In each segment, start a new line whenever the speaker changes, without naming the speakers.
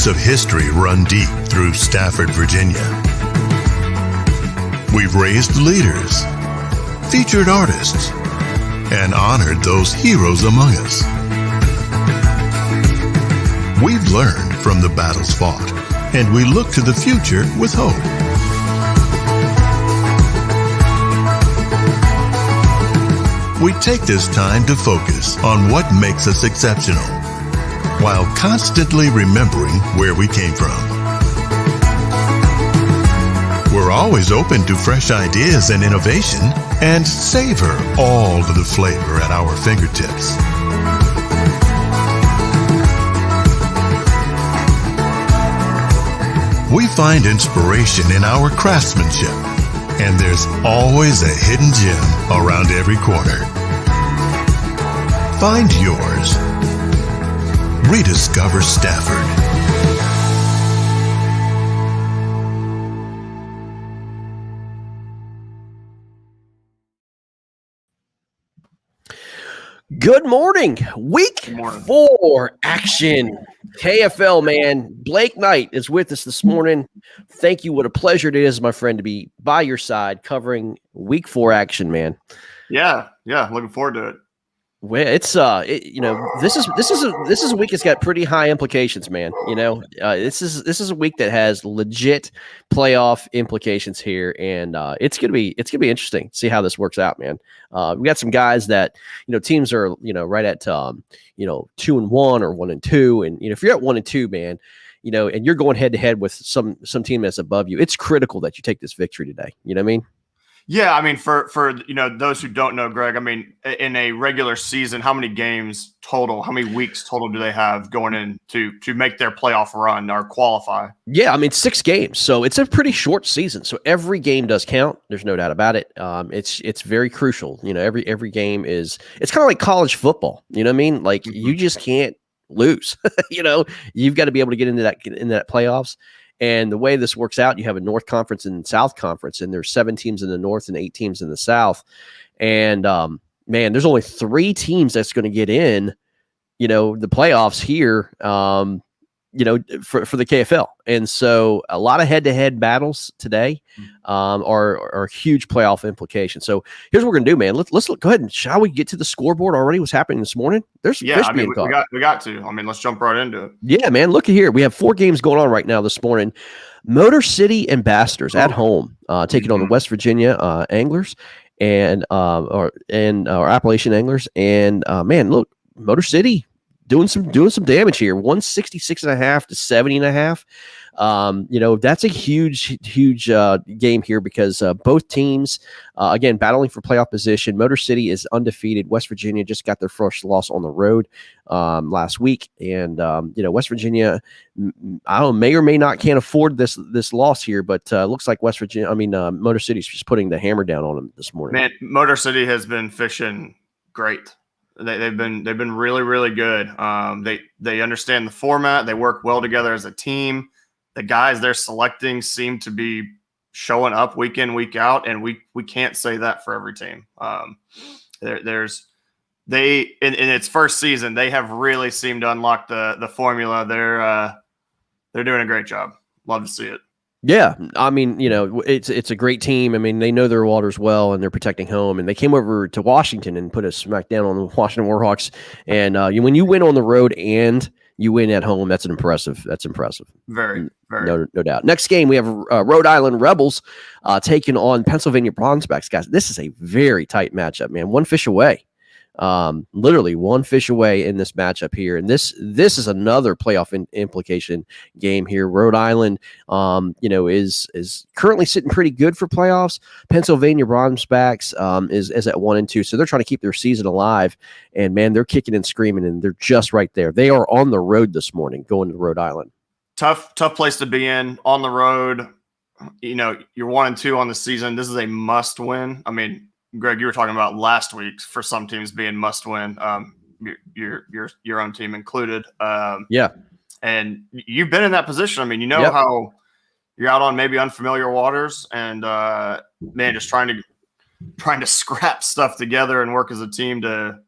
Roots of history run deep through Stafford, Virginia. We've raised leaders, featured artists, and honored those heroes among us. We've learned from the battles fought, and we look to the future with hope. We take this time to focus on what makes us exceptional, while constantly remembering where we came from. We're always open to fresh ideas and innovation, and savor all of the flavor at our fingertips. We find inspiration in our craftsmanship, and there's always a hidden gem around every corner. Find yours. Rediscover Stafford.
Good morning. Week 4 action. KFL, man. Blake Knight is with us this morning. Thank you. What a pleasure it is, my friend, to be by your side covering Week 4 action, man.
Yeah. Looking forward to it.
Well, it's this is a week that's got pretty high implications, man. This is a week that has legit playoff implications here, and it's gonna be interesting to see how this works out, man. We got some guys that teams are right at 2-1 or 1-2, and if you're at 1-2, man, and you're going head to head with some team that's above you, it's critical that you take this victory today. You know what I mean?
Yeah, I mean, for those who don't know, Greg, I mean, in a regular season, how many games total, how many weeks total do they have going in to make their playoff run or qualify?
Yeah, I mean, 6 games, so it's a pretty short season. So every game does count. There's no doubt about it. It's very crucial. Every game it's kind of like college football. You know what I mean? Like you just can't lose. You've got to be able to get into that playoffs. And the way this works out, you have a North Conference and South Conference, and there's 7 teams in the North and 8 teams in the South. And, man, there's only 3 teams that's going to get in, the playoffs here, for the KFL. And so a lot of head-to-head battles today are huge playoff implications. So here's what we're going to do, man. Let's go ahead and shall we get to the scoreboard already? What's happening this morning? There's
we got to. I mean, let's jump right into it.
Yeah, man. Look at here. We have 4 games going on right now this morning. Motor City Ambassadors at home taking on the West Virginia Anglers and or Appalachian Anglers. And man, look, Motor City doing some damage here. 166.5 to 70.5. That's a huge game here because both teams, again, battling for playoff position. Motor City is undefeated. West Virginia just got their first loss on the road last week, and West Virginia, I don't know, may or may not can't afford this loss here, but looks like Motor City's just putting the hammer down on them this morning.
Man, Motor City has been fishing great. They've been really, really good. They understand the format. They work well together as a team. The guys they're selecting seem to be showing up week in, week out, and we can't say that for every team. In its first season, they have really seemed to unlock the formula. They're doing a great job. Love to see it.
Yeah, I mean, it's a great team. I mean, they know their waters well, and they're protecting home. And they came over to Washington and put a smack down on the Washington Warhawks. And when you win on the road and you win at home, that's impressive.
Very, very.
No doubt. Next game, we have Rhode Island Rebels taking on Pennsylvania Bronzebacks. Guys, this is a very tight matchup, man. One fish away. Literally one fish away in this matchup here. And this is another playoff implication game here. Rhode Island, is currently sitting pretty good for playoffs. Pennsylvania Bronzebacks is at 1-2. So they're trying to keep their season alive. And man, they're kicking and screaming, and they're just right there. They are on the road this morning going to Rhode Island.
Tough place to be in on the road. You're 1-2 on the season. This is a must win. I mean, Greg, you were talking about last week for some teams being must win, your own team included.
Yeah.
And you've been in that position. I mean, how you're out on maybe unfamiliar waters and, man, just trying to scrap stuff together and work as a team to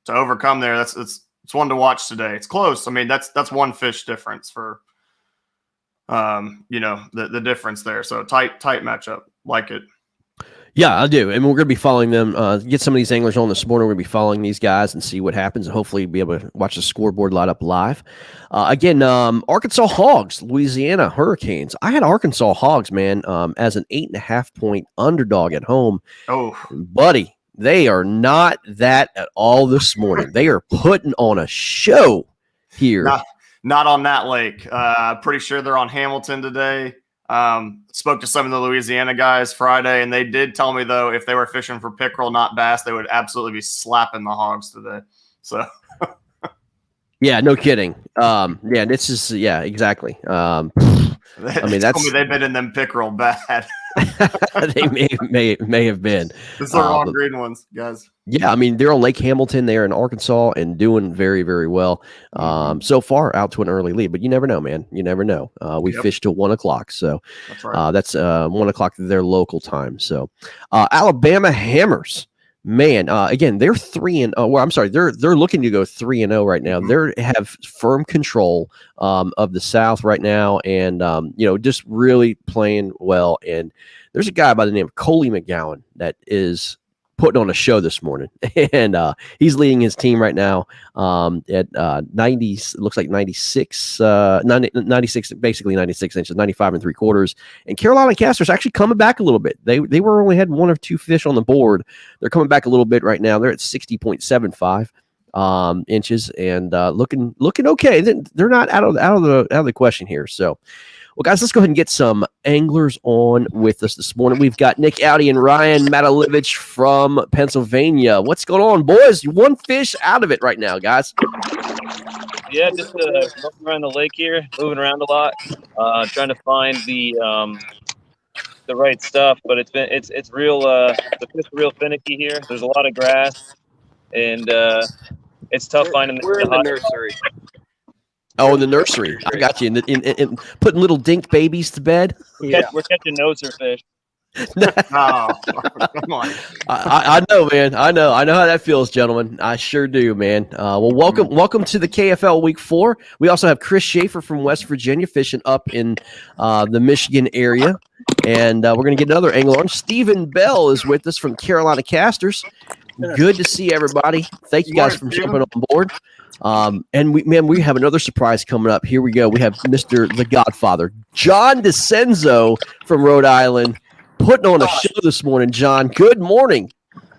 overcome there. It's one to watch today. It's close. I mean, that's one fish difference for the difference there. So tight matchup. Like it.
Yeah, I do. And we're going to be following them. Get some of these anglers on this morning. We're going to be following these guys and see what happens, and hopefully be able to watch the scoreboard light up live. Again, Arkansas Hogs, Louisiana Hurricanes. I had Arkansas Hogs, man, as an 8.5-point underdog at home.
Oh,
buddy, they are not that at all this morning. They are putting on a show here.
Not on that lake. Pretty sure they're on Hamilton today. Spoke to some of the Louisiana guys Friday, and they did tell me, though, if they were fishing for pickerel, not bass, they would absolutely be slapping the Hogs today. So,
yeah, no kidding. This is exactly. I mean, that's
they've been in them pickerel bad.
They may have been.
It's the wrong green ones, guys.
Yeah, I mean, they're on Lake Hamilton there in Arkansas and doing very, very well. So far out to an early lead, but you never know, man. You never know. We fished till 1:00, so
that's right.
That's 1:00 their local time. So Alabama Hammers. Man, again, they're 3-0. Well, I'm sorry, they're looking to go 3-0 right now. They have firm control of the South right now, and just really playing well. And there's a guy by the name of Coley McGowan that is putting on a show this morning, and he's leading his team right now at 90. Looks like 96, 96, basically 96 inches, 95 3/4. And Carolina Casters actually coming back a little bit. They were only had 1 or 2 fish on the board. They're coming back a little bit right now. They're at 60.75 inches and looking okay. They're not out of the question here. So. Well, guys, let's go ahead and get some anglers on with us this morning. We've got Nick Audi and Ryan Matalevich from Pennsylvania. What's going on, boys? One fish out of it right now, guys.
Yeah, just looking around the lake here, moving around a lot, trying to find the right stuff. But it's real. The fish are real finicky here. There's a lot of grass, and it's tough finding.
We're in the nursery.
Oh, in the nursery. I got you. In putting little dink babies to bed.
Yeah. We're catching noser fish.
Oh, come on.
I know, man. I know how that feels, gentlemen. I sure do, man. Well, welcome to the KFL Week 4. We also have Chris Schaefer from West Virginia fishing up in the Michigan area. And we're going to get another angle on. Stephen Bell is with us from Carolina Casters. Good to see everybody. Thank you guys for jumping on board. And we have another surprise coming up. Here we go. We have Mr. The Godfather, John DeCenzo from Rhode Island, putting on a show this morning. John, good morning.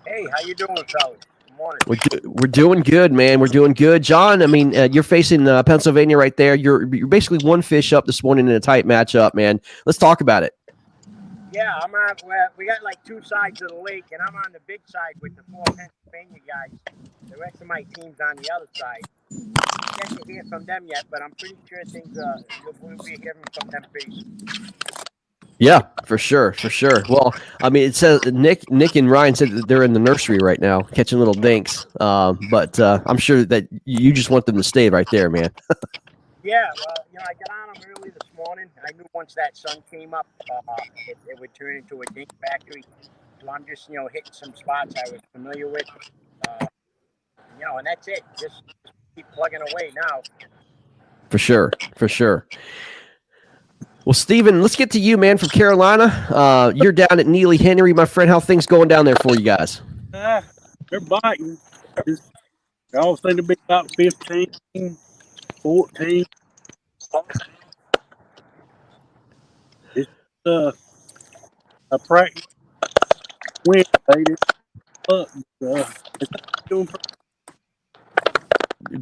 Hey, how you doing, fellas? Good morning.
We're doing good, man. We're doing good. John, I mean, you're facing Pennsylvania right there. You're basically 1 fish up this morning in a tight matchup, man. Let's talk about it.
Yeah, we got like 2 sides of the lake, and I'm on the big side with the 4 Pennsylvania guys. The rest of my team's on the other side. I can't hear from them yet, but I'm pretty sure we'll be hearing from them pretty soon.
Yeah, for sure. Well, I mean, it says Nick and Ryan said that they're in the nursery right now, catching little dinks. But I'm sure that you just want them to stay right there, man.
Yeah, well, I got on them early this morning. I knew once that sun came up, it would turn into a dink factory. So I'm just, hitting some spots I was familiar with. And that's it. Just keep plugging away now.
For sure. Well, Steven, let's get to you, man, from Carolina. You're down at Neely Henry, my friend. How things going down there for you guys?
They're biting. They all seem to be about 15, 14. It's a practice Wednesday. It's doing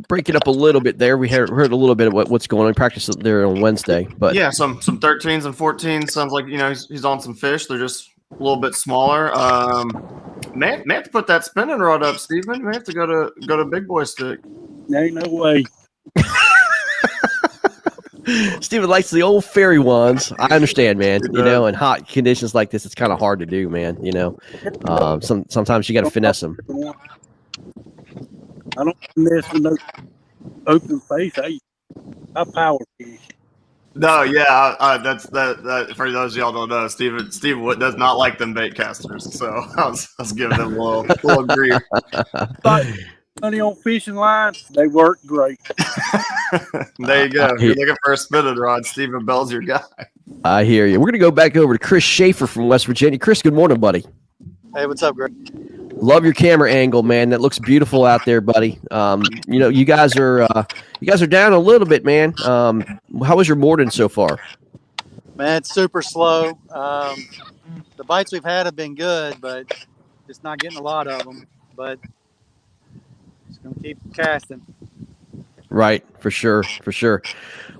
break it up a little bit there. We heard a little bit of what's going on. Practice there on Wednesday, but
yeah, some 13s and 14s. Sounds like he's on some fish. They're just a little bit smaller. May have to put that spinning rod up, Stephen. May have to go to big boy stick.
Ain't no way.
Steven likes the old fairy ones. I understand, man. In hot conditions like this, it's kind of hard to do, man. Sometimes you got to finesse them.
I don't finesse in no open face. I power fish.
No, yeah, that's that. For those of y'all don't know, Steven does not like them bait casters. So I was giving them a little grief.
money on fishing lines, they work great.
There you go. If you're looking for a spinning rod, Stephen Bell's your guy.
I hear you. We're going to go back over to Chris Schaefer from West Virginia. Chris, good morning, buddy.
Hey, what's up, Greg?
Love your camera angle, man. That looks beautiful out there, buddy. You guys are down a little bit, man. How was your morning so far?
Man, it's super slow. The bites we've had have been good, but just not getting a lot of them. But just gonna keep casting.
Right, for sure.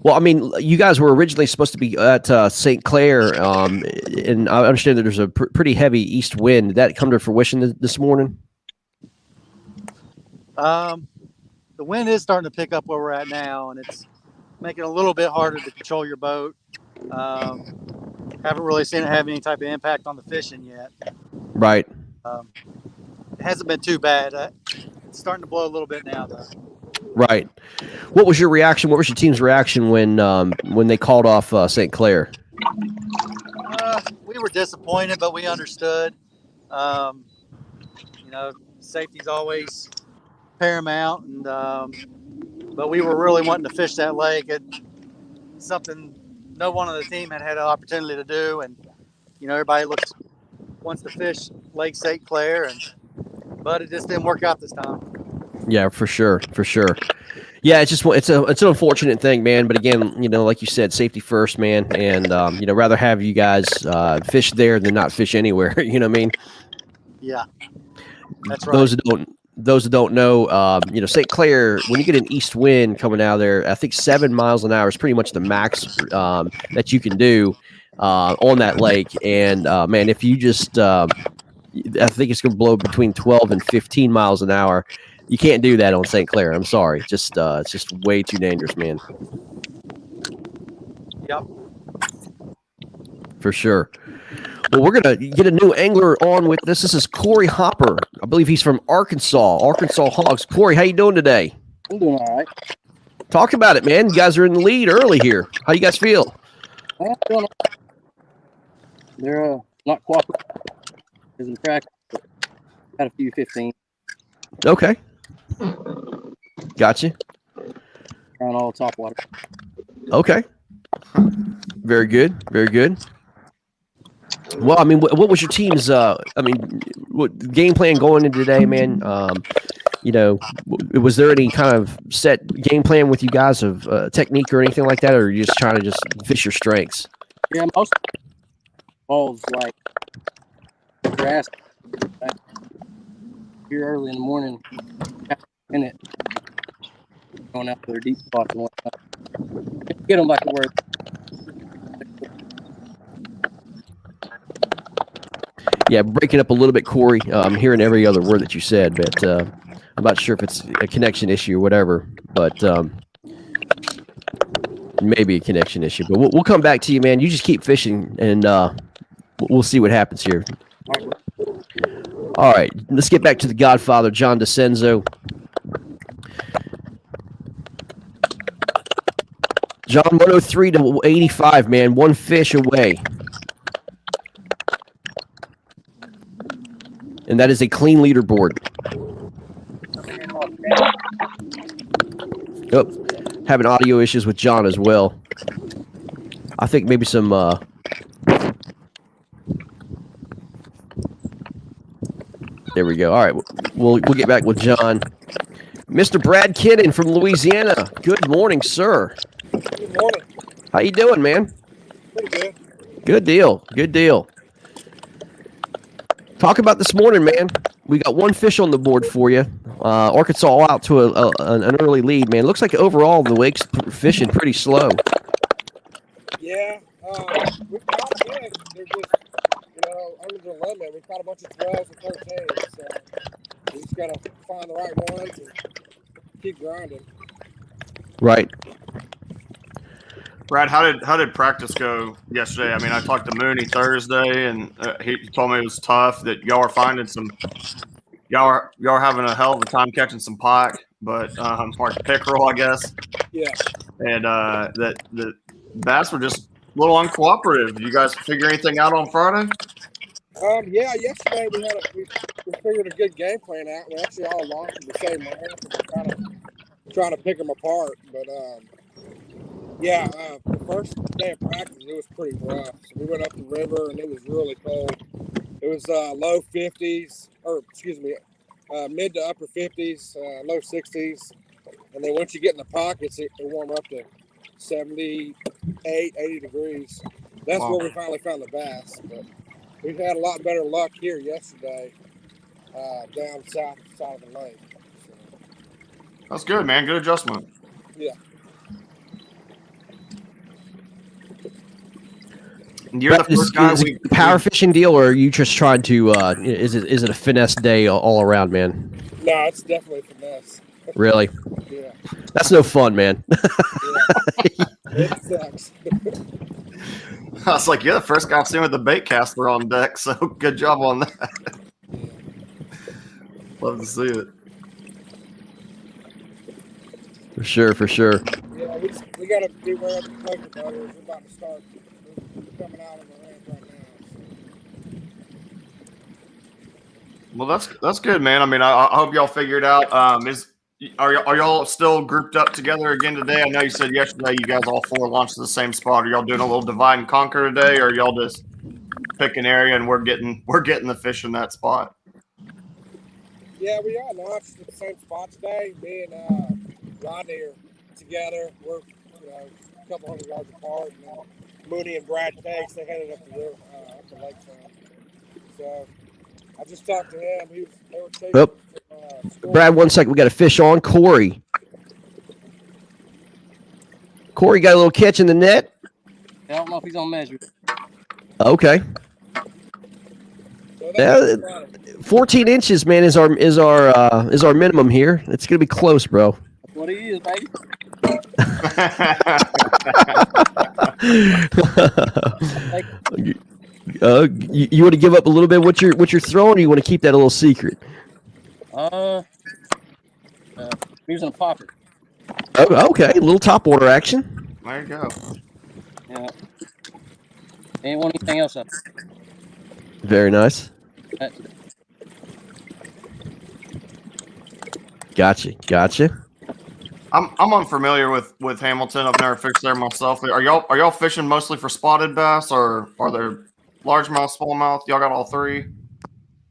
Well, I mean, you guys were originally supposed to be at St. Clair, and I understand that there's a pretty heavy east wind. Did that come to fruition this morning?
The wind is starting to pick up where we're at now, and it's making it a little bit harder to control your boat. Haven't really seen it have any type of impact on the fishing yet.
Right.
It hasn't been too bad. It's starting to blow a little bit now, though.
Right. What was your reaction? What was your team's reaction when they called off St. Clair?
We were disappointed, but we understood. Safety's always paramount, and but we were really wanting to fish that lake. It's something no one on the team had an opportunity to do, and everybody wants to fish Lake St. Clair, but it just didn't work out this time.
Yeah, for sure. Yeah, it's an unfortunate thing, man. But again, like you said, safety first, man. And rather have you guys fish there than not fish anywhere. You know what I mean?
Yeah, that's right.
Those who don't know, St. Clair, when you get an east wind coming out of there, I think 7 miles an hour is pretty much the max that you can do on that lake. And man, if you just, I think it's going to blow between 12 and 15 miles an hour. You can't do that on St. Clair. I'm sorry. It's just way too dangerous, man.
Yep.
For sure. Well, we're going to get a new angler on with this. This is Corey Hopper. I believe he's from Arkansas Hogs. Corey, how you doing today?
I'm doing all right.
Talk about it, man. You guys are in the lead early here. How you guys feel?
They're not cooperating in practice, but had a few 15.
Okay. Gotcha.
Around all top water.
Okay. Very good. Well, I mean, what was your team's, what game plan going into today, man? Was there any kind of set game plan with you guys of technique or anything like that, or are you just trying to just fish your strengths?
Yeah, most balls like grass here early in the morning, in it, going out to their deep spots and whatnot. Get them back to work.
Yeah, breaking up a little bit, Corey. I'm hearing every other word that you said, but I'm not sure if it's a connection issue or whatever, but maybe a connection issue. But we'll come back to you, man. You just keep fishing, and we'll see what happens here. All right, let's get back to the Godfather, John DeCenzo. John, 103 to 85, man. One fish away. And that is a clean leaderboard. Oh, having audio issues with John as well. I think maybe some there we go. All right, we'll get back with John. Mr. Brad Kidden from Louisiana. Good morning, sir.
Good morning.
How you doing, man?
Pretty good.
Good deal. Talk about this morning, man. We got one fish on the board for you. Arkansas out to an early lead, man. Looks like overall the lake's fishing pretty slow.
Yeah, we've caught fish. They're just, under the limit. We've caught a bunch of 12s and 13s. So we just got to find the right ones and keep grinding.
Right.
Brad, how did practice go yesterday? I mean, I talked to Mooney Thursday, and he told me it was tough. That y'all are finding y'all are having a hell of a time catching some pike, but like pickerel, I guess.
Yeah.
And that the bass were just a little uncooperative. Did you guys figure anything out on Friday?
Yeah, yesterday we figured a good game plan out. We actually all lost in the same round. We're kind of trying to pick them apart. But the first day of practice it was pretty rough. So we went up the river and it was really cold. It was low 50s, or excuse me, mid to upper 50s, low 60s. And then once you get in the pockets, it warmed up to 78, 80 degrees. That's where we finally found the bass. But we've had a lot better luck here yesterday down south side of the lake. So,
That's good, man. Good adjustment.
yeah.
You're the first guy
is it a power fishing deal, or are you just trying to? Is it a finesse day all around, man?
No, it's definitely finesse.
Really?
Yeah.
That's no fun, man.
It sucks.
I was like, you're the first guy I've seen with the bait caster on deck, so good job on that. Love to see it.
For sure.
Yeah, we got to beware of the pleasure boaters. We're about to start coming out on the ramp right now.
Well, that's good, man. I mean, I hope y'all figured out. Are y'all still grouped up together again today? I know you said yesterday you guys all four launched to the same spot. Are y'all doing a little divide and conquer today, or are y'all just pick an area and we're getting the fish in that spot?
Yeah, we all launched at the same spot today. Me and Rodney are together. We're a couple hundred yards apart. And then Mooney and Brad Pace, they headed up the river, up the lake front. So I just talked to him. They were chasing.
Yep. Brad, 1 second. We got a fish on. Corey got a little catch in the net.
I don't know if he's on measure.
Okay.
So
14 inches, man, is our minimum here. It's gonna be close, bro.
That's what he is, baby.
You want to give up a little bit what you're throwing, or you want to keep that a little secret?
Using a popper.
Oh, okay, a little top water action.
There you go.
Yeah. Ain't want anything else up.
Very nice. Gotcha.
I'm unfamiliar with Hamilton. I've never fished there myself. Are y'all fishing mostly for spotted bass, or are there largemouth, smallmouth? Y'all got all three?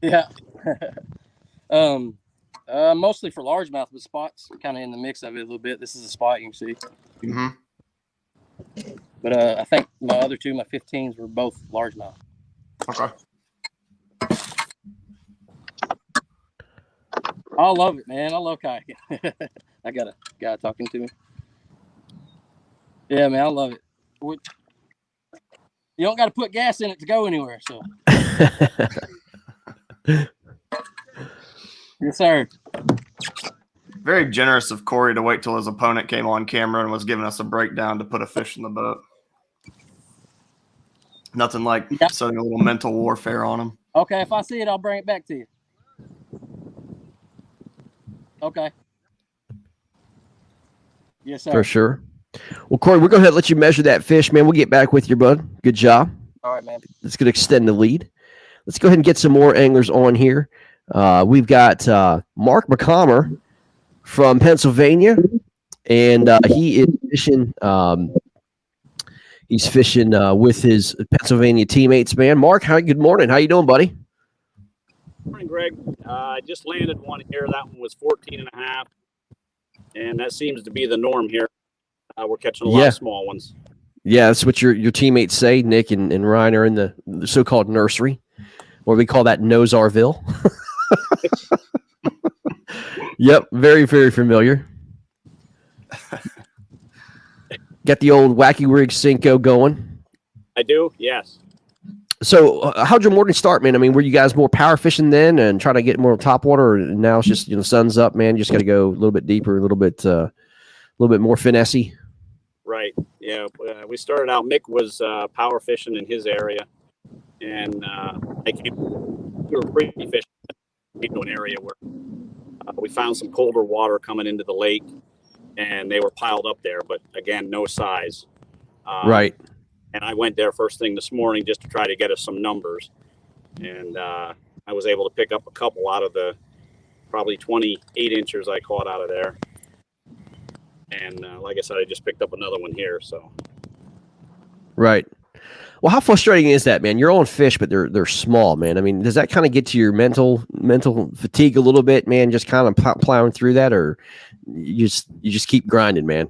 Yeah. Mostly for largemouth, but spots kind of in the mix of it a little bit. This is a spot you can see.
Mm-hmm.
But I think my other two, my 15s, were both largemouth.
Okay.
I love it, man. I love kayaking. I got a guy talking to me. Yeah, man, I love it. You don't got to put gas in it to go anywhere. So. Yes, sir.
Very generous of Corey to wait till his opponent came on camera and was giving us a breakdown to put a fish in the boat. Nothing like setting a little mental warfare on him.
Okay, if I see it, I'll bring it back to you. Okay. Yes, sir.
For sure. Well, Corey, we're going to let you measure that fish, man. We'll get back with you, bud. Good job.
All right, man.
That's going to extend the lead. Let's go ahead and get some more anglers on here. We've got Mark McComber from Pennsylvania, and he is fishing. He's fishing with his Pennsylvania teammates, man. Mark, good morning. How you doing, buddy?
Morning, Greg. I just landed one here. That one was 14 and a half, and that seems to be the norm here. We're catching a lot of small ones.
Yeah, that's what your teammates say. Nick and Ryan are in the so-called nursery, or we call that Nosarville. Yep, very, very familiar. Got the old wacky rig Cinco going.
I do, yes.
So how'd your morning start, man? I mean, were you guys more power fishing then and trying to get more top water, or now it's just, sun's up, man, you just got to go a little bit deeper, a little bit more finessey? Right.
Yeah. We started out, Mick was power fishing in his area, and we were free fishing into an area where we found some colder water coming into the lake, and they were piled up there, but again, no size.
Right.
And I went there first thing this morning just to try to get us some numbers. and I was able to pick up a couple out of the probably 28 inchers I caught out of there. And like I said, I just picked up another one here. So
Right. Well, how frustrating is that, man? You're on fish, but they're small, man. I mean, does that kind of get to your mental fatigue a little bit, man? Just kind of plowing through that, or you just keep grinding, man?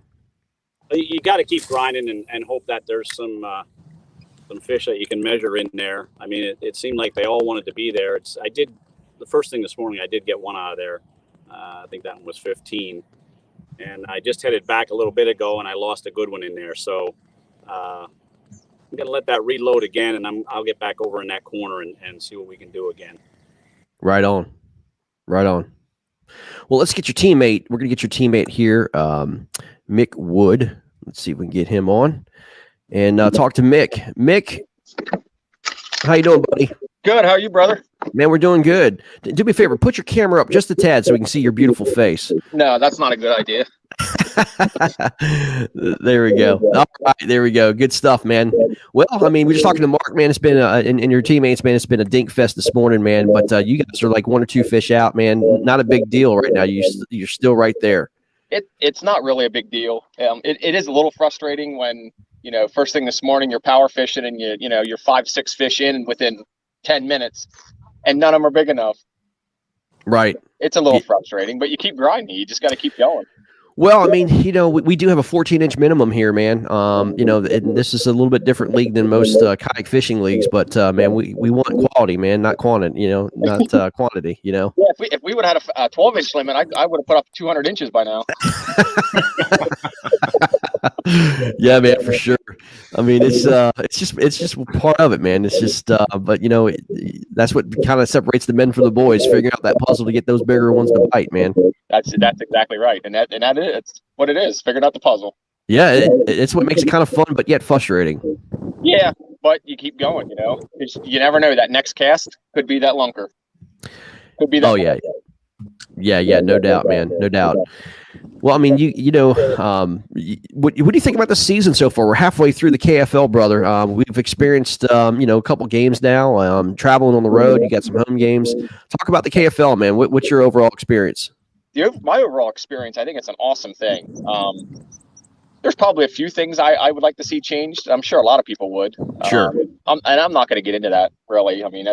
you got to keep grinding and hope that there's some fish that you can measure in there. I mean, it seemed like they all wanted to be there. The first thing this morning, I did get one out of there. I think that one was 15, and I just headed back a little bit ago, and I lost a good one in there. So I'm gonna let that reload again, and I'll get back over in that corner and see what we can do again.
Right on. Well, let's get your teammate. We're gonna get your teammate here, Mick Wood. Let's see if we can get him on and talk to Mick. Mick, how you doing, buddy?
Good. How are you, brother?
Man, we're doing good. Do me a favor, put your camera up just a tad so we can see your beautiful face.
No, that's not a good idea.
There we go. All right, there we go. Good stuff, man. Well, I mean, we're just talking to Mark, man. It's been and your teammates, man. It's been a dink fest this morning, man. But you guys are like 1 or 2 fish out, man. Not a big deal right now. You're still right there.
It's not really a big deal. It is a little frustrating when, first thing this morning you're power fishing and you're 5-6 fish in within 10 minutes and none of them are big enough.
Right.
It's a little frustrating, but you keep grinding. You just got to keep going.
Well, I mean, we do have a 14-inch minimum here, man. And this is a little bit different league than most kayak fishing leagues, but man, we want quality, man, not quantity. Not quantity.
Yeah, if we would have had a 12-inch limit, I would have put up 200 inches by now.
Yeah, man, for sure. I mean, it's just part of it, man. It's just, but that's what kind of separates the men from the boys, figuring out that puzzle to get those bigger ones to bite, man.
That's exactly right, and that is it's what it is. Figuring out the puzzle.
Yeah, it's what makes it kind of fun, but yet frustrating.
Yeah, but you keep going. You never know. That next cast could be that lunker. Could be that.
Oh yeah, yeah, no doubt, man, no doubt. Well, I mean, what do you think about the season so far? We're halfway through the KFL, brother. We've experienced, a couple games now, traveling on the road. You got some home games. Talk about the KFL, man. What's your overall experience?
My overall experience, I think it's an awesome thing. There's probably a few things I would like to see changed. I'm sure a lot of people would.
Sure.
And I'm not going to get into that, really. I mean,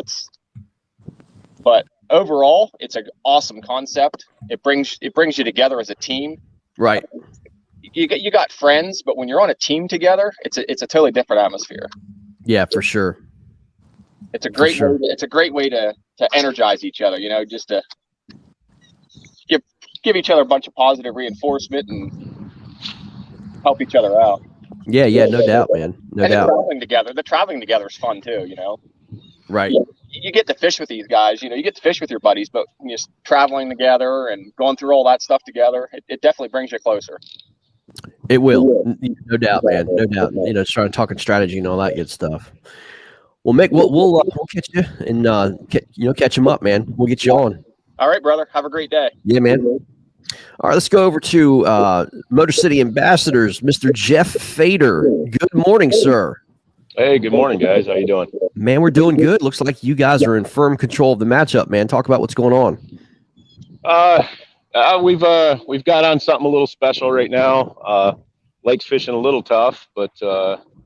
but overall, it's an awesome concept. It brings you together as a team.
Right.
You got friends, but when you're on a team together, it's a totally different atmosphere.
Yeah, for sure.
It's a great way to energize each other. Just to give each other a bunch of positive reinforcement and help each other out.
Yeah, no doubt, man. No doubt.
The traveling together is fun too.
Right.
You get to fish with these guys, you get to fish with your buddies, but just traveling together and going through all that stuff together, it definitely brings you closer.
It will. No doubt, man. No doubt. Starting talking strategy and all that good stuff. Well, Mick, we'll catch you and catch him up, man. We'll get you on.
All right, brother. Have a great day.
Yeah, man. All right, let's go over to Motor City Ambassadors, Mr. Jeff Fader. Good morning, sir.
Hey, good morning, guys. How you doing?
Man, we're doing good. Looks like you guys are in firm control of the matchup, man. Talk about what's going on.
We've got on something a little special right now. Lake's fishing a little tough, but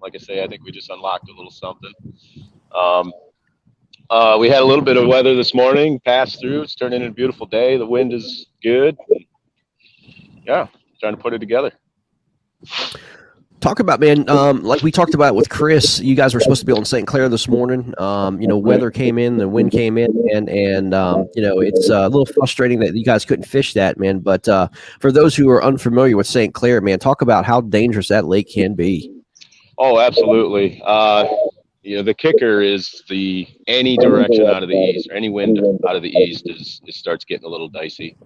like I say, I think we just unlocked a little something. We had a little bit of weather this morning, passed through. It's turned into a beautiful day. The wind is good. Yeah, trying to put it together.
Talk about, man, like we talked about with Chris, you guys were supposed to be on St. Clair this morning. Weather came in, the wind came in, and it's a little frustrating that you guys couldn't fish that, man. But for those who are unfamiliar with St. Clair, man, talk about how dangerous that lake can be.
Oh, absolutely. The kicker is any direction out of the east, or any wind out of the east it starts getting a little dicey.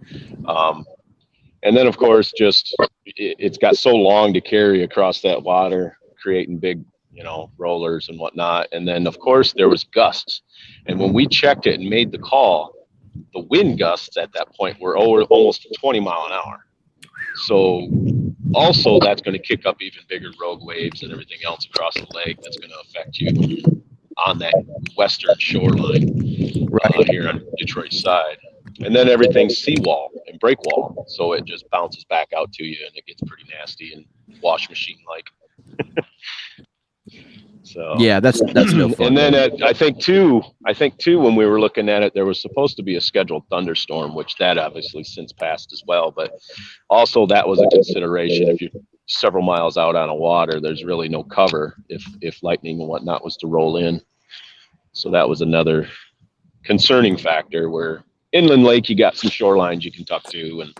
And then, of course, just it's got so long to carry across that water, creating big, rollers and whatnot. And then, of course, there was gusts. And when we checked it and made the call, the wind gusts at that point were over almost 20 mile an hour. So also that's going to kick up even bigger rogue waves and everything else across the lake that's going to affect you. on that western shoreline here on Detroit side. And then everything's seawall and break wall, so it just bounces back out to you, and it gets pretty nasty and wash machine like. So
yeah, that's no fun.
And then I think too, when we were looking at it, there was supposed to be a scheduled thunderstorm, which that obviously since passed as well. But also that was a consideration. If you're several miles out on a water, there's really no cover if lightning and whatnot was to roll in. So that was another concerning factor, where inland lake, you got some shorelines you can tuck to and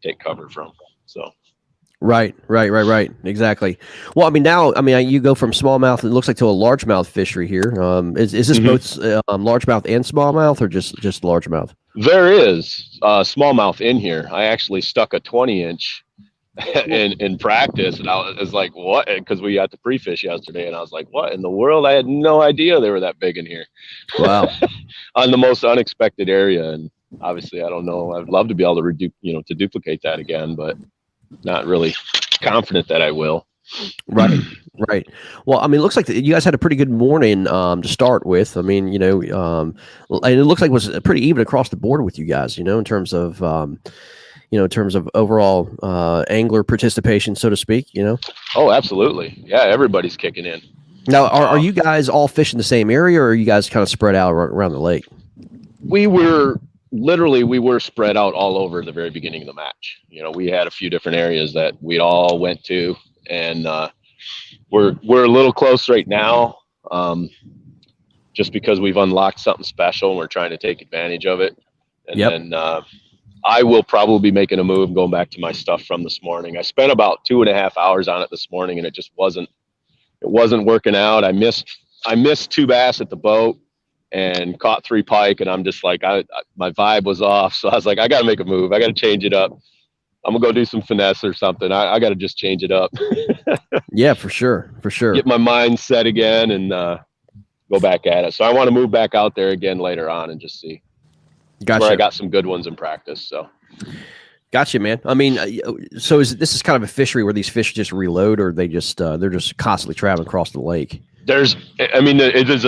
take cover from. So.
Right. Exactly. Well, I mean, now, you go from smallmouth, it looks like, to a largemouth fishery here. Is this both largemouth and smallmouth, or just largemouth?
There is smallmouth in here. I actually stuck a 20-inch in practice, and I was like, what? Because we got the pre-fish yesterday, and I was like, what in the world? I had no idea they were that big in here.
Wow.
On the most unexpected area. And obviously, I don't know. I'd love to be able to to duplicate that again, but not really confident that I will.
Right. Well, it looks like you guys had a pretty good morning to start with. And it looks like it was pretty even across the board with you guys, in terms of overall angler participation, so to speak,
Oh, absolutely. Yeah, everybody's kicking in.
Now, are you guys all fishing the same area, or are you guys kind of spread out around the lake?
We were spread out all over the very beginning of the match. We had a few different areas that we all went to, and we're a little close right now, just because we've unlocked something special and we're trying to take advantage of it. And then I will probably be making a move, going back to my stuff from this morning. I spent about 2.5 hours on it this morning, and it just wasn't working out. I missed 2 bass at the boat and caught 3 pike, and I'm just like, my vibe was off. So I was like, I got to make a move. I got to change it up. I'm gonna go do some finesse or something. I got to just change it up.
Yeah, for sure.
Get my mind set again and go back at it. So I want to move back out there again later on and just see.
Gotcha.
Where I got some good ones in practice. So.
Gotcha, man. So this is kind of a fishery where these fish just reload, or they're just constantly traveling across the lake?
It is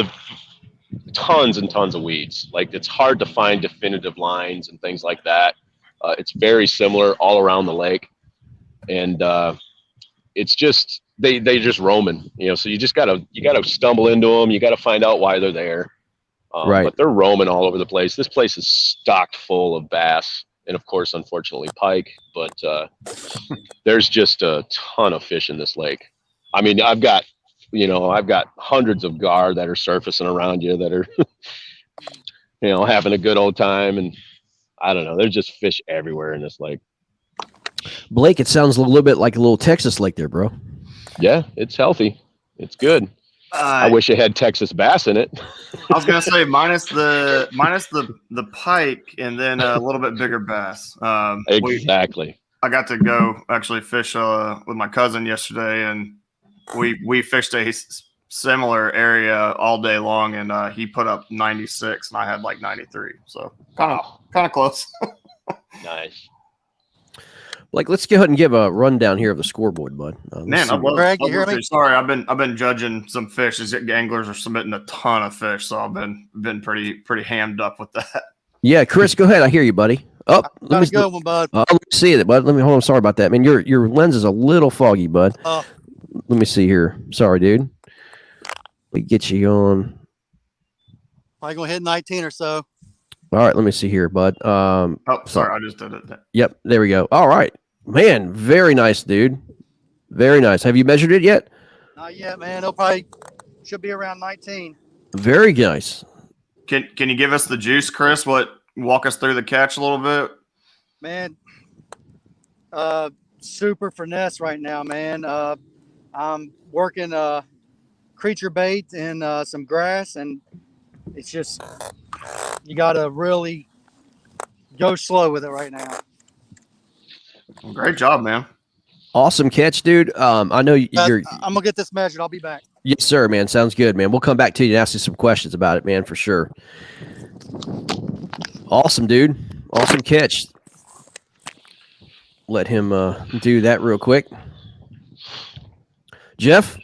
tons and tons of weeds. Like, it's hard to find definitive lines and things like that. It's very similar all around the lake, and it's just they just roaming. So you gotta stumble into them. You gotta find out why they're there.
Right.
But they're roaming all over the place. This place is stocked full of bass, and of course, unfortunately, pike. But there's just a ton of fish in this lake. I've got hundreds of gar that are surfacing around you that are, having a good old time. And I don't know, there's just fish everywhere in this lake.
Blake, it sounds a little bit like a little Texas lake there, bro.
Yeah, it's healthy. It's good. I wish it had Texas bass in it.
I was gonna say minus the pike and then a little bit bigger bass.
Exactly.
I got to go actually fish with my cousin yesterday, and we fished a similar area all day long, and he put up 96 and I had like 93. So kind of close.
Nice.
Like, let's go ahead and give a rundown here of the scoreboard, bud.
Man,
Greg, you hear me?
Sorry, I've been judging some fish. These anglers are submitting a ton of fish, so I've been pretty hammed up with that.
Yeah, Chris, go ahead. I hear you, buddy.
Let me go, one, bud.
Let me see it, bud. Let me hold on. Sorry about that, man. Your lens is a little foggy, bud. Let me see here. Sorry, dude. We get you on.
Probably gonna hit 19 or so.
All right, let me see here, bud.
Sorry, I just did it.
Yep, there we go. All right, man. Very nice, dude. Very nice. Have you measured it yet?
Not yet, man. It'll probably should be around 19.
Very nice.
Can you give us the juice, Chris? Walk us through the catch a little bit?
Man, super finesse right now, man. I'm working creature bait and some grass, and it's just, you gotta really go slow with it right now.
Great job, man.
Awesome catch, dude. I know you're.
I'm gonna get this measured. I'll be back.
Yes, sir, man. Sounds good, man. We'll come back to you and ask you some questions about it, man, for sure. Awesome, dude. Awesome catch. Let him do that real quick. Jeff,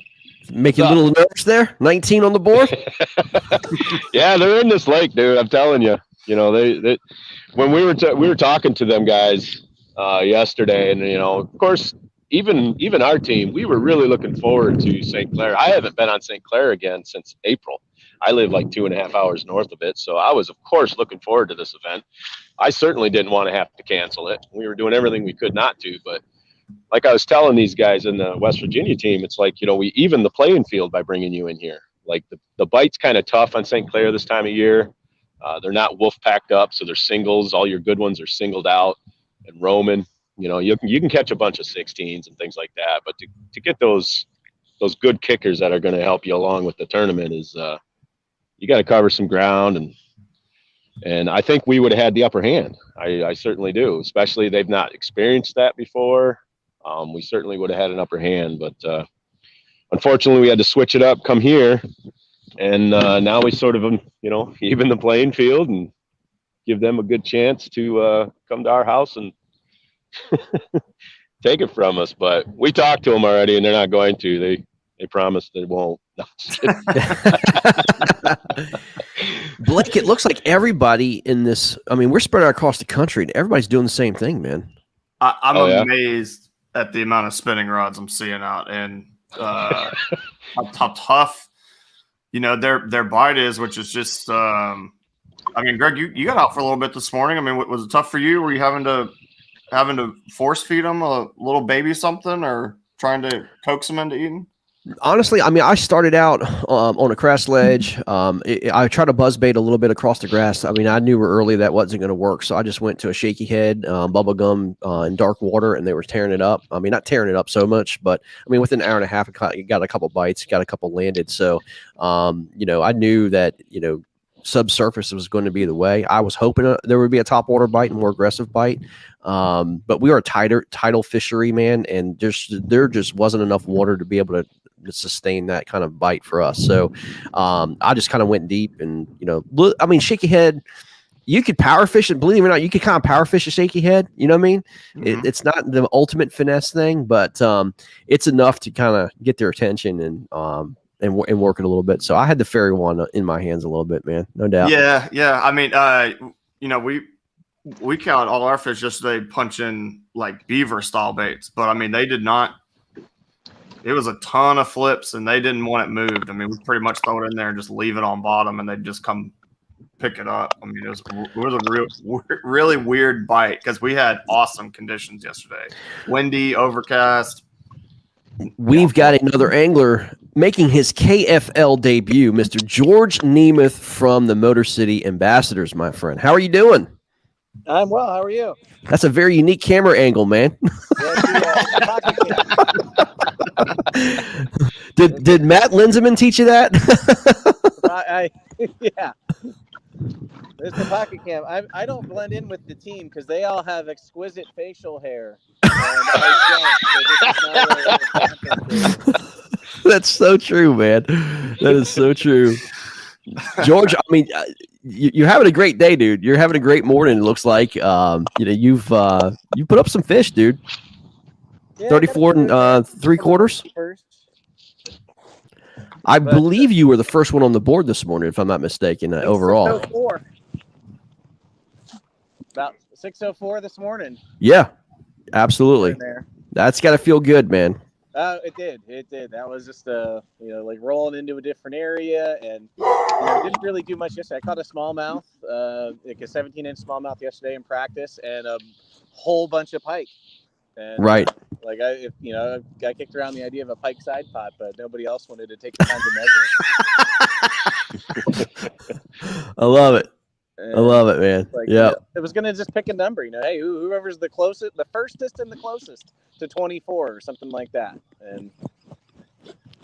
Make you a little nervous there. 19 on the board.
Yeah, they're in this lake, dude. I'm telling you. You know, they when we were talking to them guys yesterday, and of course, even our team, we were really looking forward to St. Clair. I haven't been on St. Clair again since April. I live like 2.5 hours north of it, so I was, of course, looking forward to this event. I certainly didn't want to have to cancel it. We were doing everything we could not to, but like I was telling these guys in the West Virginia team, it's like, we even the playing field by bringing you in here. Like the bite's kind of tough on St. Clair this time of year. They're not wolf packed up, so they're singles. All your good ones are singled out and roaming. You can catch a bunch of 16s and things like that, but to get those good kickers that are going to help you along with the tournament is you got to cover some ground, and I think we would have had the upper hand. I certainly do, especially they've not experienced that before. We certainly would have had an upper hand, but unfortunately we had to switch it up, come here, and now we sort of, even the playing field and give them a good chance to come to our house and take it from us. But we talked to them already, and they're not going to. They promised they won't. No,
Blake, it looks like everybody in this, we're spread out across the country, and everybody's doing the same thing, man.
I'm amazed at the amount of spinning rods I'm seeing out, and how tough, their bite is, which is just, Greg, you got out for a little bit this morning. Was it tough for you? Were you having to force feed them a little baby something, or trying to coax them into eating?
Honestly, I started out on a grass ledge. I tried to buzz bait a little bit across the grass. I knew early that wasn't going to work, so I just went to a shaky head, bubble gum, and dark water, and they were tearing it up. Not tearing it up so much, but within an hour and a half, I got a couple bites, got a couple landed. So, I knew that subsurface was going to be the way. I was hoping there would be a top water bite and more aggressive bite. But we are a tidal fishery, man, and there just wasn't enough water to be able to sustain that kind of bite for us. So I just kind of went deep, and shaky head, you could power fish it. Believe it or not, you could kind of power fish a shaky head. You know what I mean? Mm-hmm. It's not the ultimate finesse thing, but it's enough to kind of get their attention and work it a little bit. So I had the fairy wand in my hands a little bit, man, no doubt.
Yeah. We caught all our fish yesterday punching like beaver style baits, but they did not. It was a ton of flips, and they didn't want it moved. We pretty much throw it in there and just leave it on bottom, and they'd just come pick it up. It was a really weird bite because we had awesome conditions yesterday. Windy, overcast.
We've got another angler making his KFL debut, Mr. George Nemeth from the Motor City Ambassadors, my friend. How are you doing?
I'm well. How are you?
That's a very unique camera angle, man. Did Matt Linseman teach you that?
Yeah. There's the pocket cam. I don't blend in with the team because they all have exquisite facial hair.
That's so true, man. That is so true. George, you're having a great day, dude. You're having a great morning. It looks like you've put up some fish, dude. Yeah, 34 and 3/4. I believe you were the first one on the board this morning, if I'm not mistaken. Overall,
6:04. About 6:04 this morning.
Yeah, absolutely. That's got to feel good, man.
It did. That was just like rolling into a different area, and didn't really do much yesterday. I caught a smallmouth, like a 17-inch smallmouth yesterday in practice, and a whole bunch of pike. And,
right.
I kicked around the idea of a pike side pot, but nobody else wanted to take the time to measure it.
I love it. And I love it, man. Yeah.
It was going to just pick a number, hey, whoever's the closest, the furthest and the closest to 24 or something like that. And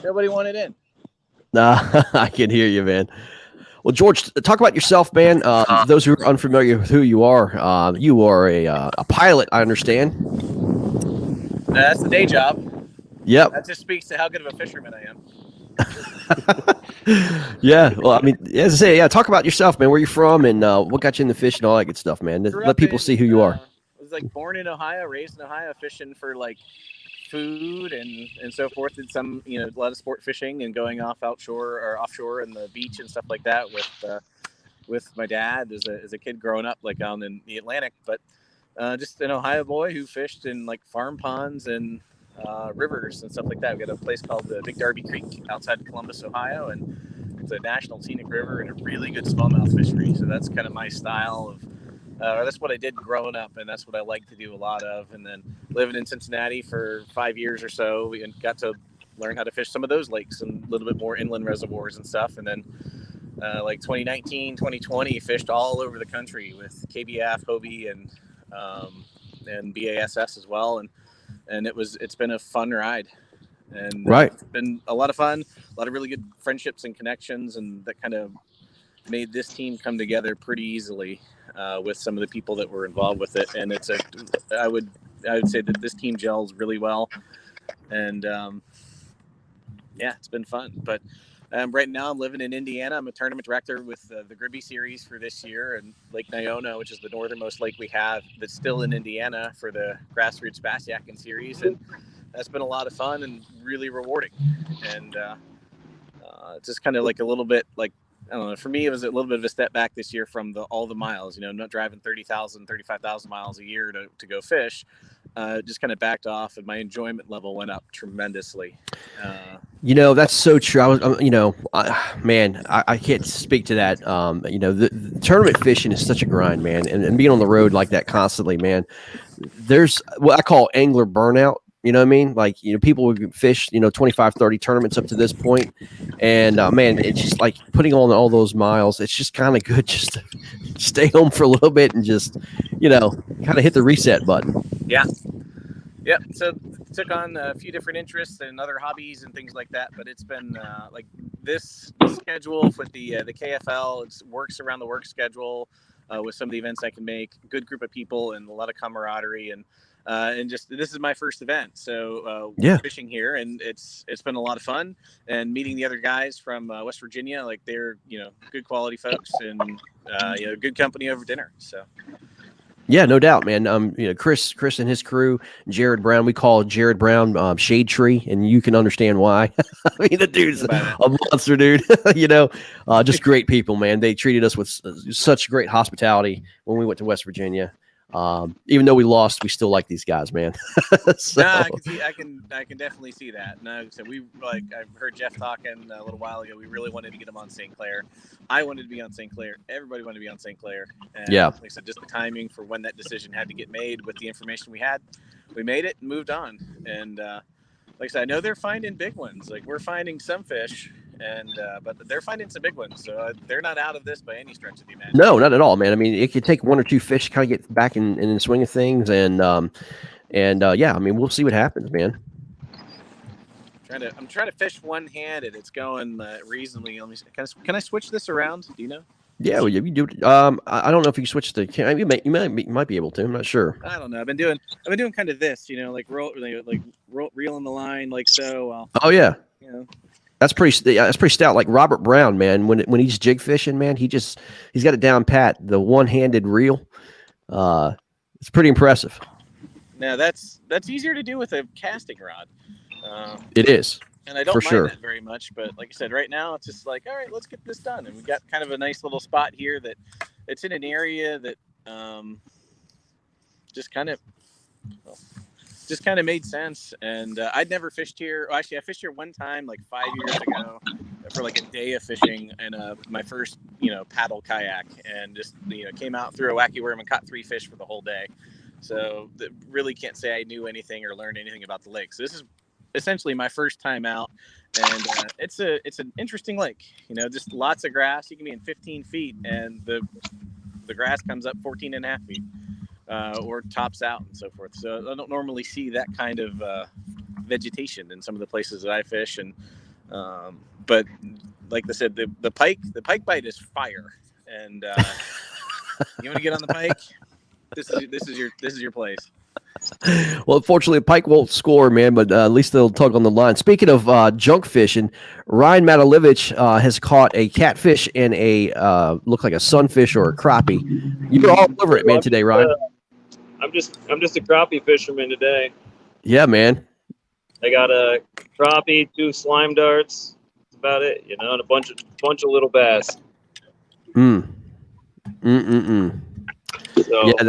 nobody wanted in.
Nah, I can hear you, man. Well, George, talk about yourself, man. Those who are unfamiliar with who you are a pilot, I understand.
That's the day job.
Yep.
That just speaks to how good of a fisherman I am.
Yeah. Well, as I say, talk about yourself, man. Where you from and what got you in the fish and all that good stuff, man. Let people see who you are.
I was born in Ohio, raised in Ohio, fishing for food and so forth. Did some, a lot of sport fishing and going outshore or offshore in the beach and stuff like that with my dad as a kid growing up, like down in the Atlantic. But just an Ohio boy who fished in like farm ponds and rivers and stuff like that. We got a place called the Big Darby Creek outside Columbus, Ohio, and it's a national scenic river and a really good smallmouth fishery. So that's kind of my style of, or that's what I did growing up, and that's what I like to do a lot of. And then living in Cincinnati for 5 years or so, we got to learn how to fish some of those lakes and a little bit more inland reservoirs and stuff. And then like 2019, 2020, fished all over the country with KBF, Hobie, and BASS as well. And it's been a fun ride. And it's been a lot of fun, a lot of really good friendships and connections, and that kind of made this team come together pretty easily with some of the people that were involved with it. And I would say that this team gels really well, and it's been fun. But right now I'm living in Indiana. I'm a tournament director with the Gribby series for this year, and Lake Nyona, which is the northernmost lake we have that's still in Indiana, for the Grassroots Bass Yakin series. And that's been a lot of fun and really rewarding. And just kind of like a little bit like, I don't know, for me, it was a little bit of a step back this year from all the miles. I'm not driving 30,000, 35,000 miles a year to go fish. Just kind of backed off, and my enjoyment level went up tremendously.
That's so true. I can't speak to that. The tournament fishing is such a grind, man. And being on the road like that constantly, man, there's what I call angler burnout. You know what I mean? Like, people would fish, 25, 30 tournaments up to this point. And, man, it's just like putting on all those miles. It's just kind of good just to stay home for a little bit and just, kind of hit the reset button.
Yeah. Yep. So took on a few different interests and other hobbies and things like that. But it's been like this schedule with the KFL. It works around the work schedule with some of the events I can make. Good group of people and a lot of camaraderie, and just this is my first event, so fishing here, and it's been a lot of fun, and meeting the other guys from West Virginia. Like, they're good quality folks, and good company over dinner. So
yeah, no doubt, man. Chris and his crew, Jared Brown, we call Jared Brown Shade Tree, and you can understand why. I mean, the dude's a monster, dude. Just great people, man. They treated us with such great hospitality when we went to West Virginia. Even though we lost, we still like these guys, man. So.
No, I can definitely see that. No, so I heard Jeff talking a little while ago. We really wanted to get him on St. Clair. I wanted to be on St. Clair. Everybody wanted to be on St. Clair. And like I said, just the timing for when that decision had to get made with the information we had, we made it and moved on. And like I said, I know they're finding big ones. Like, we're finding some fish, but they're finding some big ones. So they're not out of this by any stretch of the imagination.
No, not at all, man. I mean, it could take one or two fish to kind of get back in the swing of things, and I mean, we'll see what happens, man.
I'm trying to fish one-handed. It's going reasonably. Let me see. Can I switch this around? Do you know?
Yeah, well, you do. I don't know if you can switch the. You might be able to. I'm not sure.
I don't know. I've been doing kind of this, like reeling the line like so.
Oh yeah. That's pretty stout. Like Robert Brown, man. When he's jig fishing, man, he's got it down pat. The one-handed reel. It's pretty impressive.
Now that's easier to do with a casting rod.
It is.
And I don't mind
sure.
that very much, but like I said, right now it's just like, all right, let's get this done. And we've got kind of a nice little spot here that it's in an area that just kind of made sense. And I'd never fished here. Well, actually, I fished here one time, like 5 years ago, for like a day of fishing in my first, paddle kayak, and just came out, threw a wacky worm, and caught 3 fish for the whole day. So really can't say I knew anything or learned anything about the lake. So this is essentially my first time out, and it's an interesting lake. Just lots of grass. You can be in 15 feet, and the grass comes up 14 and a half feet. Or tops out and so forth. So I don't normally see that kind of vegetation in some of the places that I fish. And but like I said, the pike bite is fire. And you want to get on the pike? This is your place.
Well, unfortunately, pike won't score, man, but at least they'll tug on the line. Speaking of junk fishing, Ryan Matalivich has caught a catfish and a look like a sunfish or a crappie. You're all over it, man, today, Ryan.
I'm just a crappie fisherman today.
Yeah, man.
I got a crappie, 2 slime darts. That's about it, and a bunch of little bass.
So, yeah,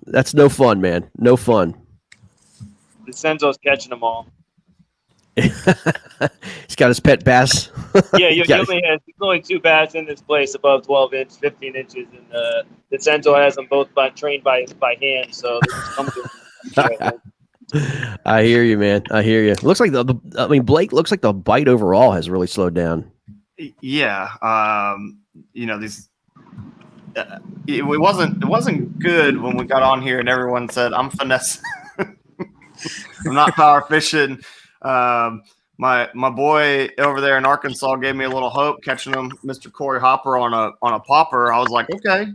that's no fun, man. No fun.
Vincenzo's catching them all.
He's got his pet bass.
Yeah, he only has only 2 bass in this place above 12 inches, 15 inches, and Vincenzo has them both trained by hand. So they just come to
I hear you, man. I hear you. Looks like Blake looks like the bite overall has really slowed down.
Yeah, these. It wasn't good when we got on here and everyone said I'm finesse. I'm not power fishing. My boy over there in Arkansas gave me a little hope catching him, Mr. Corey Hopper on a popper. I was like, okay,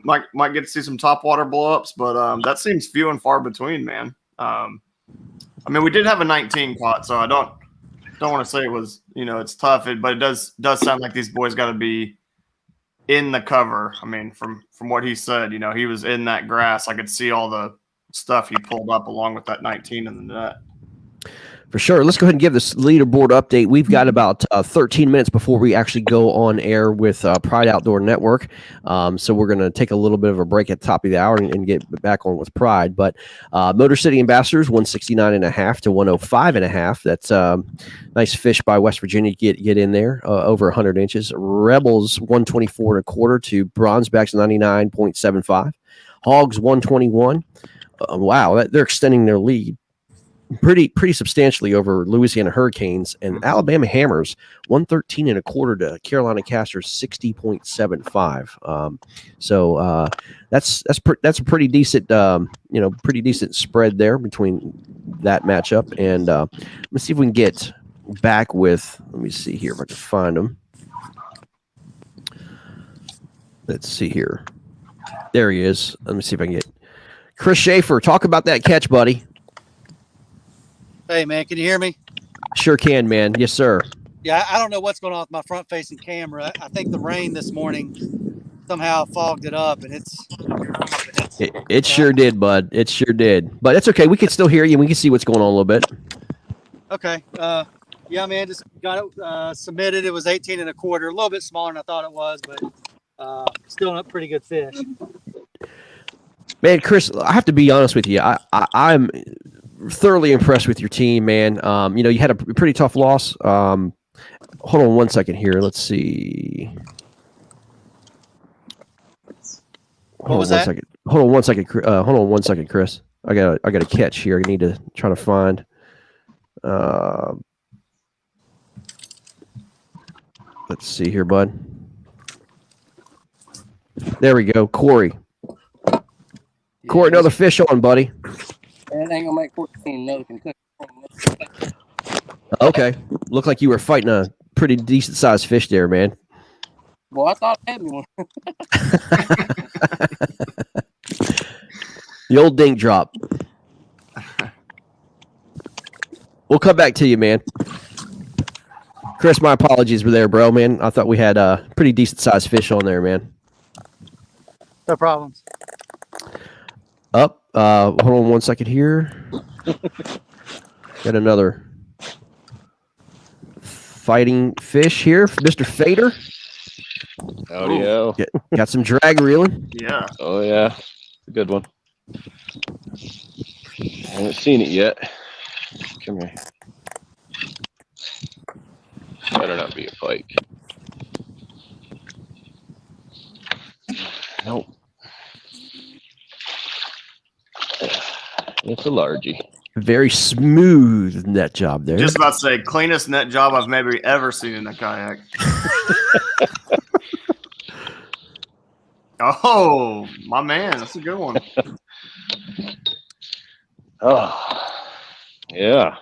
might get to see some topwater blowups, but that seems few and far between, man. We did have a 19 caught, so I don't want to say it was it's tough, but it does sound like these boys got to be in the cover. From what he said, he was in that grass. I could see all the stuff he pulled up along with that 19 in the net.
For sure. Let's go ahead and give this leaderboard update. We've got about 13 minutes before we actually go on air with Pride Outdoor Network. So we're going to take a little bit of a break at the top of the hour and get back on with Pride. But Motor City Ambassadors, 169.5 to 105.5. That's nice fish by West Virginia. Get in there over 100 inches. Rebels, 124.25 to Bronzebacks, 99.75. Hogs, 121. Wow, they're extending their lead pretty substantially over Louisiana Hurricanes, and Alabama Hammers 113.25 to Carolina Casters 60.75. So that's a pretty decent pretty decent spread there between that matchup. And let's see if we can get back with. Let me see here if I can find them. Let's see here. There he is. Let me see if I can get Chris Schaefer. Talk about that catch, buddy.
Hey, man, can you hear me?
Sure can, man. Yes, sir.
Yeah, I don't know what's going on with my front-facing camera. I think the rain this morning somehow fogged it up, and
it sure did, bud. It sure did. But it's okay. We can still hear you. We can see what's going on a little bit.
Okay. Yeah, man, just got it submitted. It was 18.25, a little bit smaller than I thought it was, but still a pretty good fish.
Man, Chris, I have to be honest with you. I'm thoroughly impressed with your team, man. You had a pretty tough loss. Hold on one second here. Let's see. Hold on one second, Chris. I got a catch here. I need to try to find. Let's see here, bud. There we go, Corey. Corey, another fish on, buddy.
That ain't gonna make 14. No, can cook.
Okay, looked like you were fighting a pretty decent sized fish there, man.
Well, I thought I had me one.
The old dink drop. We'll come back to you, man. Chris, my apologies were there, bro, man. I thought we had a pretty decent sized fish on there, man.
No problems.
Up. Hold on one second here. Got another fighting fish here, Mr. Fader.
Howdy ho.
Got some drag reeling.
Yeah.
Oh yeah, it's a good one. I haven't seen it yet. Come here. Better not be a pike. Nope. It's a largie.
Very smooth net job there.
Just about to say, cleanest net job I've maybe ever seen in a kayak. Oh, my man, that's a good one.
Oh, yeah.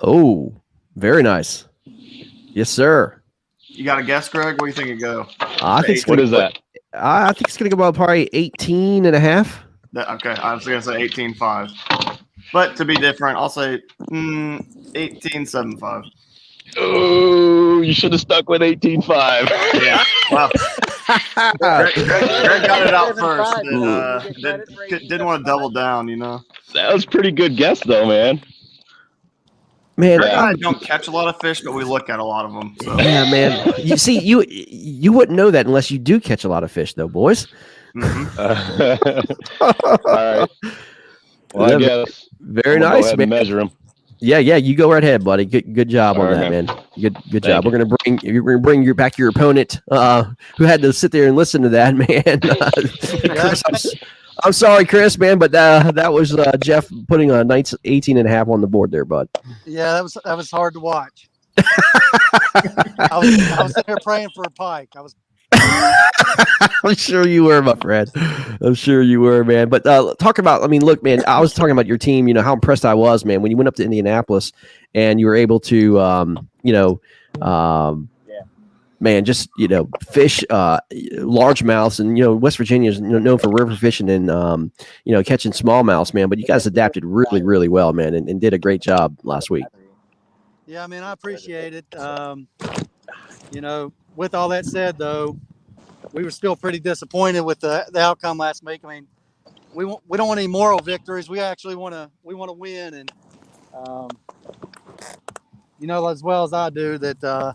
Oh, very nice. Yes, sir.
You got a guess, Greg? What do you think it go?
I think
What is that?
I think it's going to go about probably 18.5.
Okay, I was going to say 18.5. But to be different, I'll say 18.75.
Oh, you should have stuck with 18.5.
Yeah. Well, Greg got it out first.
Tried.
Didn't want to double down, you know.
That was a pretty good guess, though, man.
Man,
Greg and I don't catch a lot of fish, but we look at a lot of them. So.
Yeah, man. You see, you wouldn't know that unless you do catch a lot of fish, though, boys.
All right. Well, I guess
very
we'll
nice,
go ahead
man.
and measure them.
Yeah, you go right ahead, buddy. Good job
All
on
right,
that,
man.
man. Good
Thank
job.
you.
You're gonna bring your opponent, who had to sit there and listen to that, man. Chris, I'm sorry, Chris, man, but that was Jeff putting a nice 18.5 on the board there, bud.
Yeah, that was hard to watch. I was sitting there praying for a pike.
I'm sure you were, my friend. I'm sure you were, man. But talk about, I mean, look, man, I was talking about your team, how impressed I was, man, when you went up to Indianapolis and you were able to, man, just, fish largemouths. And, West Virginia is known for river fishing and, catching smallmouths, man. But you guys adapted really, really well, man, and did a great job last week.
Yeah, I mean, I appreciate it. With all that said, though, we were still pretty disappointed with the outcome last week. I mean, we don't want any moral victories. We actually want to win, and as well as I do that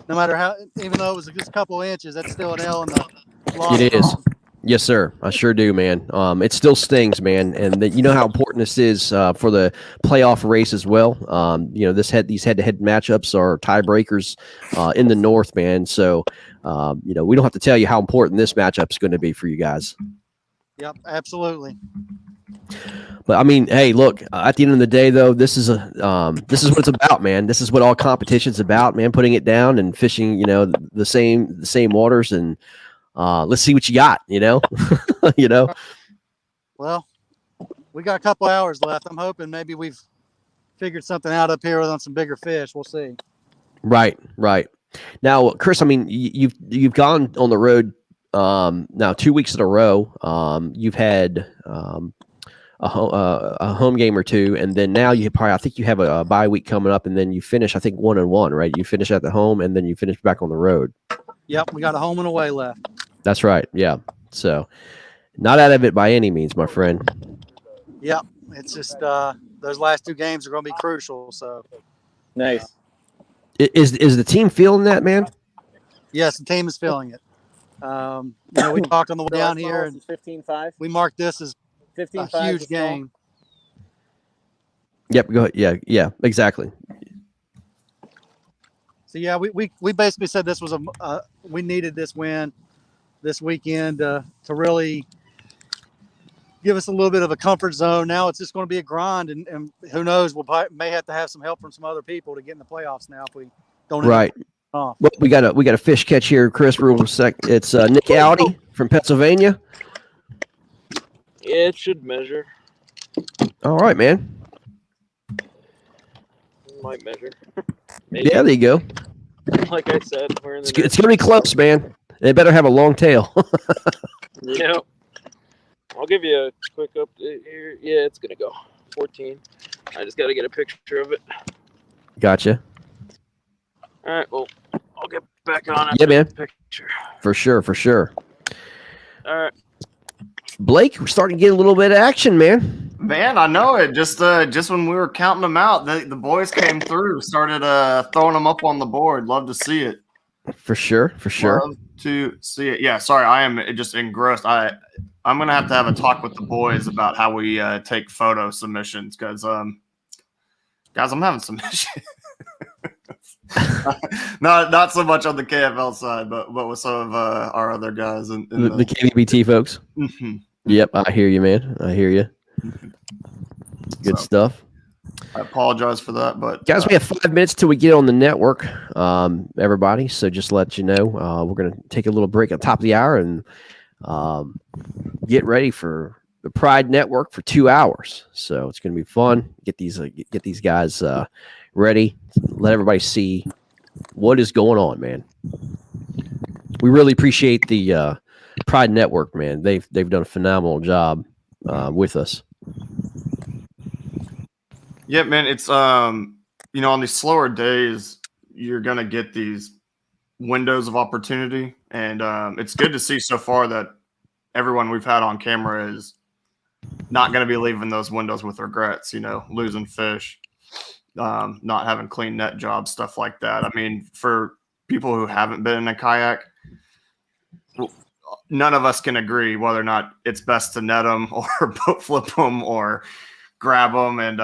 no matter how, even though it was just a couple of inches, that's still an L in the loss.
It is. Yes, sir. I sure do, man. It still stings, man, and you know how important this is for the playoff race as well. These head-to-head matchups are tiebreakers in the North, man. So, we don't have to tell you how important this matchup is going to be for you guys.
Yep, absolutely.
But I mean, hey, look. At the end of the day, though, this is what it's about, man. This is what all competition's about, man. Putting it down and fishing, the same waters and. Let's see what you got,
Well, we got a couple hours left. I'm hoping maybe we've figured something out up here on some bigger fish. We'll see.
Right. Now, Chris, I mean, you've gone on the road now 2 weeks in a row. You've had a home game or two, and then now I think you have a bye week coming up, and then you finish, I think, 1-1, right? You finish at the home, and then you finish back on the road.
Yep, we got a home and away left.
That's right. Yeah. So, not out of it by any means, my friend.
Yep. It's just those last two games are going to be crucial. So,
nice.
Is the team feeling that, man?
Yes, the team is feeling it. We talked on the way down here, and
15-5.
we marked this as
15-5
a huge game.
Yep. Go ahead. Yeah. Exactly.
So yeah, we basically said this was we needed this win this weekend to really give us a little bit of a comfort zone. Now it's just going to be a grind, and who knows, may have to have some help from some other people to get in the playoffs now if we don't.
Right. Well, we got a fish catch here, Chris. Real sec. It's Nick Audi from Pennsylvania.
Yeah, it should measure.
All right, man.
Might measure. Maybe.
Yeah, there you go.
Like I said, we're in the
it's gonna be close, man. They better have a long tail.
Yeah. I'll give you a quick update here. Yeah, it's gonna go 14. I just got to get a picture of it.
Gotcha.
All right. Well, I'll get back on it.
Yeah, man.
Picture.
For sure.
All right.
Blake, we're starting to get a little bit of action, man.
Man, I know it. Just when we were counting them out, the boys came through, started throwing them up on the board. Love to see it.
For sure.
Love to see it. Yeah, sorry, I am just engrossed. I'm gonna have to have a talk with the boys about how we take photo submissions because guys, I'm having some issues. not so much on the KFL side, but with some of our other guys in
the KBT folks.
Mm-hmm.
Yep, I hear you, man. I hear you. Good stuff.
I apologize for that, but
guys, we have 5 minutes till we get on the network, everybody. So just to let you know, we're going to take a little break at the top of the hour and get ready for the Pride Network for 2 hours. So it's going to be fun. Get these guys ready. Let everybody see what is going on, man. We really appreciate the Pride Network, man. They've done a phenomenal job with us.
Yeah, man, it's on these slower days, you're gonna get these windows of opportunity, And it's good to see so far that everyone we've had on camera is not going to be leaving those windows with regrets, losing fish, not having clean net jobs, stuff like that. I mean, for people who haven't been in a kayak, none of us can agree whether or not it's best to net them or boat flip them or grab them. And,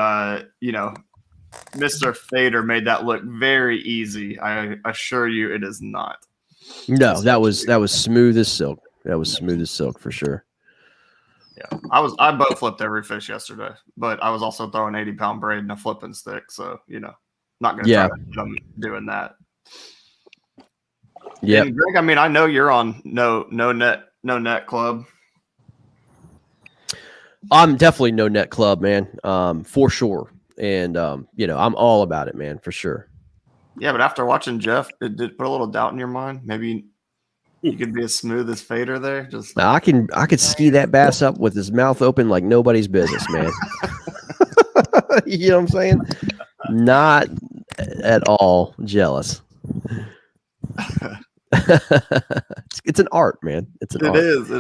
Mr. Fader made that look very easy. I assure you it is not.
No, that was smooth as silk. That was smooth as silk for sure.
Yeah, I boat flipped every fish yesterday, but I was also throwing 80-pound braid and a flipping stick. So, not going to try to get them doing that. Yeah, Greg, I mean, I know you're on no net club.
I'm definitely no net club, man. For sure. And, I'm all about it, man, for sure.
Yeah, but after watching Jeff, it did put a little doubt in your mind. Maybe you could be as smooth as Fader there. Just
now, I could ski that bass up with his mouth open like nobody's business, man. You know what I'm saying? Not at all jealous. It's an art, man. It
is.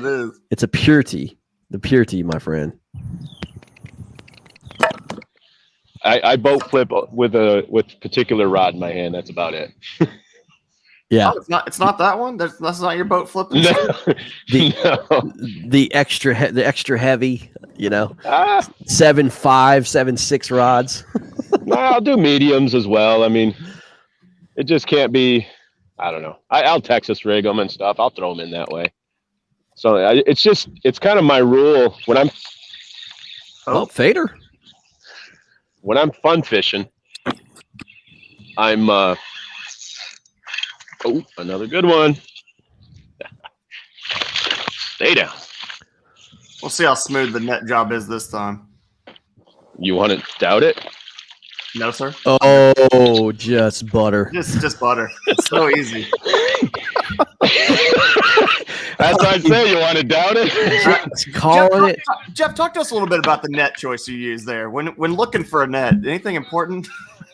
It's a purity. The purity, my friend.
I boat flip with a particular rod in my hand. That's about it.
Yeah,
it's not that one. That's not your boat flipping.
No.
The extra heavy, 7.5, 7.6 rods.
No, I'll do mediums as well. I mean, it just can't be. I don't know. I'll Texas rig them and stuff. I'll throw them in that way. So it's kind of my rule when I'm.
Oh, Fader.
When I'm fun fishing, I'm another good one. Stay down.
We'll see how smooth the net job is this time.
You want to doubt it?
No, sir.
Oh, just butter.
Just butter. It's so easy.
That's what I'd say. You want to doubt it?
Jeff, talk to us a little bit about the net choice you use there. When looking for a net, anything important?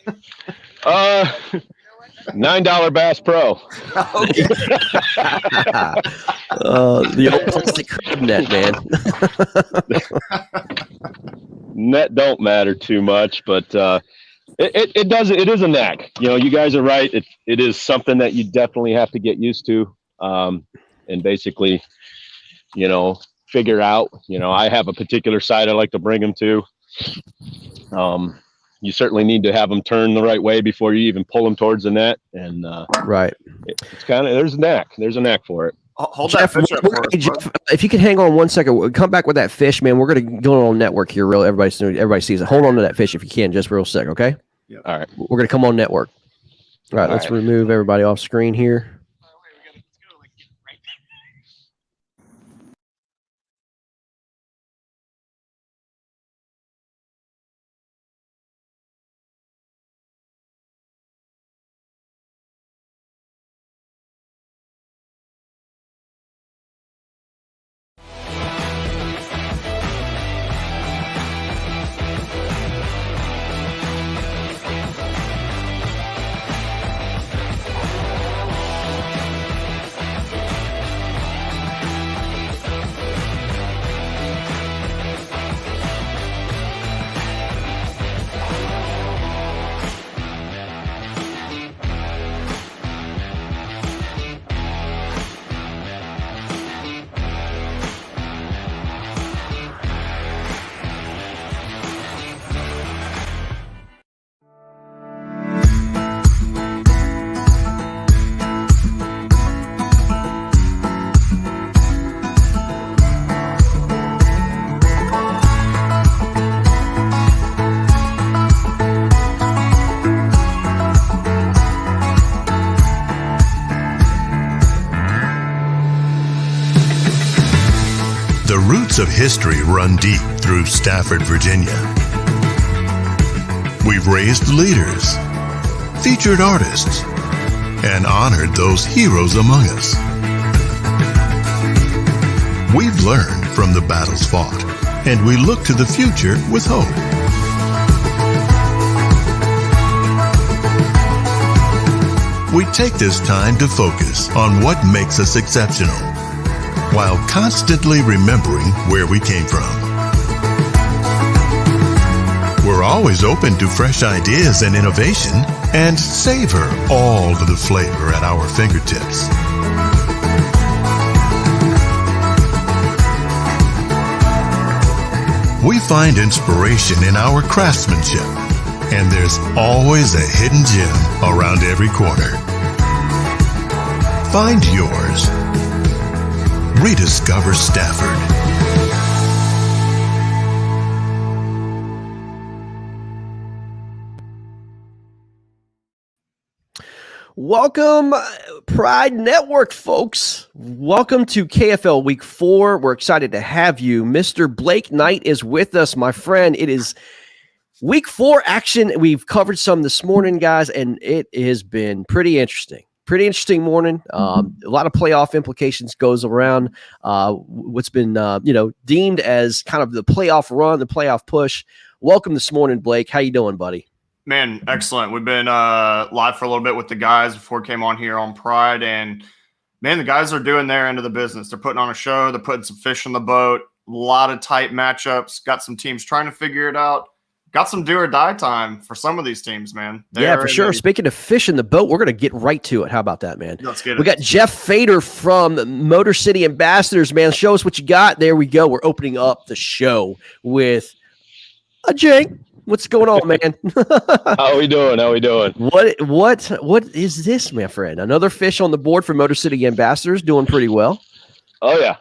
$9 Bass Pro.
The old plastic crab net, man.
Net don't matter too much, but it does. It is a knack. You guys are right. It is something that you definitely have to get used to. And basically, figure out, I have a particular side I like to bring them to. You certainly need to have them turn the right way before you even pull them towards the net. And
right.
It's kind of, there's a knack for it.
Hold
Jeff,
that fish up for us,
Jeff, if you could hang on 1 second, we'll come back with that fish, man. We're going to go on network here. Everybody sees it. Hold on to that fish if you can, just real sec, okay?
Yep.
All right.
We're going to come on network. All right, let's remove everybody off screen here.
The roots of history run deep through Stafford, Virginia. We've raised leaders, featured artists, and honored those heroes among us. We've learned from the battles fought, and we look to the future with hope. We take this time to focus on what makes us exceptional, while constantly remembering where we came from. We're always open to fresh ideas and innovation, and savor all of the flavor at our fingertips. We find inspiration in our craftsmanship, and there's always a hidden gem around every corner. Find yours. Rediscover Stafford.
Welcome, Pride Network folks. Welcome to KFL Week 4. We're excited to have you. Mr. Blake Knight is with us, my friend. It is Week 4 action. We've covered some this morning, guys, and it has been pretty interesting. Pretty interesting morning. A lot of playoff implications goes around what's been deemed as kind of the playoff run, the playoff push. Welcome this morning, Blake. How you doing, buddy?
Man, excellent. We've been live for a little bit with the guys before we came on here on Pride, and man, the guys are doing their end of the business. They're putting on a show. They're putting some fish in the boat. A lot of tight matchups. Got some teams trying to figure it out. Got some do or die time for some of these teams, man.
Yeah, for sure. Speaking of fish in the boat, we're going to get right to it. How about that, man?
Let's get it.
We got Jeff Fader from Motor City Ambassadors, man. Show us what you got. There we go. We're opening up the show with a Jake. What's going on, man?
How we doing?
What is this, my friend? Another fish on the board for Motor City Ambassadors, doing pretty well.
Oh yeah.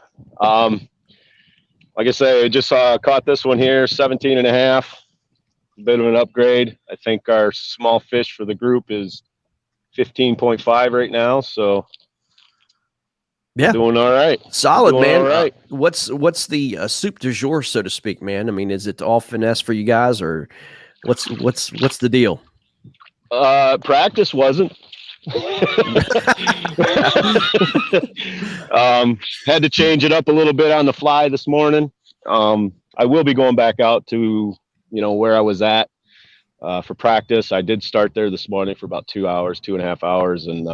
Like I say, I just caught this one here, 17 and a half. A bit of an upgrade. I think our small fish for the group is 15.5 right now. So
yeah,
doing all right.
Solid,
doing
man.
All right.
What's the soup du jour, so to speak, man? I mean, is it all finesse for you guys, or what's the deal?
Practice wasn't. Had to change it up a little bit on the fly this morning. I will be going back out to where I was at for practice. I did start there this morning for about 2.5 hours, and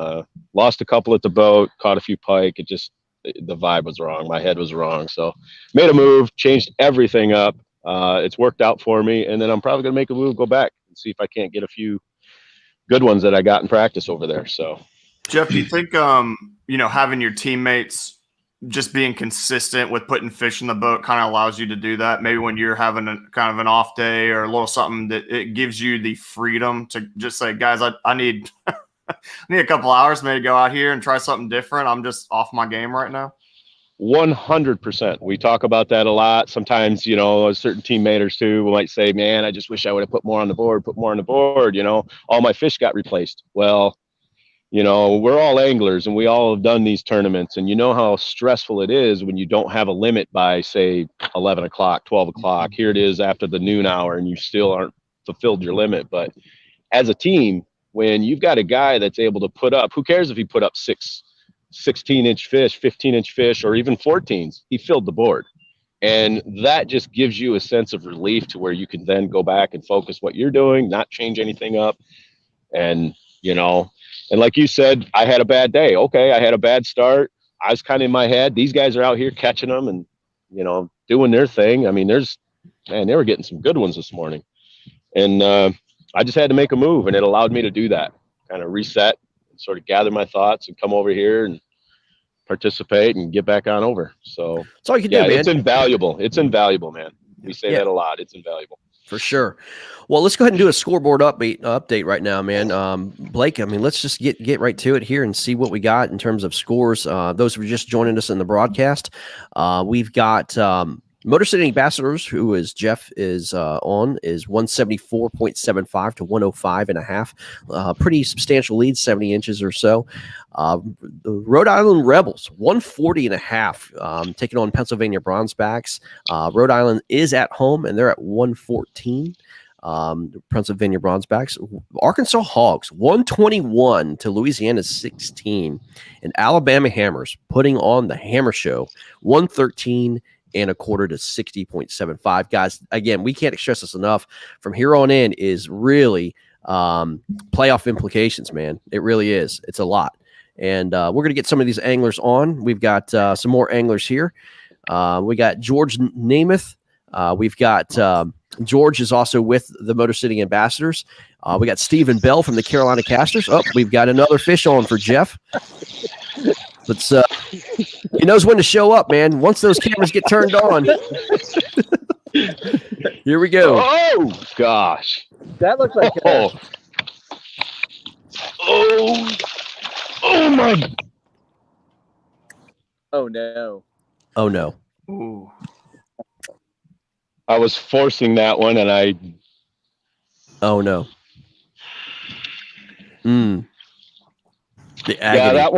lost a couple at the boat, caught a few pike. The vibe was wrong. My head was wrong. So made a move, changed everything up. It's worked out for me. And then I'm probably going to make a move, go back and see if I can't get a few good ones that I got in practice over there. So
Jeff, do you think, having your teammates just being consistent with putting fish in the boat kind of allows you to do that? Maybe when you're having a kind of an off day or a little something, that it gives you the freedom to just say, guys, I need I need a couple hours maybe to go out here and try something different. I'm just off my game right now.
100%. We talk about that a lot. Sometimes, certain teammates too might say, man, I just wish I would have put more on the board. All my fish got replaced. Well, we're all anglers and we all have done these tournaments, and you know how stressful it is when you don't have a limit by, say, 11 o'clock, 12 o'clock. Here it is after the noon hour and you still aren't fulfilled your limit. But as a team, when you've got a guy that's able to put up, who cares if he put up 16-inch fish, 15-inch fish, or even 14s, he filled the board. And that just gives you a sense of relief to where you can then go back and focus what you're doing, not change anything up. And, and like you said, I had a bad day. Okay, I had a bad start. I was kind of in my head. These guys are out here catching them and, doing their thing. I mean, they were getting some good ones this morning. And I just had to make a move, and it allowed me to do that, kind of reset and sort of gather my thoughts and come over here and participate and get back on over. So
that's all you can do, man.
It's invaluable. It's invaluable, man. We say that a lot. It's invaluable.
For sure. Well, let's go ahead and do a scoreboard update right now, man. Blake, I mean, let's just get right to it here and see what we got in terms of scores. Those who are just joining us in the broadcast, we've got Motor City Ambassadors, who is Jeff is on, is 174.75 to 105.5. Pretty substantial lead, 70 inches or so. The Rhode Island Rebels, 140.5, taking on Pennsylvania Bronzebacks. Rhode Island is at home, and they're at 114. Pennsylvania Bronzebacks. Arkansas Hogs, 121 to Louisiana 16. And Alabama Hammers putting on the Hammer Show, 113.25 to 60.75. Guys, again, we can't stress this enough. From here on in is really playoff implications, man. It really is. It's a lot. And we're going to get some of these anglers on. We've got some more anglers here. We got George Namath. We've got George is also with the Motor City Ambassadors. We got Stephen Bell from the Carolina Casters. Oh, we've got another fish on for Jeff. Let's he knows when to show up, man. Once those cameras get turned on. Here we go.
Oh gosh.
That looks like
Oh my.
oh no.
Oh no.
Ooh.
I was forcing that one and I.
Oh no. The agony.
Yeah, that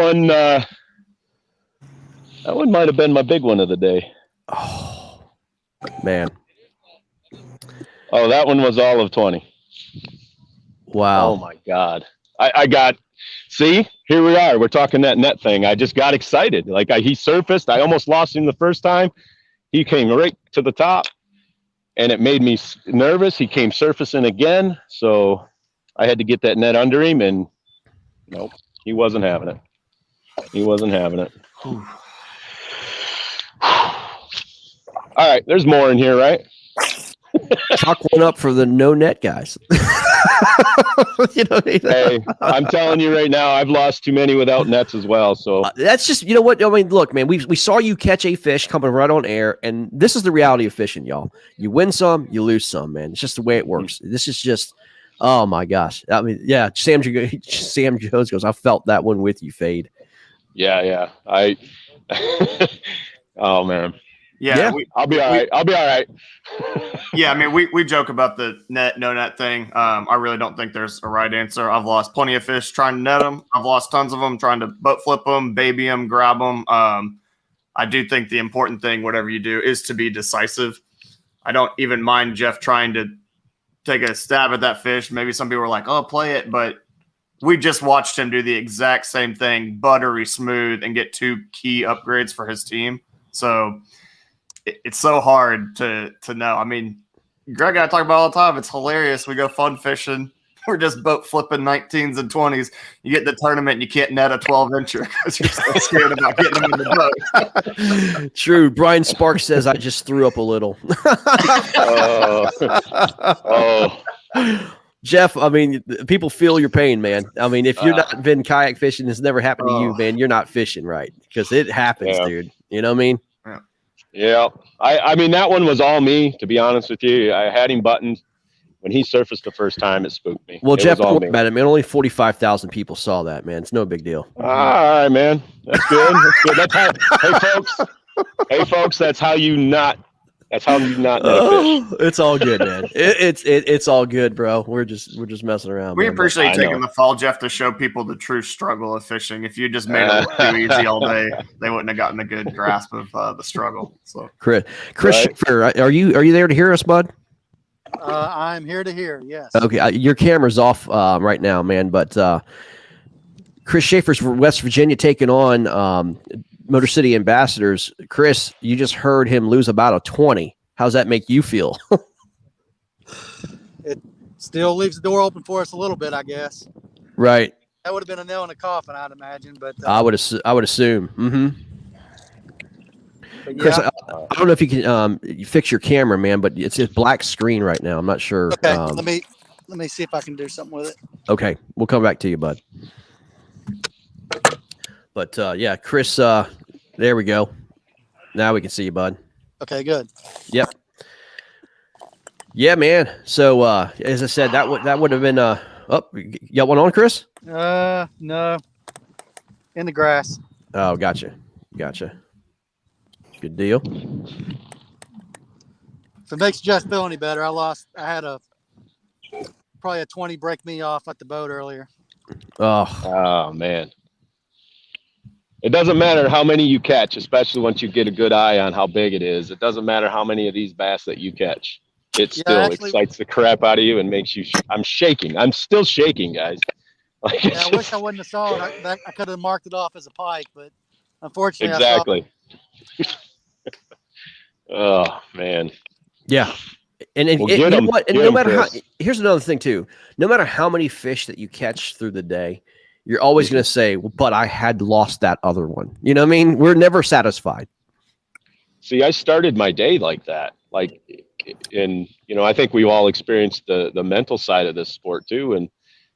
one might have been my big one of the day.
Oh man.
Oh, that one was all of 20.
Wow.
Oh my God. I got, see, here we are. We're talking that net thing. I just got excited. Like he surfaced. I almost lost him the first time. He came right to the top and it made me nervous. He came surfacing again. So I had to get that net under him and nope, he wasn't having it. He wasn't having it. All right. There's more in here, right?
Chalk one up for the no net guys.
Hey, I'm telling you right now, I've lost too many without nets as well. So
that's just, you know what? I mean, look, man, we saw you catch a fish coming right on air, and this is the reality of fishing, y'all. You win some, you lose some, man. It's just the way it works. This is just, oh my gosh. I mean, yeah, Sam Jones goes, I felt that one with you, Fade.
Yeah. Oh man.
Yeah,
I'll be all right. I'll be all right.
Yeah, I mean, we joke about the net, no net thing. I really don't think there's a right answer. I've lost plenty of fish trying to net them. I've lost tons of them trying to boat flip them, baby them, grab them. I do think the important thing, whatever you do, is to be decisive. I don't even mind Jeff trying to take a stab at that fish. Maybe some people are like, oh, play it. But we just watched him do the exact same thing, buttery smooth, and get 2 key upgrades for his team. So it's so hard to know. I mean, Greg and I talk about it all the time. It's hilarious. We go fun fishing. We're just boat flipping 19s and 20s. You get in the tournament and you can't net a 12-incher because you're so scared about getting them in the boat.
True. Brian Sparks says, I just threw up a little. Jeff, I mean, people feel your pain, man. I mean, if you're not been kayak fishing, it's never happened to you, man. You're not fishing right because it happens, dude. You know what I mean?
Yeah. I mean, that one was all me, to be honest with you. I had him buttoned. When he surfaced the first time, it spooked me.
Well, Jeff, don't worry about it, man. Only 45,000 people saw that, man. It's no big deal.
All right, man. That's good. That's good. That's how, hey, folks, that's how you not net a fish.
It's all good, man. It's all good, bro. We're just messing around.
We
man.
appreciate taking the fall, Jeff, to show people the true struggle of fishing. If you just made it look too easy all day, they wouldn't have gotten a good grasp of the struggle. So, Chris,
right. Are you there to hear us, bud?
I'm here to hear. Yes.
Okay, your camera's off right now, man. But Chris Schaefer's from West Virginia taking on Motor City Ambassadors. Chris, you just heard him lose about a 20. How's that make you feel?
It still leaves the door open for us a little bit, I guess.
Right.
That would have been a nail in the coffin, I'd imagine. But
I would assume. Mm-hmm.
But
Chris,
yeah.
I don't know if you can you fix your camera, man, but it's a black screen right now. I'm not sure.
Okay, let me see if I can do something with it.
Okay, we'll come back to you, bud. But yeah, Chris, there we go. Now we can see you, bud.
Okay, good.
Yep. Yeah, man. So as I said, that would have been you got one on, Chris?
No. In the grass.
Oh, gotcha. Good deal.
If it makes Jeff feel any better, I had probably a 20 break me off at the boat earlier.
Oh man. It doesn't matter how many you catch, especially once you get a good eye on how big it is. It doesn't matter how many of these bass that you catch. It still excites the crap out of you and makes you I'm shaking. I'm still shaking, guys.
Like, yeah, I wish I wouldn't have saw it. I could have marked it off as a pike, but unfortunately
exactly. Oh man.
Yeah. And,
Well,
you know
'em.
what? And
Get
no
'em,
matter how,
Chris.
here's another thing too. No matter how many fish that you catch through the day, you're always going to say, well, but I had lost that other one. You know what I mean? We're never satisfied.
See, I started my day like that. Like, and I think we've all experienced the mental side of this sport too.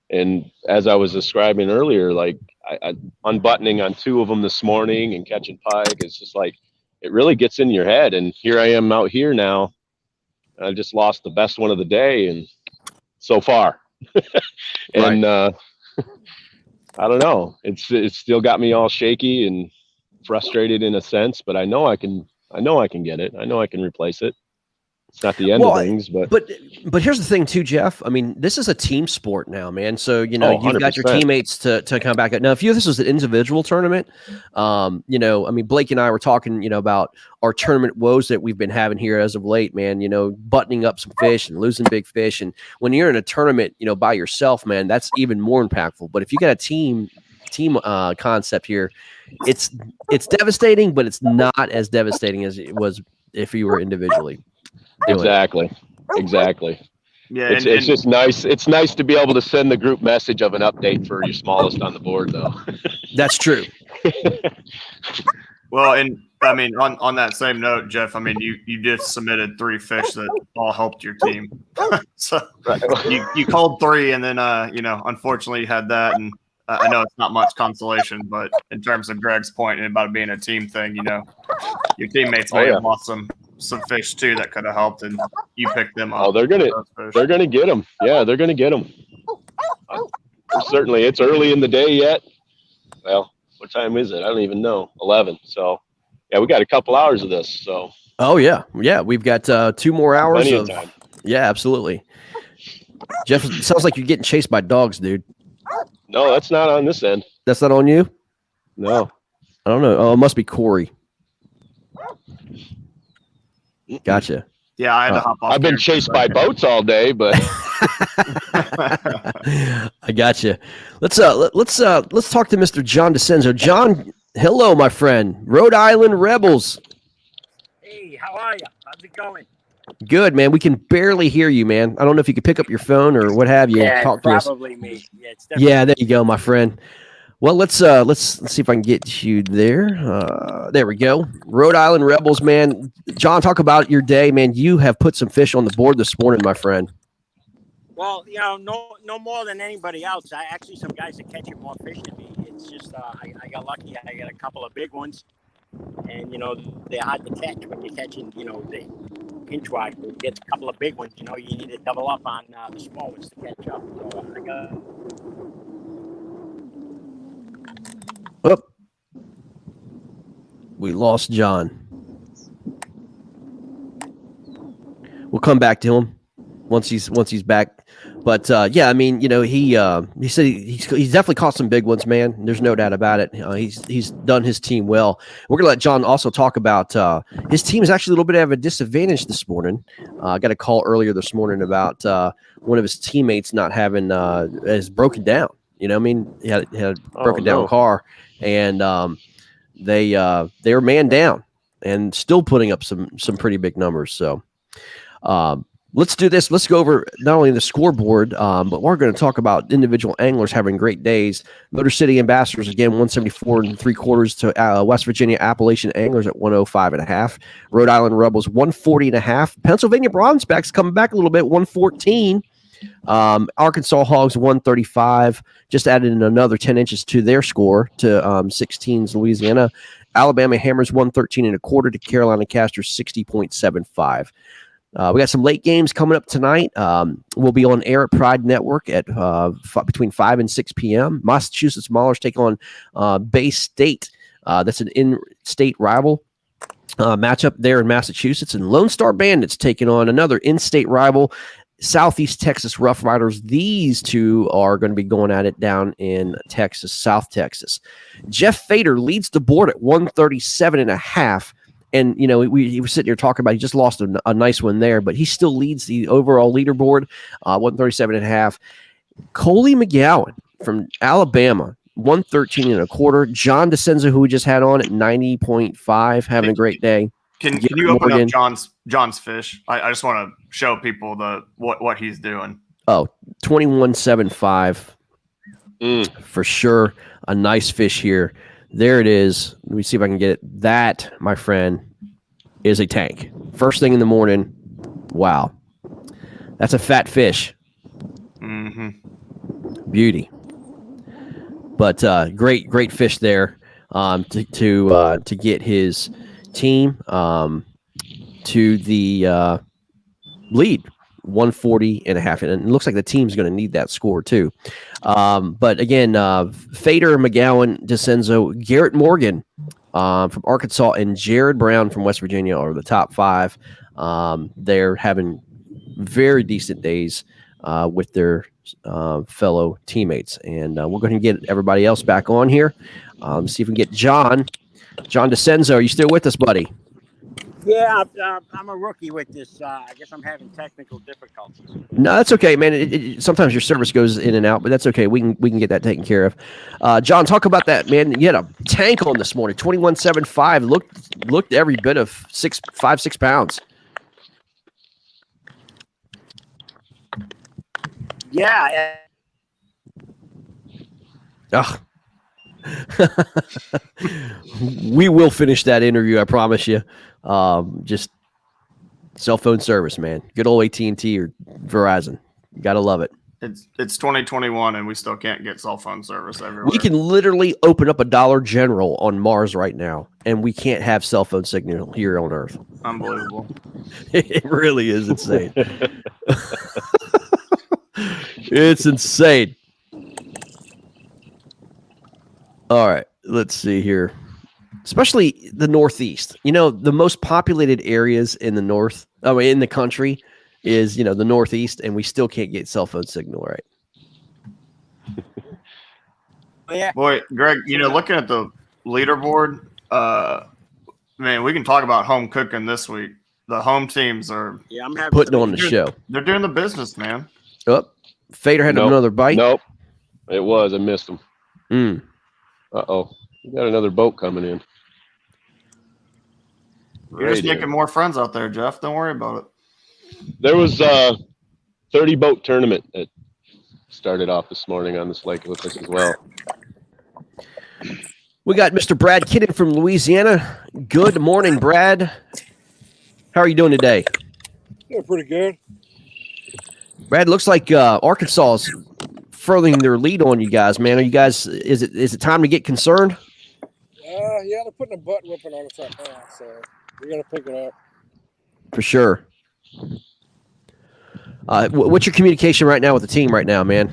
And as I was describing earlier, like I unbuttoning on 2 of them this morning and catching pike, it's just like it really gets in your head. And here I am out here now. I just lost the best one of the day, and so far. And I don't know. It's still got me all shaky and frustrated in a sense, but I know I can get it. I know I can replace it. It's not the end of things,
but here's the thing too, Jeff. I mean, this is a team sport now, man. So you've got your
100%.
teammates to come back up. Now, if this was an individual tournament, I mean, Blake and I were talking, about our tournament woes that we've been having here as of late, man. Buttoning up some fish and losing big fish, and when you're in a tournament, by yourself, man, that's even more impactful. But if you got a team concept here, it's devastating, but it's not as devastating as it was if you were individually.
Exactly.
Yeah,
it's just nice. It's nice to be able to send the group message of an update for your smallest on the board, though.
That's true.
Well, and I mean, on that same note, Jeff, I mean, you just submitted 3 fish that all helped your team. So you called 3, and then unfortunately you had that, and I know it's not much consolation, but in terms of Greg's point about it being a team thing, your teammates may have lost some fish too that could have helped, and you picked them up.
Oh, they're gonna get them. Yeah, they're gonna get them. Certainly, it's early in the day yet. Well, what time is it? I don't even know. 11. So, yeah, we got a couple hours of this. So.
Oh yeah, we've got 2 more hours
Plenty
of
time.
Yeah, absolutely. Jeff, it sounds like you're getting chased by dogs, dude.
No, that's not on this end.
That's not on you?
No.
I don't know. Oh, it must be Corey. Gotcha.
Yeah, I had to hop off.
I've been chased by boats all day, but
I gotcha. Let's talk to Mr. John DeCenzo. John, hello, my friend. Rhode Island Rebels.
Hey, how are you? How's it going?
Good, man. We can barely hear you, man. I don't know if you could pick up your phone or what have you.
Yeah,
Talk to us.
probably me.
Yeah, there you go, my friend. Well, let's see if I can get you there. There we go. Rhode Island Rebels, man. John, talk about your day, man. You have put some fish on the board this morning, my friend.
Well, no more than anybody else. Some guys are catching more fish than me. It's just I got lucky. I got a couple of big ones, and they're hard to catch when you're catching the inch wide. When you get a couple of big ones, you need to double up on the small ones to catch up. So I got.
Oh, we lost John. We'll come back to him once he's back. But yeah, I mean, he said he's definitely caught some big ones, man. There's no doubt about it. He's done his team well. We're gonna let John also talk about his team is actually a little bit of a disadvantage this morning. I got a call earlier this morning about one of his teammates not having has broken down. He had a broken down car, and they were man down and still putting up some pretty big numbers. So let's do this. Let's go over not only the scoreboard, but we're going to talk about individual anglers having great days. Motor City Ambassadors, again, 174 3/4 to West Virginia Appalachian Anglers at 105.5. Rhode Island Rebels, 140.5. Pennsylvania Bronzebacks coming back a little bit, 114. Arkansas Hogs 135, just added in another 10 inches to their score to 16's Louisiana. Alabama Hammers 113.25 to Carolina Casters 60.75. We got some late games coming up tonight. We'll be on air at Pride Network at between 5 and 6 p.m. Massachusetts Maulers take on Bay State. That's an in-state rival matchup there in Massachusetts. And Lone Star Bandits taking on another in-state rival, Southeast Texas Rough Riders. These two are going to be going at it down in Texas, South Texas. Jeff Fader leads the board at 137.5. And, he was sitting here talking about he just lost a nice one there, but he still leads the overall leaderboard, 137.5. Coley McGowan from Alabama, 113.25. John DeCenzo, who we just had on at 90.5, having a great day.
Can you open up John's fish? I just want to show people what he's doing.
Oh, 21.75 for sure. A nice fish here. There it is. Let me see if I can get it. That, my friend, is a tank. First thing in the morning. Wow. That's a fat fish.
Mm-hmm.
Beauty. But great fish there to get his team to the lead, 140.5. And it looks like the team's going to need that score too. But again, Fader, McGowan, DeCenzo, Garrett Morgan from Arkansas, and Jared Brown from West Virginia are the top 5. They're having very decent days with their fellow teammates. And we're going to get everybody else back on here. See if we can get John DeCenzo. Are you still with us, buddy?
Yeah, I'm a rookie with this. I guess I'm having technical difficulties.
No, that's okay, man. Sometimes your service goes in and out, but that's okay. We can get that taken care of. John, talk about that, man. You had a tank on this morning, 21.75. Looked every bit of 6 pounds.
Yeah.
Ugh. We will finish that interview, I promise you. Just cell phone service, man. Good old AT&T or Verizon. You gotta love it.
It's 2021 and we still can't get cell phone service everywhere.
We can literally open up a Dollar General on Mars right now, and we can't have cell phone signal here on Earth.
Unbelievable.
It really is insane. It's insane. All right, let's see here. Especially the Northeast. You know, the most populated areas in the in the country is, the Northeast, and we still can't get cell phone signal right.
Yeah.
Boy, Greg, looking at the leaderboard, man, we can talk about home cooking this week. The home teams are
putting on the show.
They're doing the business, man.
Oh, Fader had another bite.
Nope. It was. I missed him.
Uh-oh.
We got another boat coming in.
You're just making more friends out there, Jeff. Don't worry about it.
There was a 30 boat tournament that started off this morning on this lake with us as well.
We got Mr. Brad Kidden from Louisiana. Good morning, Brad. How are you doing today?
Yeah, pretty good.
Brad, looks like Arkansas is furthering their lead on you guys, man. Are you guys? Is it time to get concerned?
Yeah, they're putting a butt whipping on us right now, so we're gonna pick it up
for sure. What's your communication right now with the team right now, man?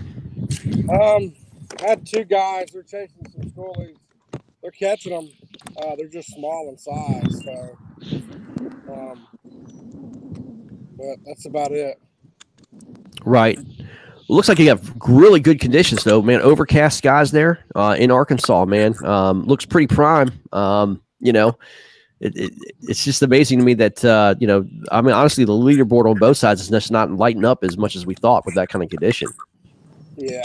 I had 2 guys. They're chasing some schoolies. They're catching them. They're just small in size, so. But that's about it.
Right. Looks like you have really good conditions, though, man. Overcast skies there in Arkansas, man. Looks pretty prime. It's just amazing to me that, honestly, the leaderboard on both sides is just not lighting up as much as we thought with that kind of condition.
Yeah.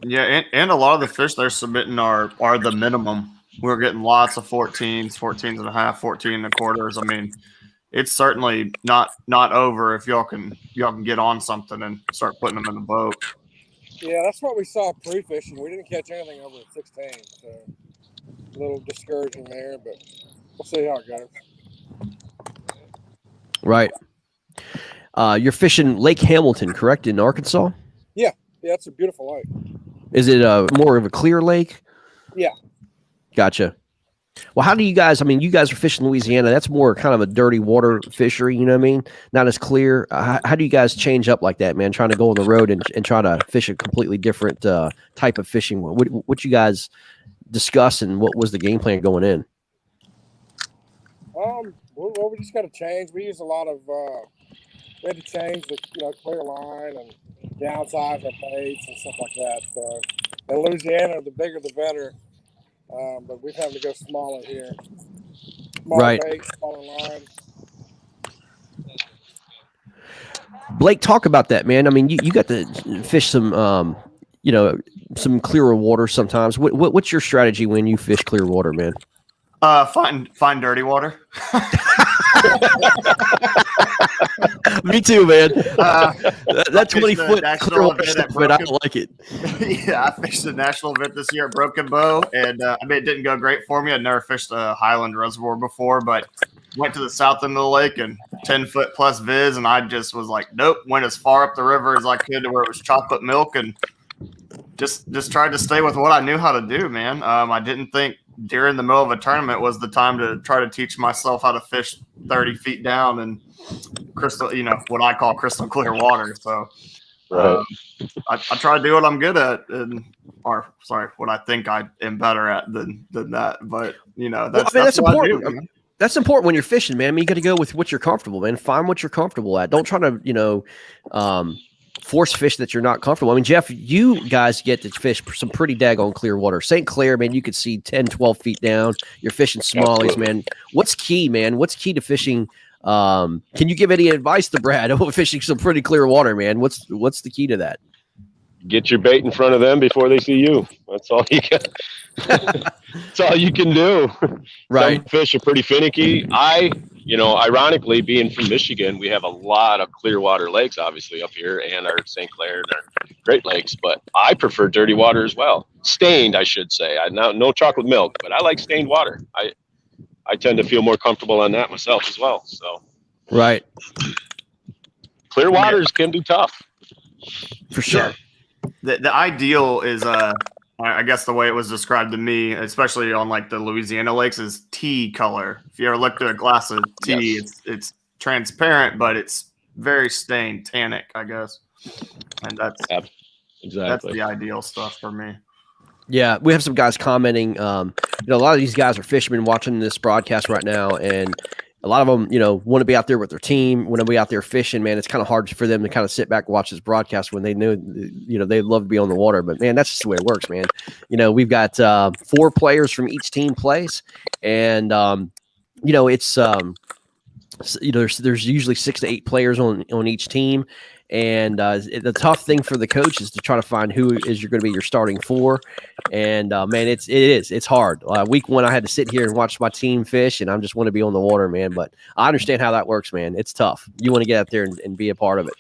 Yeah, and a lot of the fish they're submitting are the minimum. We're getting lots of 14s and a half, 14 and a quarters. I mean, it's certainly not over if y'all can get on something and start putting them in the boat.
Yeah, that's what we saw pre-fishing. We didn't catch anything over at 16, so a little discouraging there, but we'll see how it goes.
Right. You're fishing Lake Hamilton, correct, in Arkansas?
Yeah, it's a beautiful lake.
Is it more of a clear lake?
Yeah.
Gotcha. Well, how do you guys, you guys are fishing Louisiana. That's more kind of a dirty water fishery, you know what I mean? Not as clear. How do you guys change up like that, man? Trying to go on the road and try to fish a completely different type of fishing. What you guys discuss and what was the game plan going in?
Well, we just got to change. We use a lot of, we had to change the, clear line and downsize our baits and stuff like that. So in Louisiana, the bigger the better. But we've had to go smaller here. Smaller
right.
bait, smaller line.
Blake, talk about that, man. You got to fish some, some clearer water sometimes. What's your strategy when you fish clear water, man?
Find dirty water.
Me too, man.
Uh,
That 20-foot clear
national
water
event at
stuff, man, I
Broken.
like it.
Yeah, I fished the national event this year at Broken Bow, and I mean, it didn't go great for me. I'd never fished a Highland reservoir before, but went to the south end of the lake and 10-foot plus viz, and I just was like, nope. Went as far up the river as I could to where it was chocolate milk, and just tried to stay with what I knew how to do, man. I didn't think during the middle of a tournament was the time to try to teach myself how to fish 30 feet down and crystal, what I call crystal clear water. So
Right.
I try to do what I'm good at, what I think I am better at than that. But that's what
important.
I do, man.
That's important when you're fishing, man. I mean, you got to go with what you're comfortable, man. Find what you're comfortable at. Don't try to, force fish that you're not comfortable. I mean, Jeff, you guys get to fish some pretty daggone clear water. St. Clair, man, you could see 10, 12 feet down. You're fishing smallies,
Absolutely.
man. What's key, man? What's key to fishing? Can you give any advice to Brad about fishing some pretty clear water, man? What's the key to that?
Get your bait in front of them before they see you. That's all you can. That's all you can do.
Right.
Some fish are pretty finicky. Ironically, being from Michigan, we have a lot of clear water lakes, obviously, up here, and our St. Clair and our Great Lakes. But I prefer dirty water as well. Stained, I should say. No chocolate milk, but I like stained water. I tend to feel more comfortable on that myself as well. So,
right.
Clear waters can be tough.
For sure.
Yeah. The ideal is I guess the way it was described to me, especially on like the Louisiana lakes, is tea color. If you ever looked at a glass of tea,
Yes.
it's transparent, but it's very stained, tannic, I guess. And that's
Exactly.
the ideal stuff for me.
Yeah, we have some guys commenting. A lot of these guys are fishermen watching this broadcast right now, and a lot of them, want to be out there with their team, want to be out there fishing. Man, it's kind of hard for them to kind of sit back and watch this broadcast when they know, they love to be on the water. But man, that's just the way it works, man. We've got 4 players from each team plays, and it's there's usually 6 to 8 players on each team. And the tough thing for the coach is to try to find who is you're going to be your starting 4. And man, it's hard. Week 1, I had to sit here and watch my team fish, and I just want to be on the water, man. But I understand how that works, man. It's tough. You want to get out there and be a part of it.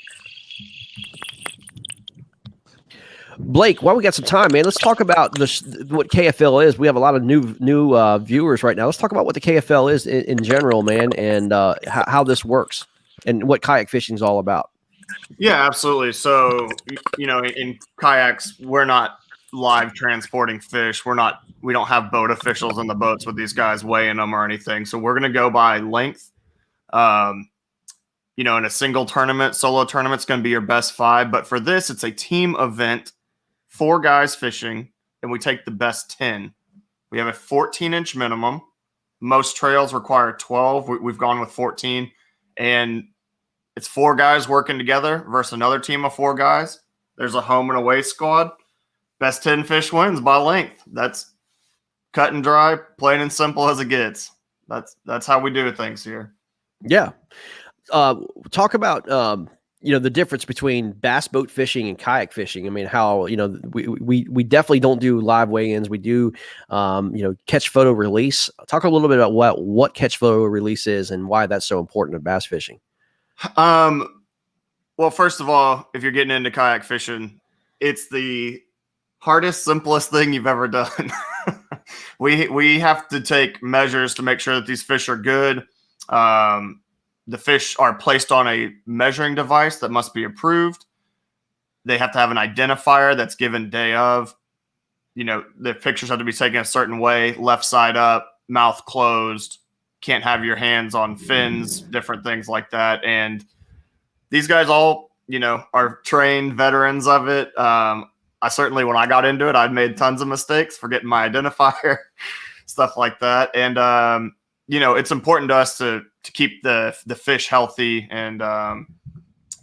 Blake, while we got some time, man, let's talk about what KFL is. We have a lot of new viewers right now. Let's talk about what the KFL is in general, man, and how this works and what kayak fishing is all about.
Yeah, absolutely. So, in kayaks, we're not live transporting fish. We don't have boat officials in the boats with these guys weighing them or anything. So we're going to go by length. In a single tournament, solo tournament's going to be your best 5. But for this, it's a team event, 4 guys fishing, and we take the best 10. We have a 14-inch minimum. Most trails require 12. We've gone with 14. And it's 4 guys working together versus another team of 4 guys. There's a home and away squad. Best 10 fish wins by length. That's cut and dry, plain and simple as it gets. That's how we do things here.
Yeah. Talk about the difference between bass boat fishing and kayak fishing. I mean, how we definitely don't do live weigh-ins. We do catch photo release. Talk a little bit about what catch photo release is and why that's so important to bass fishing.
Well, first of all, if you're getting into kayak fishing, it's the hardest, simplest thing you've ever done. We have to take measures to make sure that these fish are good. The fish are placed on a measuring device that must be approved. They have to have an identifier that's given day of. The pictures have to be taken a certain way, left side up, mouth closed. Can't have your hands on fins, different things like that. And these guys all, are trained veterans of it. I certainly, when I got into it, I'd made tons of mistakes, forgetting my identifier, stuff like that. And, it's important to us to keep the fish healthy and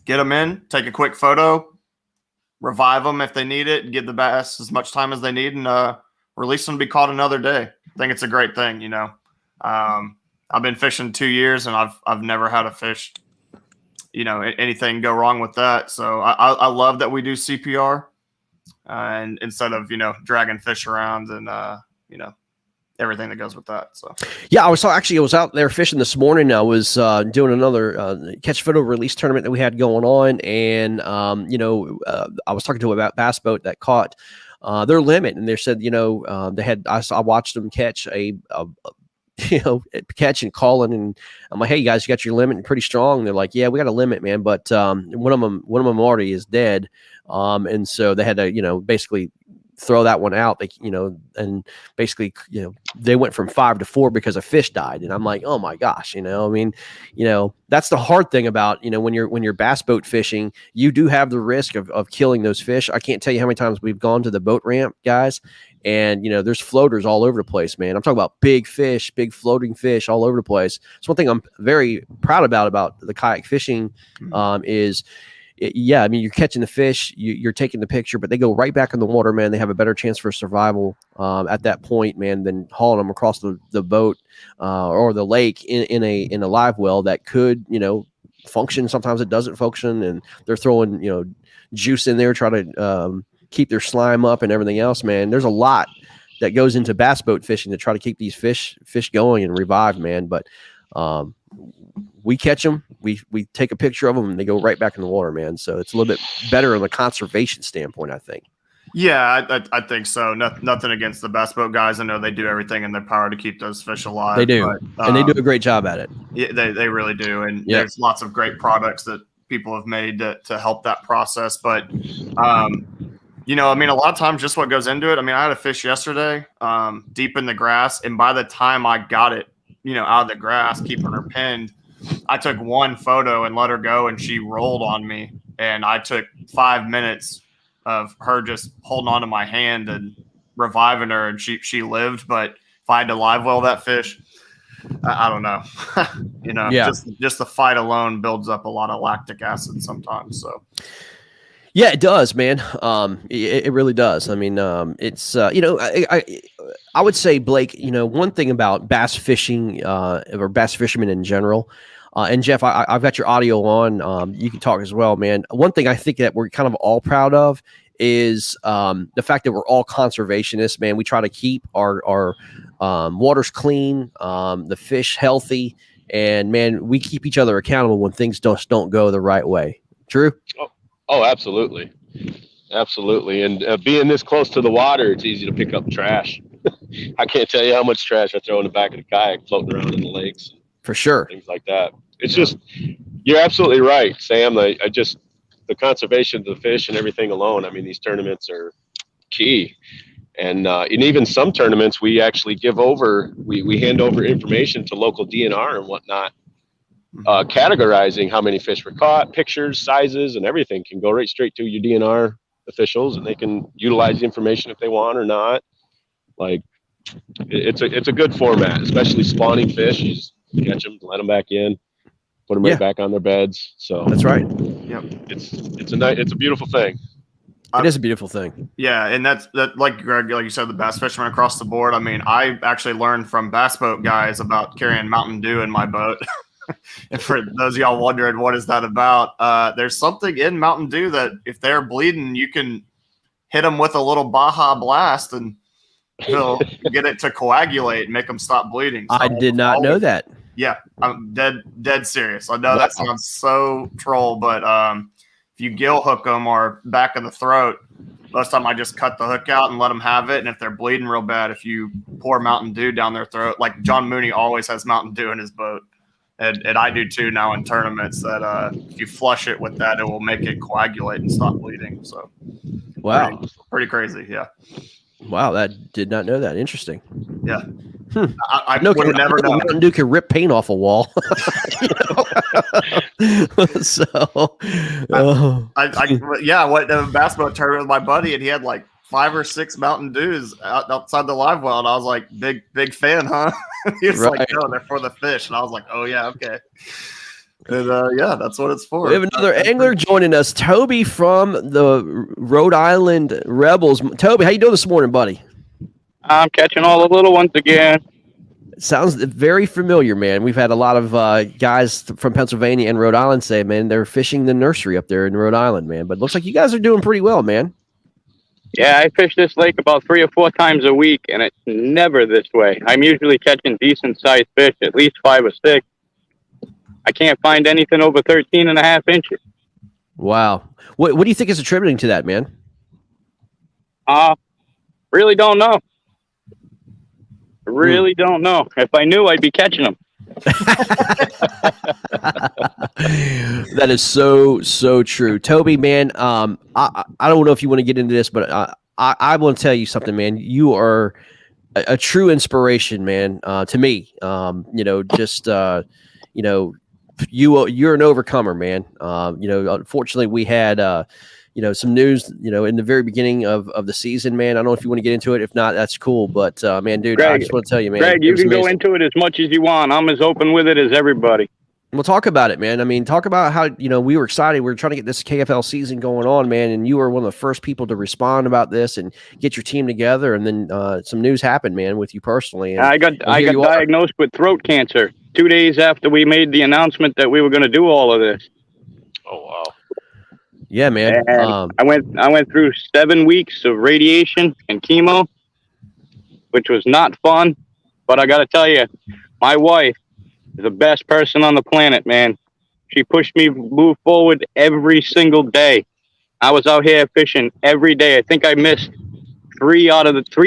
get them in, take a quick photo, revive them if they need it, and give the bass as much time as they need, and release them to be caught another day. I think it's a great thing, I've been fishing 2 years, and I've never had a fish, anything go wrong with that. So I love that we do CPR, and instead of dragging fish around, and everything that goes with that. So
yeah, I was out there fishing this morning. I was doing another catch photo release tournament that we had going on, and I was talking to about bass boat that caught their limit, and they said I watched them catch a catch and calling, and I'm like, hey, you guys, you got your limit and pretty strong. And they're like, yeah, we got a limit, man, but one of them already is dead, and so they had to basically throw that one out. They and basically they went from 5 to 4 because a fish died, and I'm like, oh my gosh, that's the hard thing about when you're bass boat fishing, you do have the risk of killing those fish. I can't tell you how many times we've gone to the boat ramp, guys, and there's floaters all over the place, man. I'm talking about big fish, big floating fish all over the place. It's one thing I'm very proud about the kayak fishing is yeah, I mean, you're catching the fish, you're taking the picture, but they go right back in the water, man. They have a better chance for survival at that point, man, than hauling them across the boat or the lake in a live well that could, function. Sometimes it doesn't function, and they're throwing, juice in there, try to keep their slime up and everything else, man. There's a lot that goes into bass boat fishing to try to keep these fish going and revive, man. But we catch them, we take a picture of them, and they go right back in the water, man. So it's a little bit better on the conservation standpoint, I think.
Yeah, I think so. Nothing against the bass boat guys. I know they do everything in their power to keep those fish alive.
They do,
but,
and they do a great job at it.
Yeah, they really do. And there's lots of great products that people have made to help that process. But, I mean, a lot of times just what goes into it. I mean, I had a fish yesterday deep in the grass, and by the time I got it, out of the grass, keeping her pinned, I took one photo and let her go, and she rolled on me. And I took 5 minutes of her just holding onto my hand and reviving her, and she lived. But if I had to live well that fish, I don't know. Just the fight alone builds up a lot of lactic acid sometimes. So
yeah, it does, man. It really does. I mean, it's I would say, Blake, one thing about bass fishing or bass fishermen in general, and Jeff, I've got your audio on. You can talk as well, man. One thing I think that we're kind of all proud of is the fact that we're all conservationists, man. We try to keep our waters clean, the fish healthy, and man, we keep each other accountable when things don't go the right way. True?
Oh, absolutely. Absolutely. And being this close to the water, it's easy to pick up trash. I can't tell you how much trash I throw in the back of the kayak floating around in the lakes.
For sure.
Things like that. It's just, you're absolutely right, Sam. The conservation of the fish and everything alone. I mean, these tournaments are key. And even some tournaments, we actually give over, we hand over information to local DNR and whatnot, categorizing how many fish were caught, pictures, sizes, and everything can go right straight to your DNR officials, and they can utilize the information if they want or not. Like, it's a good format, especially spawning fish. You just catch them, let them back in, put them right back on their beds. So
that's right.
Yep.
It's a beautiful thing.
It is a beautiful thing.
Yeah, and that's like Greg, like you said, the bass fishermen across the board. I mean, I actually learned from bass boat guys about carrying Mountain Dew in my boat. And for those of y'all wondering what is that about, there's something in Mountain Dew that if they're bleeding, you can hit them with a little Baja Blast and it'll get it to coagulate and make them stop bleeding. So
I did not know that.
Yeah, I'm dead serious. I know that sounds so troll, but if you gill hook them or back of the throat, most of the time I just cut the hook out and let them have it. And if they're bleeding real bad, if you pour Mountain Dew down their throat, like John Mooney always has Mountain Dew in his boat. And I do too now in tournaments that if you flush it with that, it will make it coagulate and stop bleeding. So,
wow,
pretty crazy, yeah.
Wow, that did not know that. Interesting.
Yeah, I
would have never known. Mountain Dew can rip paint off a wall. So,
what a basketball tournament with my buddy, and he had like 5 or 6 Mountain Dews outside the live well, and I was like, big fan, huh? He was like, no, they're for the fish, and I was like, oh yeah, okay. And that's what it's for.
We have another angler joining us, Toby from the Rhode Island Rebels. Toby, how you doing this morning, buddy?
I'm catching all the little ones again.
Sounds very familiar, man. We've had a lot of guys from Pennsylvania and Rhode Island say, man, they're fishing the nursery up there in Rhode Island, man. But it looks like you guys are doing pretty well, man.
Yeah, I fish this lake about 3 or 4 times a week, and it's never this way. I'm usually catching decent-sized fish, at least 5 or 6. I can't find anything over 13.5 inches.
Wow. What do you think is attributing to that, man?
Really don't know. Really don't know. If I knew, I'd be catching them.
That is so true, Toby, man. I don't know if you want to get into this, but I want to tell you something, man. You are a true inspiration, man, to me. You're an overcomer, man. Unfortunately, we had some news, in the very beginning of the season, man. I don't know if you want to get into it. If not, that's cool. But man, dude, I
Greg,
just want to tell you, man.
Greg, you can go into it as much as you want. I'm as open with it as everybody.
We'll talk about it, man. I mean, talk about how, we were excited. We were trying to get this KFL season going on, man. And you were one of the first people to respond about this and get your team together. And then some news happened, man, with you personally. And
I got diagnosed with throat cancer 2 days after we made the announcement that we were going to do all of this.
Oh, wow.
Yeah, man.
And I went through 7 weeks of radiation and chemo, which was not fun. But I got to tell you, my wife is the best person on the planet, man. She pushed me to move forward every single day. I was out here fishing every day. I think I missed 3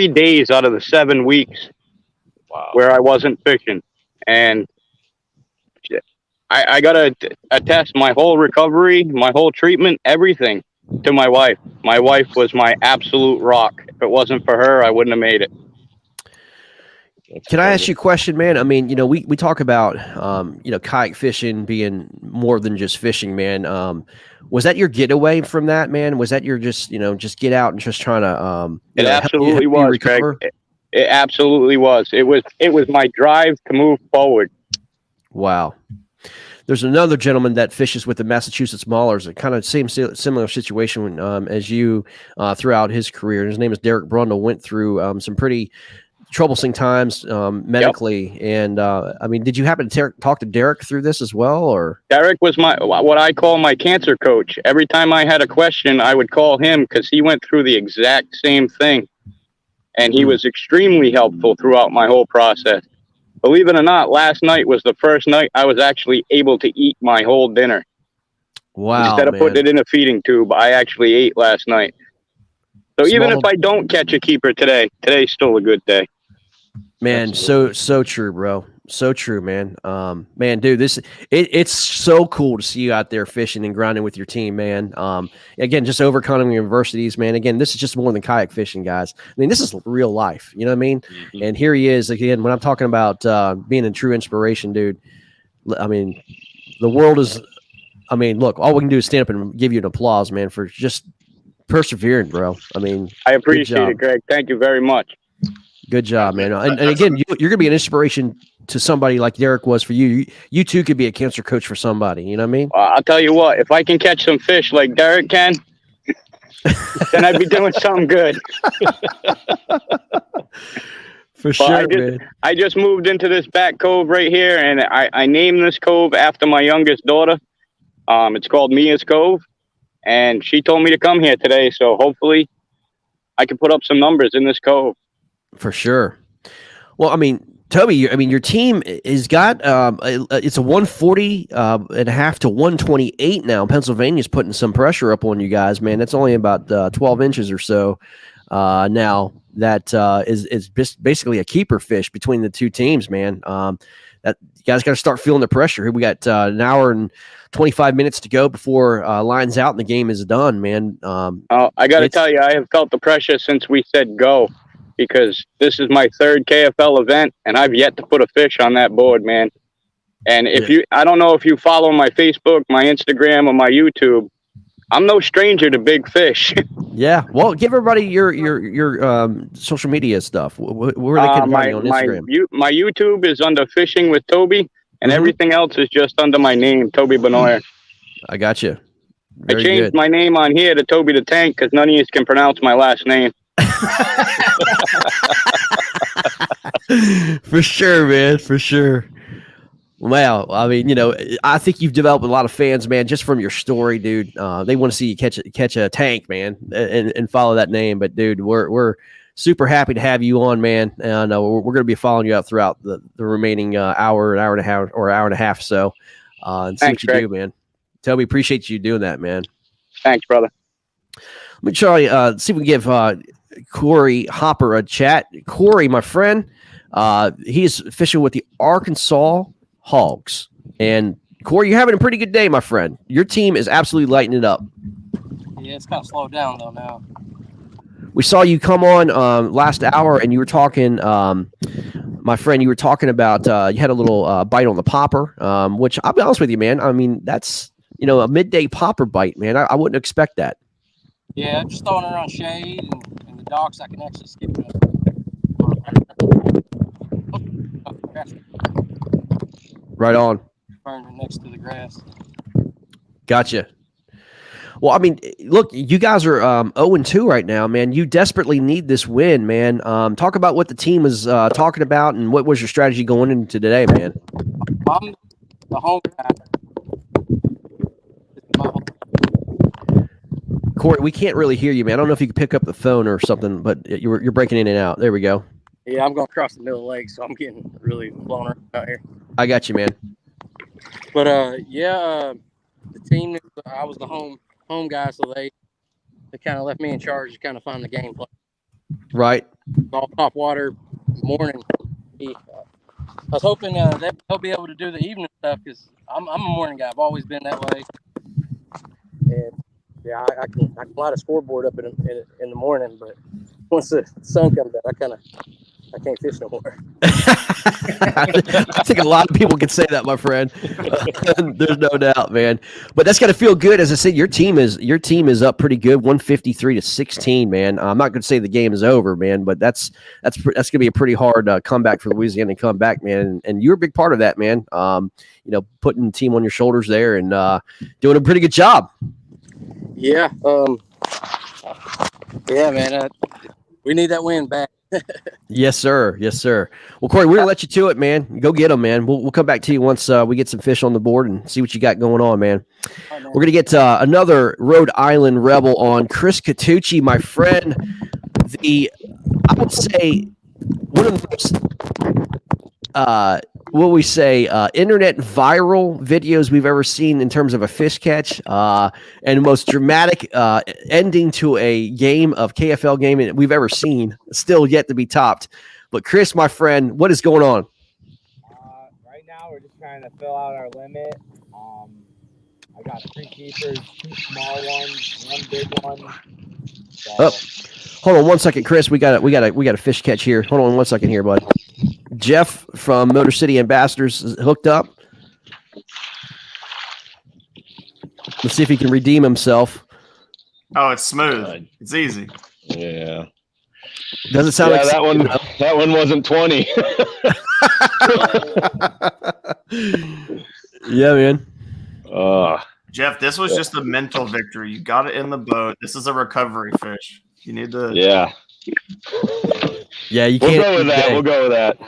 days out of the 7 weeks where I wasn't fishing. And I got to attest my whole recovery, my whole treatment, everything to my wife. My wife was my absolute rock. If it wasn't for her, I wouldn't have made it.
Can I ask you a question, man? I mean, we talk about, kayak fishing being more than just fishing, man. Was that your getaway from that, man? Was that your just get out and just trying to,
it absolutely was, Craig. It absolutely was. It was my drive to move forward.
Wow. There's another gentleman that fishes with the Massachusetts Maulers. Kind of similar situation as you throughout his career. His name is Derek Brundle. Went through some pretty troublesome times medically. Yep. And I mean, did you happen to talk to Derek through this as well? Or
Derek was what I call my cancer coach. Every time I had a question, I would call him because he went through the exact same thing. And he was extremely helpful throughout my whole process. Believe it or not, last night was the first night I was actually able to eat my whole dinner.
Wow.
Instead of putting it in a feeding tube, I actually ate last night. So even if I don't catch a keeper today's still a good day.
Man, so true, bro. So true, man. Man, dude, it's so cool to see you out there fishing and grinding with your team, man. Again, just overcoming adversities, man. Again, this is just more than kayak fishing, guys. I mean, this is real life. You know what I mean? Mm-hmm. And here he is again. When I'm talking about being a true inspiration, dude. I mean, the world is. I mean, look, all we can do is stand up and give you an applause, man, for just persevering, bro. I mean,
I appreciate it, Greg. Thank you very much.
Good job, man. And again, you're going to be an inspiration to somebody like Derek was for you. You too could be a cancer coach for somebody. You know what I mean?
I'll tell you what, if I can catch some fish like Derek can, then I'd be doing something good.
For sure, man.
I just moved into this back cove right here, and I named this cove after my youngest daughter. It's called Mia's Cove, and she told me to come here today, so hopefully I can put up some numbers in this cove.
For sure. Well, I mean, Toby, your team has got it's a 140 and a half to 128 now. Pennsylvania's putting some pressure up on you guys, man. That's only about 12 inches or so now. That is basically a keeper fish between the two teams, man. That you guys got to start feeling the pressure. Here we got an hour and 25 minutes to go before line's out and the game is done, man.
I got to tell you, I have felt the pressure since we said go. Because this is my third KFL event, and I've yet to put a fish on that board, man. And I don't know if you follow my Facebook, my Instagram, or my YouTube, I'm no stranger to big fish.
Yeah. Well, give everybody your social media stuff. Where they can find you on Instagram.
My YouTube is under Fishing with Toby, and everything else is just under my name, Toby Benoyer.
I got you.
I changed my name on here to Toby the Tank because none of you can pronounce my last name.
For sure, man. For sure. Well, I mean, I think you've developed a lot of fans, man, just from your story, dude. They want to see you catch a tank, man, and follow that name. But, dude, we're super happy to have you on, man, and we're going to be following you up throughout the remaining hour and a half, so, and see
Thanks,
what you
Greg.
do, man. Toby, appreciate you doing that, man.
Thanks, brother.
Let me try see if we can give Corey Hopper a chat. Corey, my friend, he is fishing with the Arkansas Hogs. And Corey, you're having a pretty good day, my friend. Your team is absolutely lighting it up.
Yeah, it's kind of slowed down though now.
We saw you come on last hour, and you were talking, my friend. You were talking about you had a little bite on the popper, which I'll be honest with you, man. I mean, that's a midday popper bite, man. I wouldn't expect that.
Yeah, just throwing it on shade and the docks. I can actually skip it.
Right on.
Burning next to the grass.
Gotcha. Well, I mean, look, you guys are 0-2 right now, man. You desperately need this win, man. Talk about what the team was talking about and what was your strategy going into today, man.
I'm the home guy.
Corey, we can't really hear you, man. I don't know if you could pick up the phone or something, but you're breaking in and out. There we go.
Yeah, I'm going across the middle of the lake, so I'm getting really blown around out here.
I got you, man.
But the team, I was the home guy, so they kind of left me in charge to kind of find the game plan.
Right.
All top water morning. I was hoping they'll be able to do the evening stuff because I'm a morning guy. I've always been that way. And yeah, I can light a scoreboard up in the morning, but once the sun comes out, I can't fish no more.
I think a lot of people can say that, my friend. There's no doubt, man. But that's got to feel good. As I said, your team is up pretty good, 153-16, man. I'm not going to say the game is over, man, but that's going to be a pretty hard comeback for Louisiana to come back, man. And you're a big part of that, man. Putting the team on your shoulders there and doing a pretty good job.
Yeah. Yeah, man. We need that win back.
Yes, sir. Yes, sir. Well, Corey, we're going to let you to it, man. Go get them, man. We'll come back to you once we get some fish on the board and see what you got going on, man. Right, man. We're going to get another Rhode Island Rebel on. Chris Catucci, my friend. I would say, one of the most, internet viral videos we've ever seen in terms of a fish catch, and most dramatic ending to a game of KFL game we've ever seen. Still yet to be topped. But Chris, my friend, what is going on?
Right now, we're just trying to fill out our limit. I got 3 keepers, 2 small ones, 1 big one. So.
Oh, hold on one second, Chris. We got a fish catch here. Hold on one second here, bud. Jeff from Motor City Ambassadors is hooked up. Let's see if he can redeem himself.
Oh, it's smooth. It's easy.
Yeah.
Doesn't sound like
that one wasn't 20.
Yeah, man.
Jeff, this was just a mental victory. You got it in the boat. This is a recovery fish. You need to.
Yeah.
Yeah, you
can't. We'll go with that.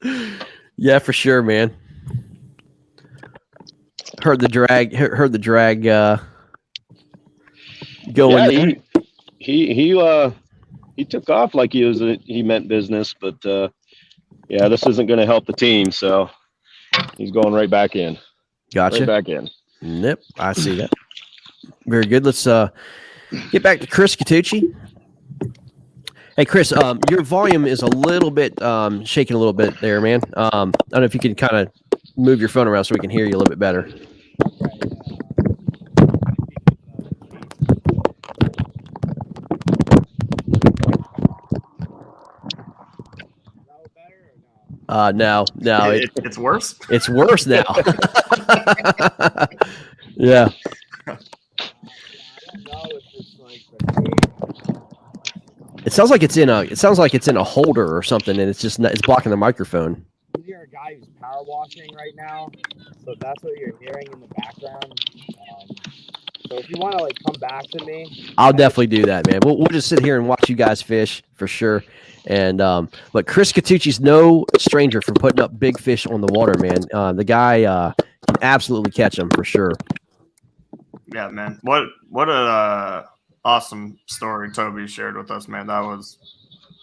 Mm-hmm. Yeah, for sure, man. Heard the drag going.
Yeah, he took off like he meant business, but yeah, this isn't going to help the team, so he's going right back in.
Gotcha.
Right back in.
Yep, I see that. Very good. Let's get back to Chris Catucci. Hey, Chris, your volume is a little bit shaking a little bit there, man. I don't know if you can kind of move your phone around so we can hear you a little bit better. No,
it's worse.
It's worse now. Yeah. It sounds like it's in a holder or something, and it's blocking the microphone.
You're a guy who's power washing right now, so that's what you're hearing in the background. So if you want to like come back to me,
I'll definitely do that, man. We'll just sit here and watch you guys fish for sure. And but Chris Catucci's no stranger for putting up big fish on the water, man. The guy can absolutely catch them for sure.
Yeah, man. What a awesome story Toby shared with us, man. That was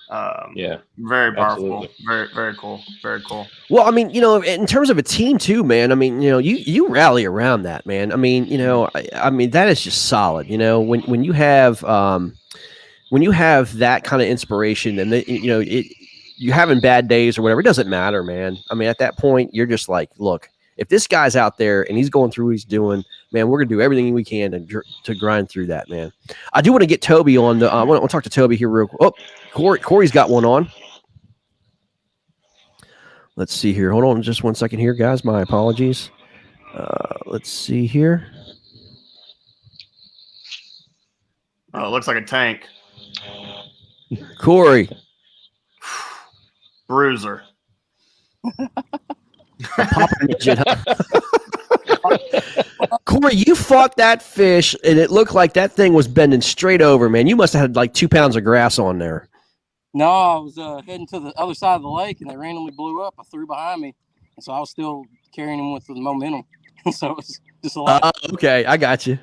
very powerful.
Absolutely.
Very cool. Very cool.
Well, I mean, in terms of a team too, man. I mean, you rally around that, man. I mean, I mean that is just solid. When you have that kind of inspiration, and you having bad days or whatever, it doesn't matter, man. I mean, at that point, you're just like, look, if this guy's out there and he's going through what he's doing, man, we're gonna do everything we can to grind through that, man. I do want to get Toby on the. I want to talk to Toby here real quick. Oh, Corey's got one on. Let's see here. Hold on just one second here, guys. My apologies. Let's see here.
Oh, it looks like a tank.
Corey.
Bruiser.
Corey, you fought that fish, and it looked like that thing was bending straight over, man. You must have had like 2 pounds of grass on there.
No, I was heading to the other side of the lake, and they randomly blew up. I threw behind me, and so I was still carrying him with the momentum. So it was just a lot.
Okay, I got you.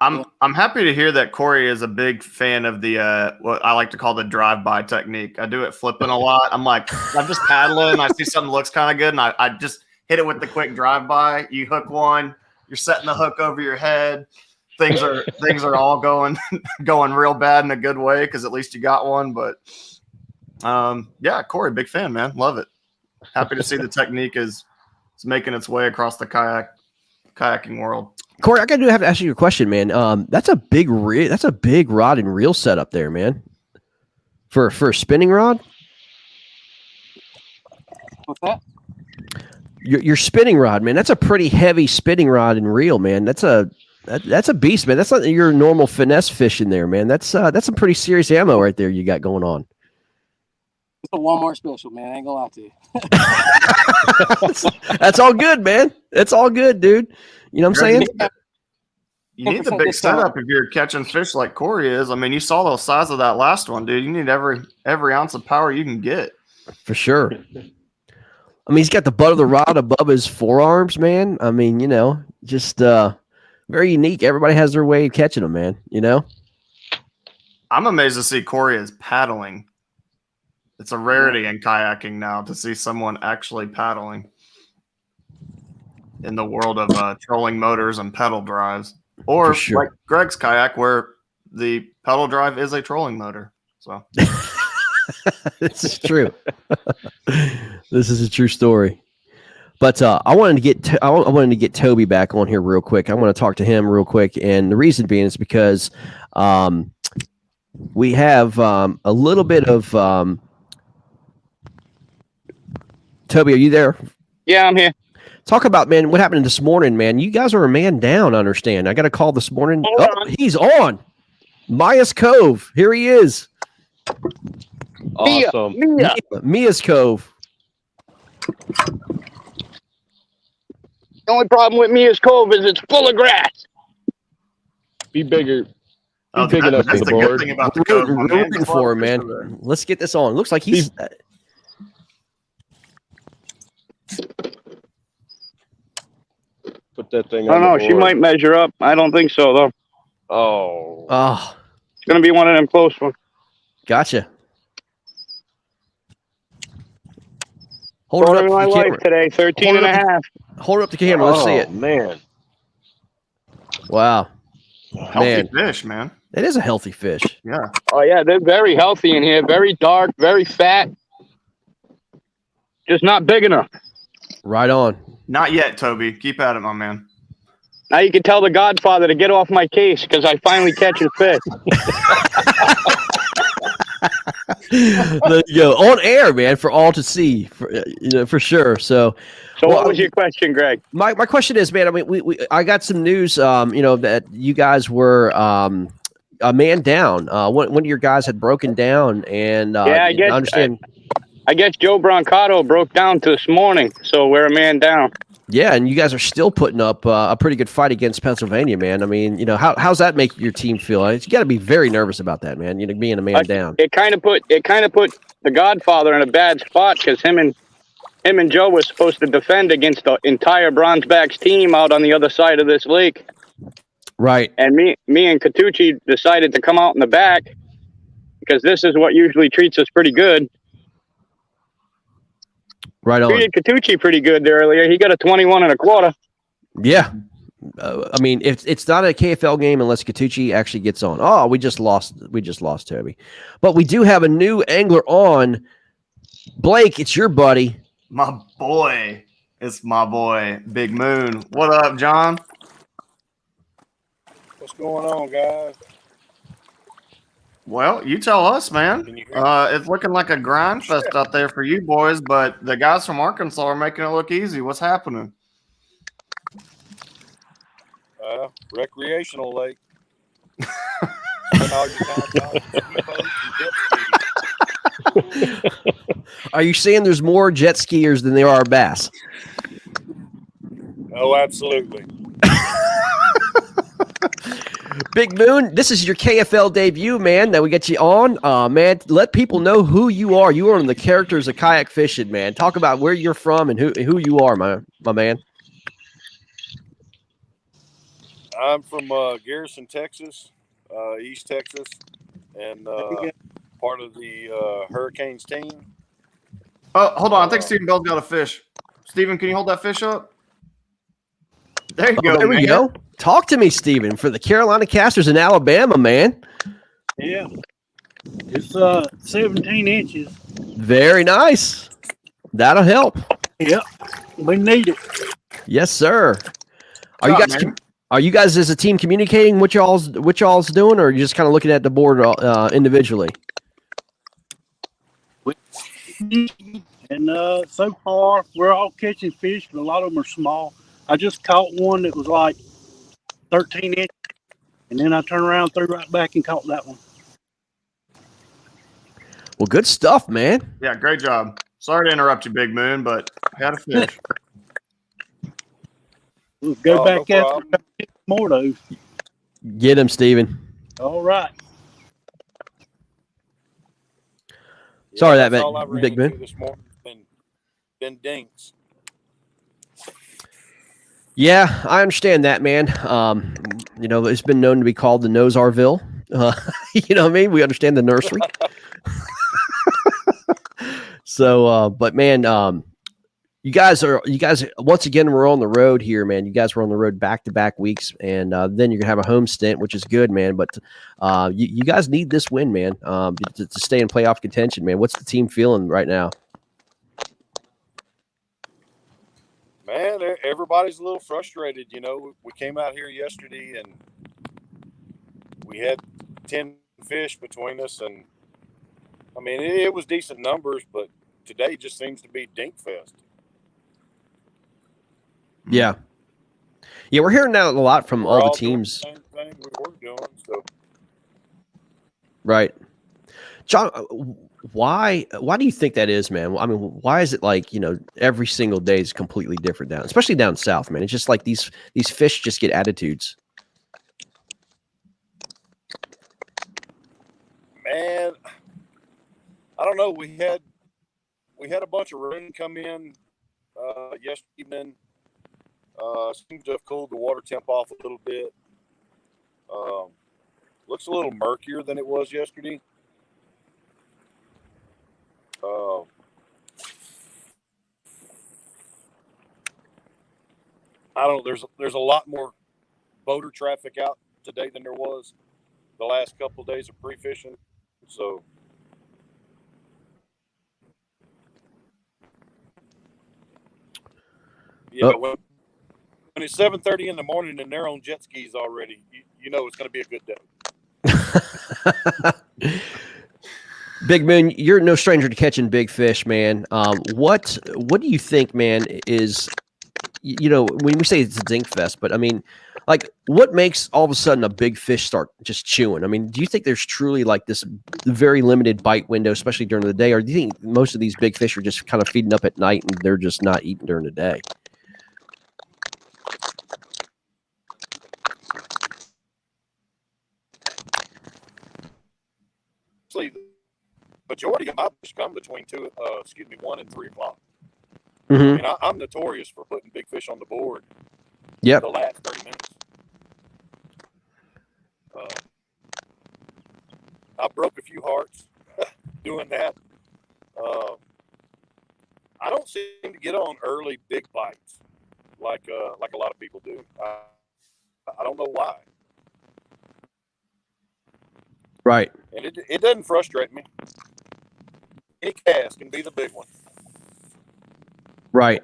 I'm happy to hear that Corey is a big fan of the what I like to call the drive-by technique. I do it flipping a lot. I'm just paddling. I see something looks kind of good, and I just hit it with the quick drive-by. You hook one. You're setting the hook over your head. Things are all going real bad in a good way because at least you got one. But yeah, Corey, big fan, man. Love it. Happy to see the technique is making its way across the kayaking world.
Corey, I have to ask you a question, man. That's a big rod and reel setup there, man. For a spinning rod.
What's that?
Your spinning rod, man. That's a pretty heavy spinning rod and reel, man. That's a beast, man. That's not your normal finesse fishing there, man. That's some pretty serious ammo right there you got going on.
It's a Walmart special, man. I ain't gonna lie to you.
That's all good, man. It's all good, dude. You know what I'm saying?
You need the big setup if you're catching fish like Corey is. I mean, you saw the size of that last one, dude. You need every ounce of power you can get.
For sure. I mean, he's got the butt of the rod above his forearms, man. I mean, just very unique. Everybody has their way of catching them, man.
I'm amazed to see Corey is paddling. It's a rarity in kayaking now to see someone actually paddling in the world of trolling motors and pedal drives. Or like Greg's kayak, where the pedal drive is a trolling motor. So
this is true. This is a true story. But I wanted to get Toby back on here real quick. I want to talk to him real quick, and the reason being is because we have a little bit of Toby. Are you there?
Yeah, I'm here.
Talk about, man, what happened this morning, man. You guys are a man down, I understand. I got a call this morning. He's on. Myas Cove. Here he is.
Awesome.
Mia's Cove.
The only problem with Mia's Cove is it's full of grass.
Be bigger. Be big enough for the board.
We're rooting for him, man. Let's get this on. Looks like he's...
Put that thing
I
on
don't know.
the
She
board.
might measure up. I don't think so, though.
Oh.
It's going to be one of them close ones.
Gotcha. Hold it up to
my
the
life
camera.
today, 13 and a half.
Hold it up to the camera. Let's see it.
Man.
Wow.
Healthy fish, man.
It is a healthy fish.
Yeah.
Oh, yeah. They're very healthy in here. Very dark, very fat. Just not big enough.
Right on.
Not yet, Toby. Keep at it, my man.
Now you can tell the Godfather to get off my case because I finally catch his fish.
There you go. On air, man, for all to see, for sure. So
what was your question, Greg?
My question is, man, I mean, I got some news, that you guys were a man down. One of your guys had broken down, and
I
understand.
I guess Joe Brancato broke down this morning, so we're a man down.
Yeah, and you guys are still putting up a pretty good fight against Pennsylvania, man. I mean, how's that make your team feel? You got to be very nervous about that, man. Being a man down.
It kind of put the Godfather in a bad spot because him and Joe was supposed to defend against the entire Bronzebacks team out on the other side of this lake.
Right.
And me and Catucci decided to come out in the back because this is what usually treats us pretty good.
Right on.
Treated Catucci pretty good there earlier. He got a 21 1/4.
Yeah. I mean, it's not a KFL game unless Catucci actually gets on. Oh, we just lost Toby. But we do have a new angler on. Blake, it's your buddy.
My boy. It's my boy, Big Moon. What up, John?
What's going on, guys?
Well, you tell us, man. It's looking like a grind fest out there for you boys, but the guys from Arkansas are making it look easy. What's happening?
Recreational lake.
Are you saying there's more jet skiers than there are bass?
Oh, absolutely.
Big Moon, this is your KFL debut, man. That we get you on. Man, let people know who you are. You are one of the characters of kayak fishing, man. Talk about where you're from and who you are, my man.
I'm from Garrison, Texas, East Texas, and part of the Hurricanes team.
Oh, hold on. I think Stephen Bell's got a fish. Stephen, can you hold that fish up? There you go.
There we go. Talk to me, Stephen, for the Carolina Casters in Alabama, man.
Yeah. It's 17 inches.
Very nice. That'll help.
Yep. We need it.
Yes, sir. Are you guys as a team communicating what y'all's doing, or are you just kind of looking at the board individually?
And so far, we're all catching fish, but a lot of them are small. I just caught one that was like 13 inches, and then I turned around, threw right back, and caught that one.
Well, good stuff, man.
Yeah, great job. Sorry to interrupt you, Big Moon, but I had a fish.
We'll go back after more, though.
Get him, Stephen.
All right.
Sorry that Big
Moon.
Moon.
This morning been dinks.
Yeah, I understand that, man. It's been known to be called the Nosarville. You know what I mean? We understand the nursery. So, but man, you guys once again, we're on the road here, man. You guys were on the road back-to-back weeks, and then you're gonna have a home stint, which is good, man. But you guys need this win, man, to stay in playoff contention, man. What's the team feeling right now?
Man, everybody's a little frustrated. We came out here yesterday and we had 10 fish between us, and I mean it was decent numbers, but today just seems to be dink fest.
Yeah, we're hearing that a lot from all the teams.
Doing the same thing we were doing, so.
Right, John. Why do you think that is, man? I mean, why is it like, every single day is completely different especially down south, man? It's just like these fish just get attitudes.
Man, I don't know. We had a bunch of rain come in yesterday evening. Seems to have cooled the water temp off a little bit. Looks a little murkier than it was yesterday. I don't. There's a lot more boater traffic out today than there was the last couple of days of pre-fishing. So, yeah, when it's 7:30 in the morning and they're on jet skis already, you know it's going to be a good day.
Big Moon, you're no stranger to catching big fish, man. What do you think, man, is, when we say it's a dink fest, but I mean, like, what makes all of a sudden a big fish start just chewing? I mean, do you think there's truly like this very limited bite window, especially during the day, or do you think most of these big fish are just kind of feeding up at night and they're just not eating during the day?
majority of my fish come between 1 and 3 o'clock.
Mm-hmm.
I mean, I'm notorious for putting big fish on the board.
Yep.
The last 30 minutes. I broke a few hearts doing that. I don't seem to get on early big bites like a lot of people do. I don't know why.
Right.
And it doesn't frustrate me. Any cast can be the big one.
Right.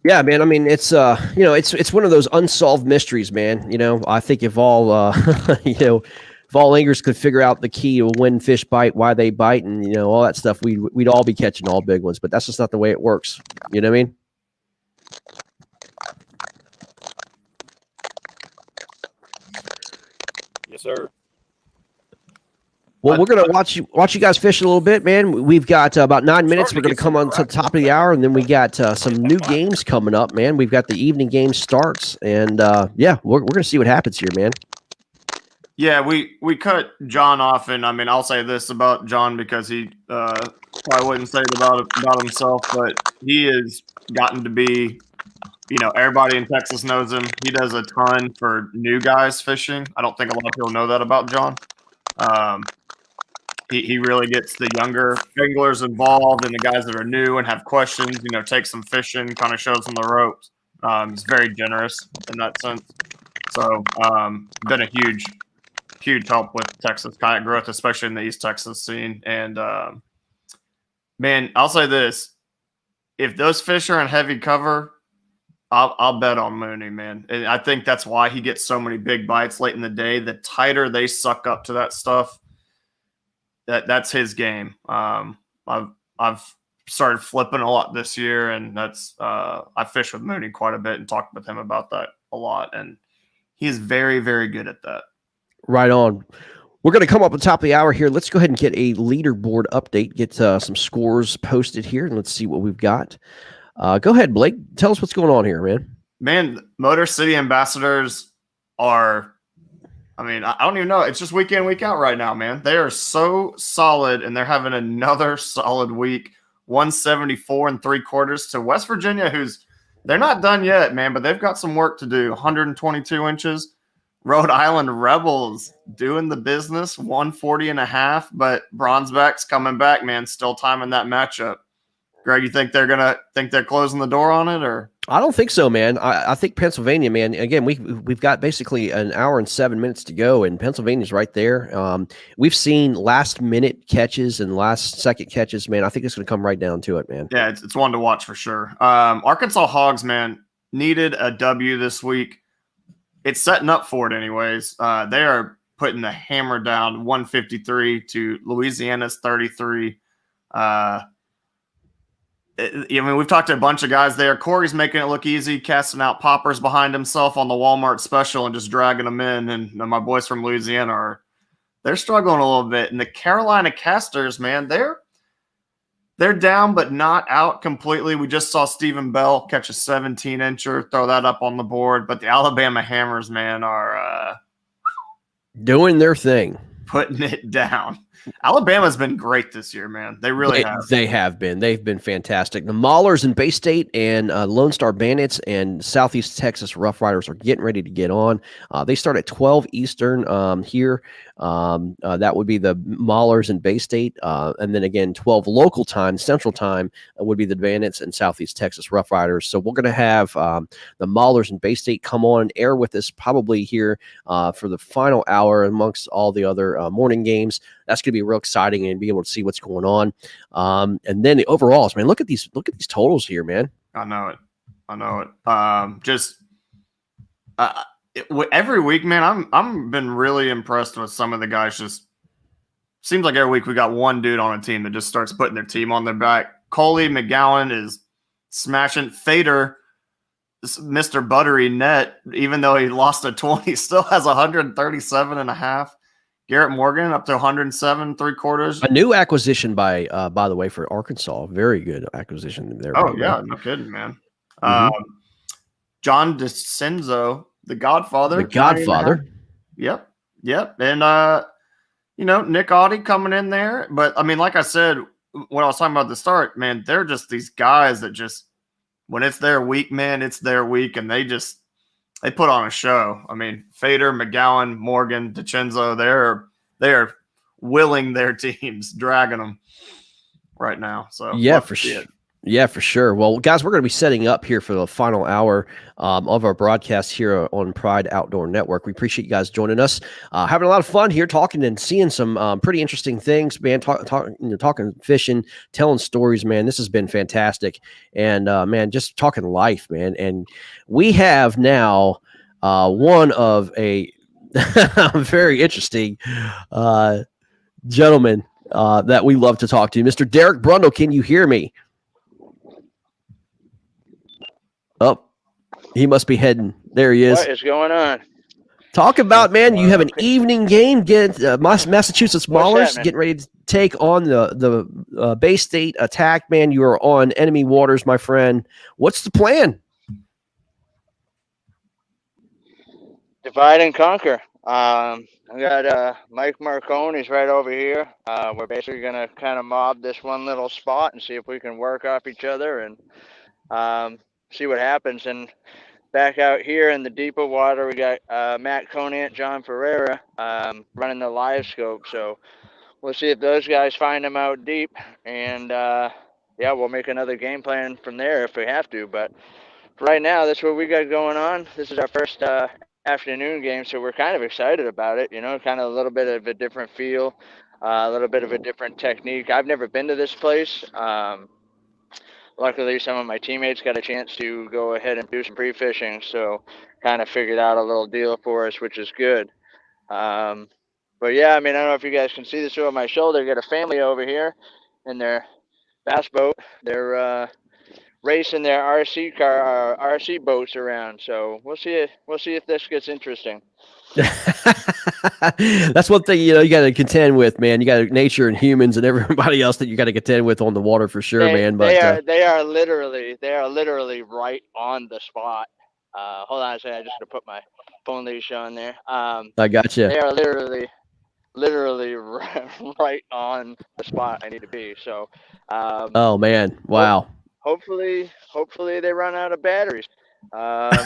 Yeah, man. I mean, it's it's one of those unsolved mysteries, man. I think if all if all anglers could figure out the key to when fish bite, why they bite, and all that stuff, we'd all be catching all big ones. But that's just not the way it works. You know what I mean?
Yes, sir.
Well, we're gonna watch you guys fish a little bit, man. We've got about 9 minutes. We're gonna come on to the top of the hour, and then we got some new games coming up, man. We've got the evening game starts, and we're gonna see what happens here, man.
Yeah, we cut John off, and I mean, I'll say this about John because he probably wouldn't say it about himself, but he has gotten to be, everybody in Texas knows him. He does a ton for new guys fishing. I don't think a lot of people know that about John. He really gets the younger anglers involved and the guys that are new and have questions, takes them fishing, kind of shows them the ropes. He's very generous in that sense. So been a huge help with Texas kayak growth, especially in the East Texas scene. And man, I'll say this: if those fish are in heavy cover, I'll bet on Mooney, man. And I think that's why he gets so many big bites late in the day. The tighter they suck up to that stuff, that's his game. I've started flipping a lot this year, and that's I fish with Mooney quite a bit and talked with him about that a lot, and he's very, very good at that.
Right on. We're going to come up at the top of the hour here. Let's go ahead and get a leaderboard update, get some scores posted here, and let's see what we've got. Go ahead, Blake. Tell us what's going on here, man.
Man, Motor City Ambassadors are, I mean, I don't even know. It's just week in, week out right now, man. They are so solid, and they're having another solid week. 174 3/4 to West Virginia, they're not done yet, man, but they've got some work to do. 122 inches. Rhode Island Rebels doing the business, 140.5, but Bronzeback's coming back, man. Still timing that matchup. Greg, you think they're closing the door on it, or?
I don't think so, man. I think Pennsylvania, man. Again, we've got basically an hour and 7 minutes to go, and Pennsylvania's right there. We've seen last minute catches and last second catches, man. I think it's going to come right down to it, man.
Yeah, it's one to watch for sure. Arkansas Hogs, man, needed a W this week. It's setting up for it, anyways. They are putting the hammer down, 153 to Louisiana's 33. I mean, we've talked to a bunch of guys there. Corey's making it look easy, casting out poppers behind himself on the Walmart special and just dragging them in. And my boys from Louisiana they're struggling a little bit. And the Carolina Casters, man, they're down but not out completely. We just saw Stephen Bell catch a 17-incher, throw that up on the board. But the Alabama Hammers, man, are
doing their thing,
putting it down. Alabama's been great this year, man. They really have.
They have been. They've been fantastic. The Maulers in Bay State and Lone Star Bandits and Southeast Texas Rough Riders are getting ready to get on. They start at 12 Eastern here. That would be the Maulers in Bay State. And then again, 12 local time, Central time, would be the Bandits and Southeast Texas Rough Riders. So we're going to have the Maulers in Bay State come on and air with us probably here for the final hour amongst all the other morning games. That's going to be real exciting and be able to see what's going on. And then the overalls, man, look at these totals here, man.
I know it. Every week, man, I'm been really impressed with some of the guys. Just seems like every week we got one dude on a team that just starts putting their team on their back. Coley McGowan is smashing. Fader, Mr. Buttery net, even though he lost a 20, still has 137.5. Garrett Morgan up to 107 3/4.
A new acquisition by the way, for Arkansas. Very good acquisition there.
Oh, yeah. No kidding, man. John DeCenzo, The Godfather.
The Godfather.
Yep. And Nick Audie coming in there. But I mean, like I said, when I was talking about at the start, man, they're just these guys that just, when it's their week, man, it's their week, and they put on a show. I mean, Fader, McGowan, Morgan, DiCenzo, they're willing their teams, dragging them right now. So
yeah, for sure. Yeah, for sure. Well, guys, we're going to be setting up here for the final hour of our broadcast here on Pride Outdoor Network. We appreciate you guys joining us, having a lot of fun here, talking and seeing some pretty interesting things, man. Talking fishing, telling stories, man. This has been fantastic, and man, just talking life, man. And we have now one of a very interesting gentleman that we love to talk to, Mr. Derek Brundle. Can you hear me? Oh, he must be heading. There he is.
What is going on?
Talk about, man, you have an evening game. Massachusetts Maulers getting ready to take on the Bay State Attack. Man, you are on enemy waters, my friend. What's the plan?
Divide and conquer. I got Mike Marcone. He's right over here. We're basically going to kind of mob this one little spot and see if we can work off each other and see what happens. And back out here in the deeper water, we got Matt Conant, John Ferreira running the live scope. So we'll see if those guys find them out deep. And yeah, we'll make another game plan from there if we have to. But right now, that's what we got going on. This is our first afternoon game, so we're kind of excited about it. Kind of a little bit of a different feel, a little bit of a different technique. I've never been to this place. Luckily, some of my teammates got a chance to go ahead and do some pre-fishing, so kind of figured out a little deal for us, which is good. But yeah, I mean, I don't know if you guys can see this over my shoulder. Got a family over here in their bass boat. They're racing their RC boats around. So we'll see if this gets interesting.
That's one thing, you got to contend with, man. You got nature and humans and everybody else that you got to contend with on the water for sure, man. But
they are literally right on the spot. Hold on a second, I just gotta put my phone leash on there.
I got you.
They are literally right on the spot I need to be. So
oh man, wow.
Hopefully they run out of batteries. Batteries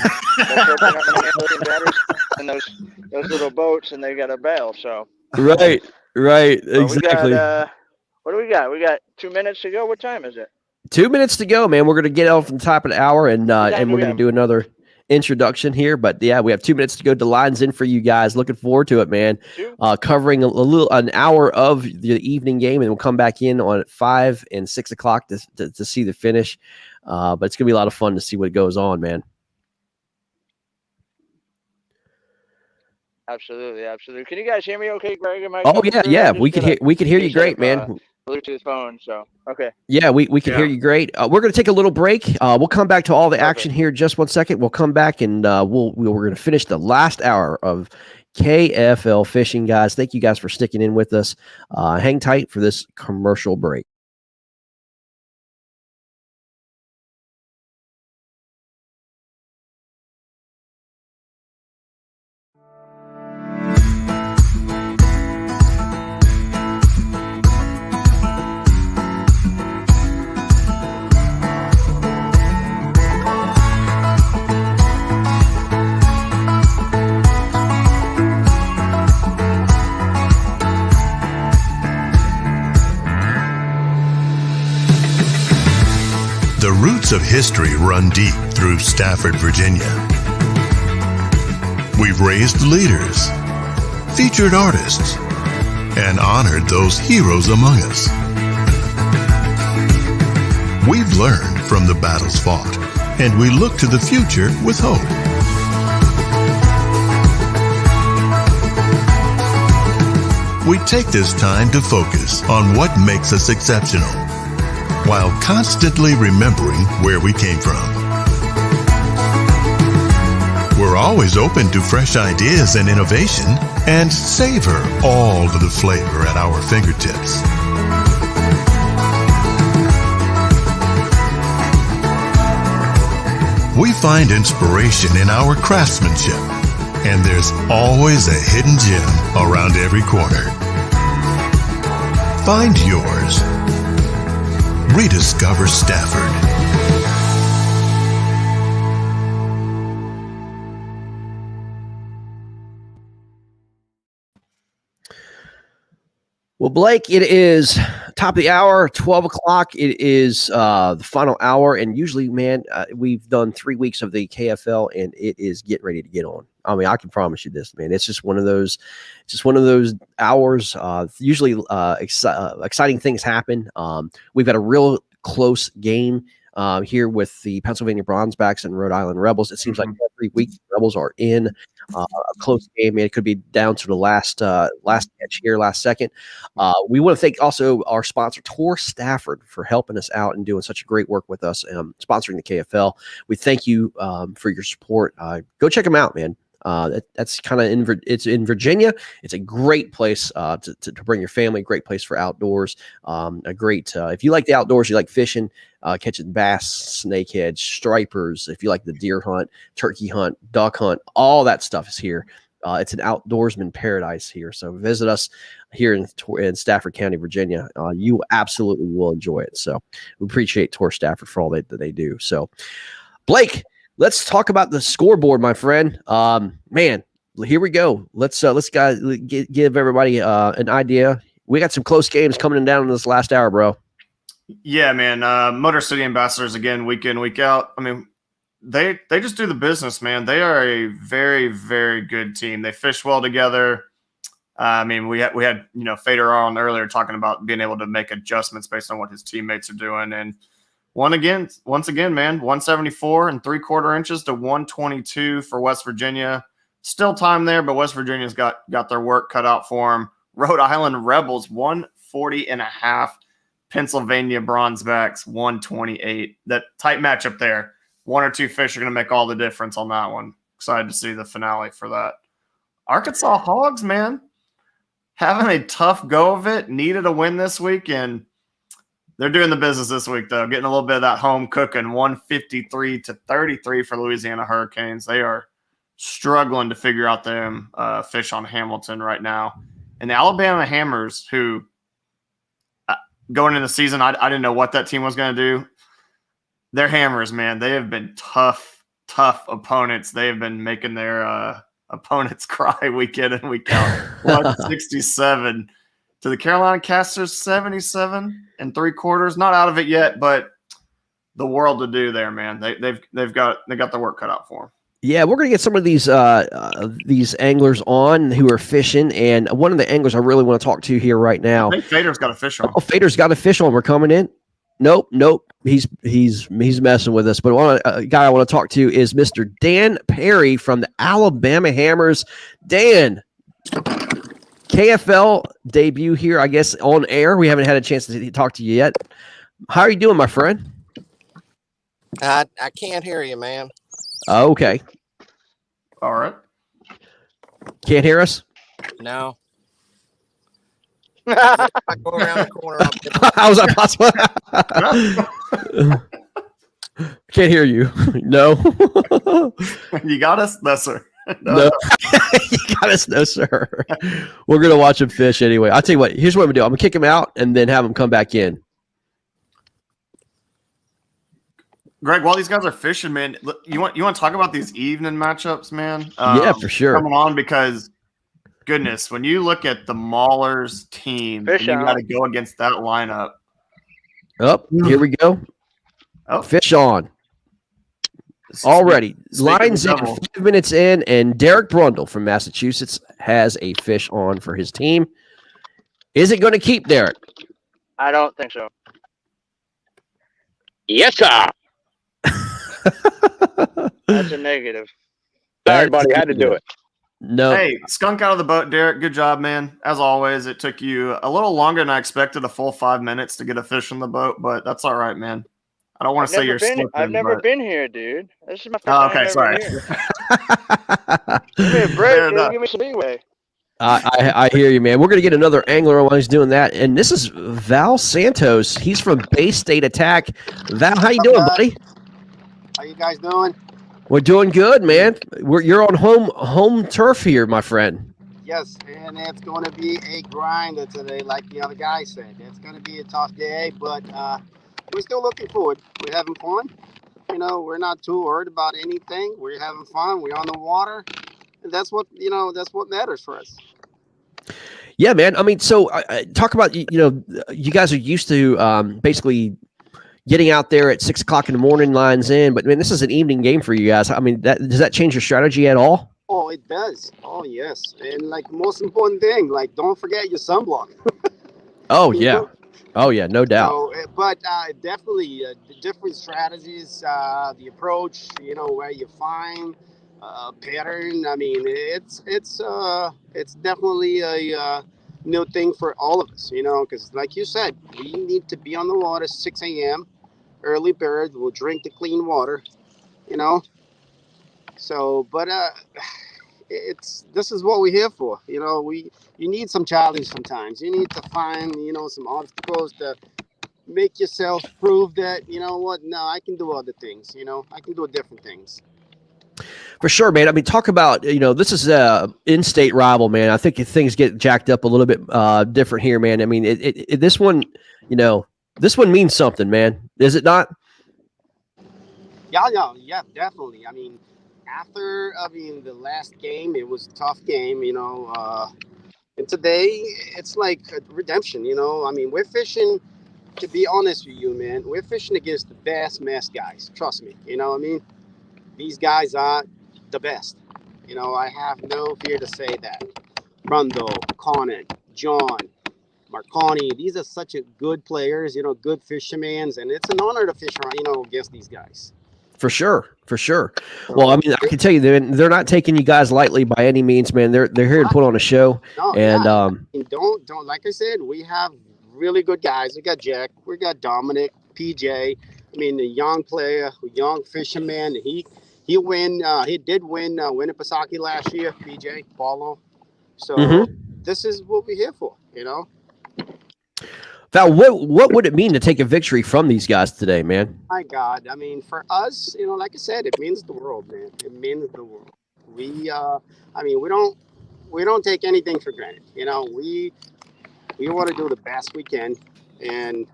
in those little boats, and they got a bail. So
right, exactly.
What do we got? We got 2 minutes to go. What time is it?
2 minutes to go, man. We're gonna get off the top of the hour, and we're gonna do another introduction here. But yeah, we have 2 minutes to go. The line's in for you guys. Looking forward to it, man. Covering an hour of the evening game, and we'll come back in on 5 and 6 o'clock to see the finish. But it's gonna be a lot of fun to see what goes on, man.
Absolutely. Can you guys hear me okay, Greg?
Oh yeah. We can hear you great, man.
Bluetooth phone, so okay.
Yeah, we can hear you great. We're going to take a little break. We'll come back to all the action here just 1 second. We'll come back and we're going to finish the last hour of KFL fishing, guys. Thank you guys for sticking in with us. Hang tight for this commercial break.
The roots of history run deep through Stafford, Virginia. We've raised leaders, featured artists, and honored those heroes among us. We've learned from the battles fought, and we look to the future with hope. We take this time to focus on what makes us exceptional, while constantly remembering where we came from. We're always open to fresh ideas and innovation, and savor all of the flavor at our fingertips. We find inspiration in our craftsmanship, And there's always a hidden gem around every corner. Find yours. Rediscover Stafford.
Well, Blake, it is top of the hour, 12 o'clock. It is the final hour. And usually, man, we've done 3 weeks of the KFL, and it is getting ready to get on. I mean, I can promise you this, man. It's just one of those hours. Usually exciting things happen. We've got a real close game here with the Pennsylvania Bronzebacks and Rhode Island Rebels. It seems like every week the Rebels are in a close game. Man, it could be down to the last catch here, last second. We want to thank also our sponsor, Tor Stafford, for helping us out and doing such great work with us, sponsoring the KFL. We thank you for your support. Go check them out, man. That's kind of it's in Virginia. It's a great place to bring your family. Great place for outdoors. A great if you like the outdoors, you like fishing, catching bass, snakeheads, stripers. If you like the deer hunt, turkey hunt, duck hunt, all that stuff is here. It's an outdoorsman paradise here. So visit us here in Stafford County, Virginia. You absolutely will enjoy it. So we appreciate Tor Stafford for all that they do. So Blake, let's talk about the scoreboard, my friend. Man, here we go. Let's give everybody an idea. We got some close games coming down in this last hour, bro.
Yeah, man. Motor City Ambassadors again, week in, week out. I mean, they just do the business, man. They are a very, very good team. They fish well together. I mean, we had Fader on earlier talking about being able to make adjustments based on what his teammates are doing. And once again, man, 174 and 3/4 inches to 122 for West Virginia. Still time there, but West Virginia's got their work cut out for them. Rhode Island Rebels 140.5. Pennsylvania Bronzebacks 128. That tight matchup there. One or two fish are going to make all the difference on that one. Excited to see the finale for that. Arkansas Hogs, man, having a tough go of it. Needed a win this week, and they're doing the business this week, though. Getting a little bit of that home cooking. 153-33 for Louisiana Hurricanes. They are struggling to figure out them fish on Hamilton right now. And the Alabama Hammers, who going into the season, I didn't know what that team was going to do. They're Hammers, man. They have been tough opponents. They have been making their opponents cry week in and week out. 167 to the Carolina Casters, 77 and 3/4. Not out of it yet, but the world to do there, man. They've got the work cut out for them.
Yeah, we're gonna get some of these anglers on who are fishing, and one of the anglers I really want to talk to here right now.
I think Fader's got a fish on.
Oh, Fader's got a fish on. We're coming in. Nope. He's messing with us. But a guy I want to talk to is Mr. Dan Perry from the Alabama Hammers. Dan, KFL debut here, I guess, on air. We haven't had a chance to talk to you yet. How are you doing, my friend?
I can't hear you, man.
Okay.
All right.
Can't hear us?
No. I go around the corner.
How is that possible? Can't hear you. No.
You got us? No, sir.
No. You got us? No, sir. We're going to watch him fish anyway. I'll tell you what. Here's what I'm going to do. I'm going to kick him out and then have him come back in.
Greg, while these guys are fishing, man, you want to talk about these evening matchups, man?
Yeah, for sure.
Coming on because, goodness, when you look at the Maulers team, and you got to go against that lineup.
Oh, here we go.
Oh.
Fish on. Already. Lines in, 5 minutes in, and Derek Brundle from Massachusetts has a fish on for his team. Is it going to keep, Derek?
I don't think so.
Yes, sir.
That's a negative.
Sorry, buddy. Had to do it.
No.
Hey, skunk out of the boat, Derek. Good job, man. As always, it took you a little longer than I expected, a full 5 minutes to get a fish on the boat, but that's all right, man. I don't want to say you're slipping.
I've never been here, dude. This is my first time
okay, sorry.
Give me a break, dude. Give me some leeway.
I hear you, man. We're going to get another angler while he's doing that, and this is Val Santos. He's from Bay State Attack. Val, how you doing, buddy?
How you guys doing?
We're doing good, man. You're on home turf here, my friend.
Yes, and it's going to be a grinder today, like the other guy said. It's going to be a tough day, but we're still looking forward. We're having fun. You know, we're not too worried about anything. We're having fun. We're on the water, and that's what matters for us.
Yeah, man. I mean, so talk about you guys are used to basically getting out there at 6 o'clock in the morning, lines in, but man, this is an evening game for you guys. I mean, does that change your strategy at all?
Oh, it does. Oh, yes. And like most important thing, like don't forget your sunblock.
Oh yeah, no doubt.
So, but definitely the different strategies, the approach, where you find pattern. I mean, it's definitely a new thing for all of us, because like you said, we need to be on the water 6 a.m. Early bird will drink the clean water, you know. So, but this is what we're here for. You need some challenge sometimes. You need to find some obstacles to make yourself prove that no, I can do other things. I can do different things.
For sure, man. I mean, talk about this is a in-state rival, man. I think things get jacked up a little bit different here, man. I mean, this one, this one means something, man. Is it not?
Yeah, definitely. I mean, after the last game, it was a tough game, and today it's like a redemption. I mean, we're fishing. To be honest with you, man, we're fishing against the best mask guys. Trust me. You know what I mean? These guys are the best. I have no fear to say that. Rondo, Conan, John, Marconi, these are such a good players, good fishermen, and it's an honor to fish around, against these guys.
For sure. Well, I mean, I can tell you they're not taking you guys lightly by any means, man. They're here to put on a show.
No,
and
don't like I said, we have really good guys. We got Jack, we got Dominic, PJ. I mean, the young player, young fisherman. He did win Winnipesaukee last year, PJ Paulo. So this is what we're here for,
Val, what would it mean to take a victory from these guys today, man?
My God, I mean, for us, like I said, it means the world, man. It means the world. We don't take anything for granted. We want to do the best we can, and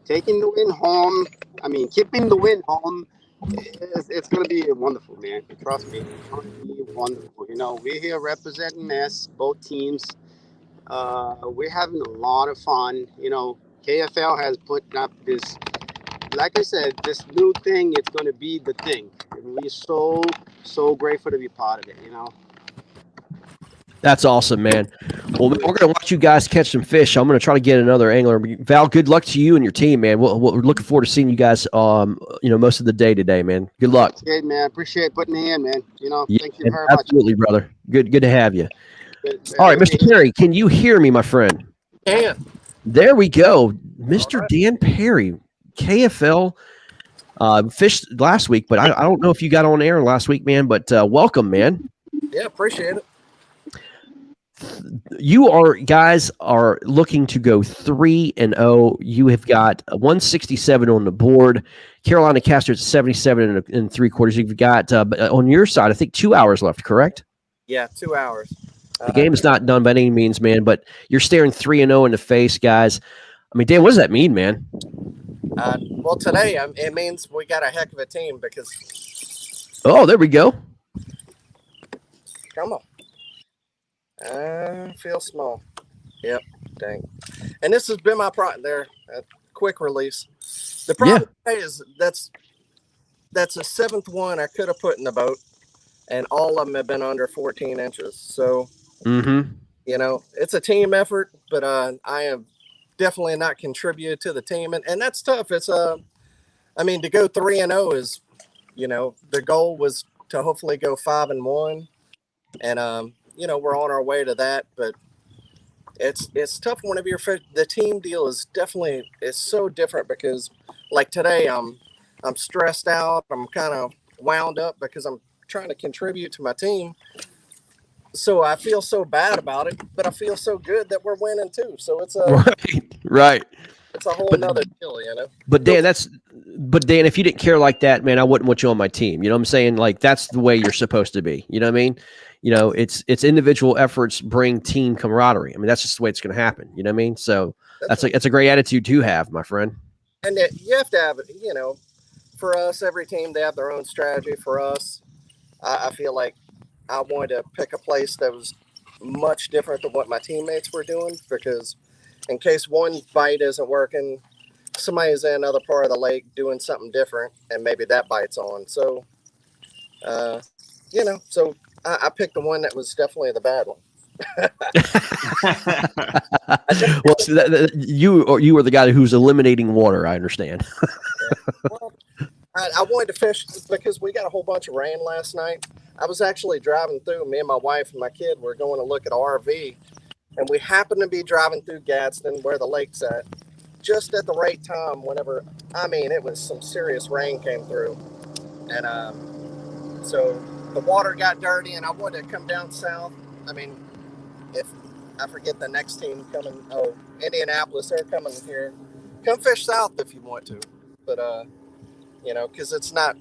taking the win home. I mean, keeping the win home. It's going to be wonderful, man. Trust me, it's going to be wonderful. We're here representing us, both teams. We're having a lot of fun. KFL has put up this, like I said, this new thing. It's going to be the thing. And we're so grateful to be part of it,
That's awesome, man. Well, we're going to watch you guys catch some fish. I'm going to try to get another angler. Val, good luck to you and your team, man. We're looking forward to seeing you guys, most of the day today, man. Good luck.
Okay, man. Appreciate putting me in, man. Thank you very
much.
Absolutely,
brother. Good to have you. All right, Mr. Perry, can you hear me, my friend?
Can.
There we go. Mr. Dan Perry, KFL, fished last week, but I don't know if you got on air last week, man, but welcome, man.
Yeah, appreciate it.
You guys are looking to go 3-0. You have got 167 on the board. Carolina Casters 77 and 3/4. You've got on your side, I think 2 hours left, correct?
Yeah, 2 hours.
The game is not done by any means, man, but you're staring 3-0 in the face, guys. I mean, Dan, what does that mean, man?
Well, today it means we got a heck of a team because.
Oh, there we go.
Come on. Feel small. Yep. Dang. And this has been my problem there. Quick release. The problem today is that's a seventh one I could have put in the boat, and all of them have been under 14 inches. So, it's a team effort, but I have definitely not contributed to the team, and that's tough. It's to go 3-0 is, the goal was to hopefully go 5-1, and we're on our way to that, but it's tough whenever you're the team deal is definitely so different because like today I'm stressed out. I'm kind of wound up because I'm trying to contribute to my team. So I feel so bad about it, but I feel so good that we're winning too. So it's a
right.
It's a whole nother deal,
But Dan, But Dan, if you didn't care like that, man, I wouldn't want you on my team. You know what I'm saying? Like, that's the way you're supposed to be. You know what I mean? It's individual efforts bring team camaraderie. I mean, that's just the way it's going to happen. You know what I mean? So that's a great attitude to have, my friend.
And you have to have it, for us, every team, they have their own strategy. For us, I feel like I wanted to pick a place that was much different than what my teammates were doing, because in case one bite isn't working, somebody's in another part of the lake doing something different, and maybe that bites on. So, so I picked the one that was definitely the bad one.
Well, so you were the guy who's eliminating water. I understand.
Well, I wanted to fish because we got a whole bunch of rain last night. I was actually driving through. Me and my wife and my kid were going to look at RV, and we happened to be driving through Gadsden, where the lake's at, just at the right time. Whenever, it was some serious rain came through, and so the water got dirty, and I wanted to come down south. If I forget the next team coming, Indianapolis, they're coming here. Come fish south if you want to, but because it's not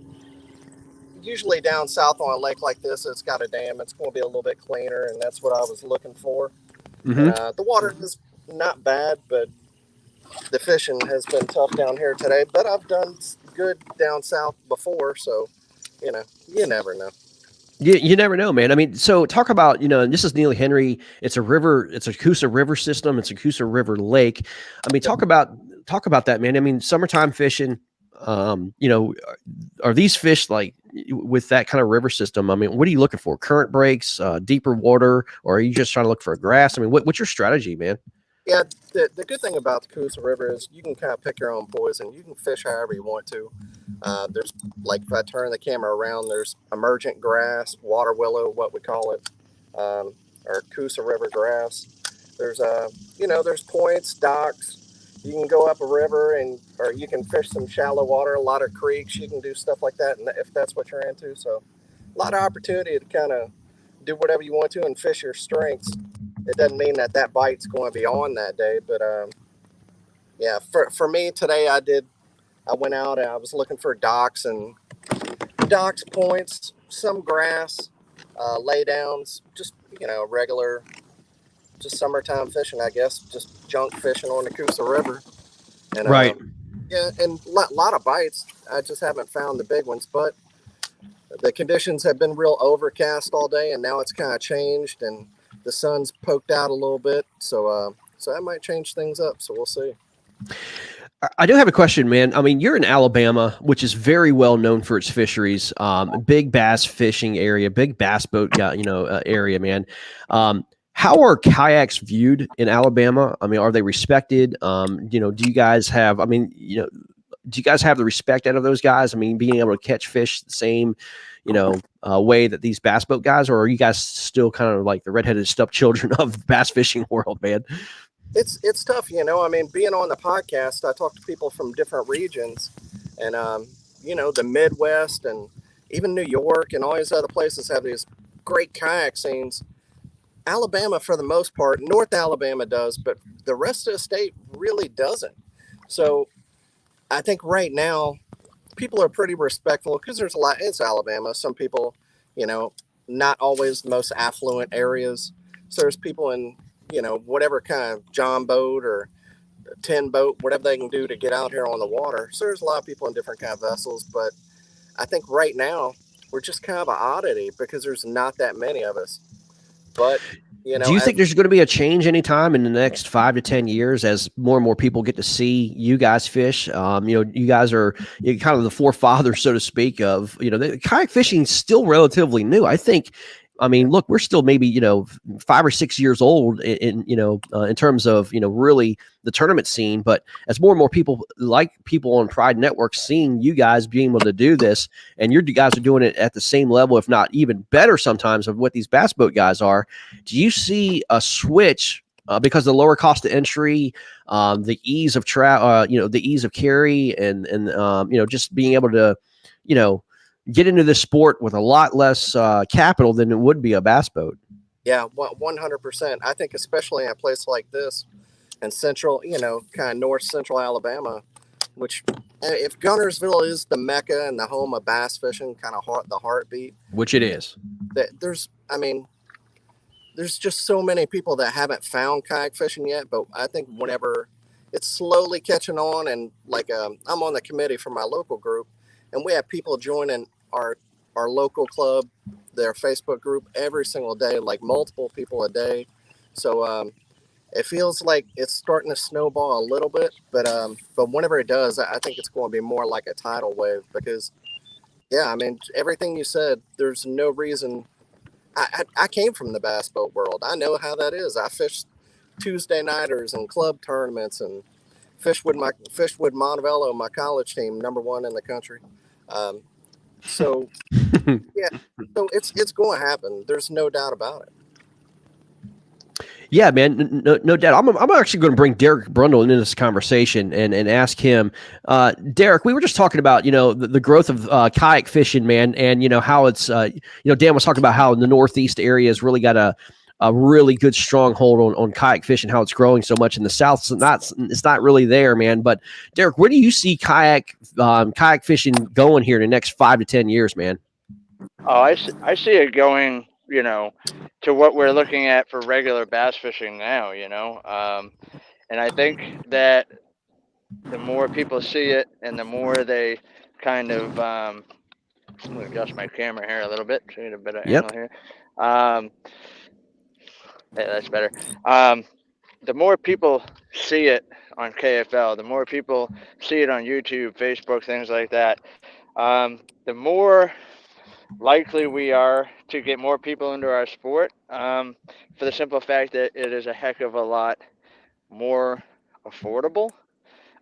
usually down south on a lake like this. It's got a dam. It's going to be a little bit cleaner, and that's what I was looking for.
Mm-hmm.
The water is not bad, but the fishing has been tough down here today. But I've done good down south before, so you never know.
You never know, man. I mean, so talk about, and this is Neely Henry. It's a river. It's a Coosa River system. It's a Coosa River lake. I mean, talk about that, man. I mean, summertime fishing, are these fish like with that kind of river system? I mean, what are you looking for? Current breaks, deeper water, or are you just trying to look for a grass? I mean, what's your strategy, man?
Yeah, the good thing about the Coosa River is you can kind of pick your own poison. You can fish however you want to. There's, like, if I turn the camera around, there's emergent grass, water willow, what we call it, or Coosa River grass. There's there's points, docks. You can go up a river or you can fish some shallow water, a lot of creeks. You can do stuff like that, and if that's what you're into. So, a lot of opportunity to kind of do whatever you want to and fish your strengths. It doesn't mean that bite's going to be on that day, but yeah, for me today, I went out and I was looking for docks, points, some grass, lay downs, just regular, just summertime fishing, I guess, just junk fishing on the Coosa River, and
right.
Yeah, and a lot of bites. I just haven't found the big ones, but the conditions have been real overcast all day, and now it's kind of changed, and the sun's poked out a little bit, so that might change things up. So we'll see.
I do have a question, man. I mean, you're in Alabama, which is very well known for its fisheries, big bass fishing area, big bass boat, area, man. How are kayaks viewed in Alabama? I mean, are they respected? Do you guys have? I mean, do you guys have the respect out of those guys? I mean, being able to catch fish the same, way that these bass boat guys, or are you guys still kind of like the redheaded stepchildren of the bass fishing world, man?
It's tough, I mean, being on the podcast, I talk to people from different regions, and the Midwest and even New York and all these other places have these great kayak scenes. Alabama, for the most part, North Alabama does, but the rest of the state really doesn't. So I think right now people are pretty respectful because there's a lot. It's Alabama. Some people, not always the most affluent areas. So there's people in, whatever kind of John boat or 10 boat, whatever they can do to get out here on the water. So there's a lot of people in different kind of vessels. But I think right now we're just kind of an oddity because there's not that many of us. But,
do you think there's going to be a change anytime in the next 5 to 10 years as more and more people get to see you guys fish? You guys are kind of the forefathers, so to speak, of, the kayak fishing is still relatively new. I think, look, we're still maybe, 5 or 6 years old in terms of, really the tournament scene. But as more and more people on Pride Network seeing you guys being able to do this, and you guys are doing it at the same level, if not even better sometimes, of what these bass boat guys are, do you see a switch because of the lower cost of entry, the ease of the ease of carry, and just being able to, get into this sport with a lot less capital than it would be a bass boat?
Yeah, 100%. I think especially in a place like this in central, kind of north central Alabama, which if Gunnersville is the mecca and the home of bass fishing, kind of the heartbeat,
which it is,
there's just so many people that haven't found kayak fishing yet. But I think whenever it's slowly catching on, and I'm on the committee for my local group, and we have people joining our local club, their Facebook group every single day, like multiple people a day. So it feels like it's starting to snowball a little bit, but whenever it does, I think it's going to be more like a tidal wave because, yeah, I mean, everything you said, there's no reason. I came from the bass boat world. I know how that is. I fished Tuesday nighters and club tournaments and fished with Montevello, my college team, #1 in the country. So yeah, so it's going to happen. There's no doubt about it.
Yeah, man, no doubt. I'm actually going to bring Derek Brundle into this conversation and ask him. Derek, we were just talking about, the growth of kayak fishing, man, and, how it's, Dan was talking about how the Northeast area has really got a really good stronghold on kayak fishing, how it's growing so much in the South. So it's not really there, man. But Derek, where do you see kayak fishing going here in the next 5 to 10 years, man?
Oh, I see it going, to what we're looking at for regular bass fishing now, and I think that the more people see it and the more they kind of, I'm going to adjust my camera here a little bit to get a better angle here. Yeah, that's better. The more people see it on KFL, the more people see it on YouTube, Facebook, things like that, the more likely we are to get more people into our sport, for the simple fact that it is a heck of a lot more affordable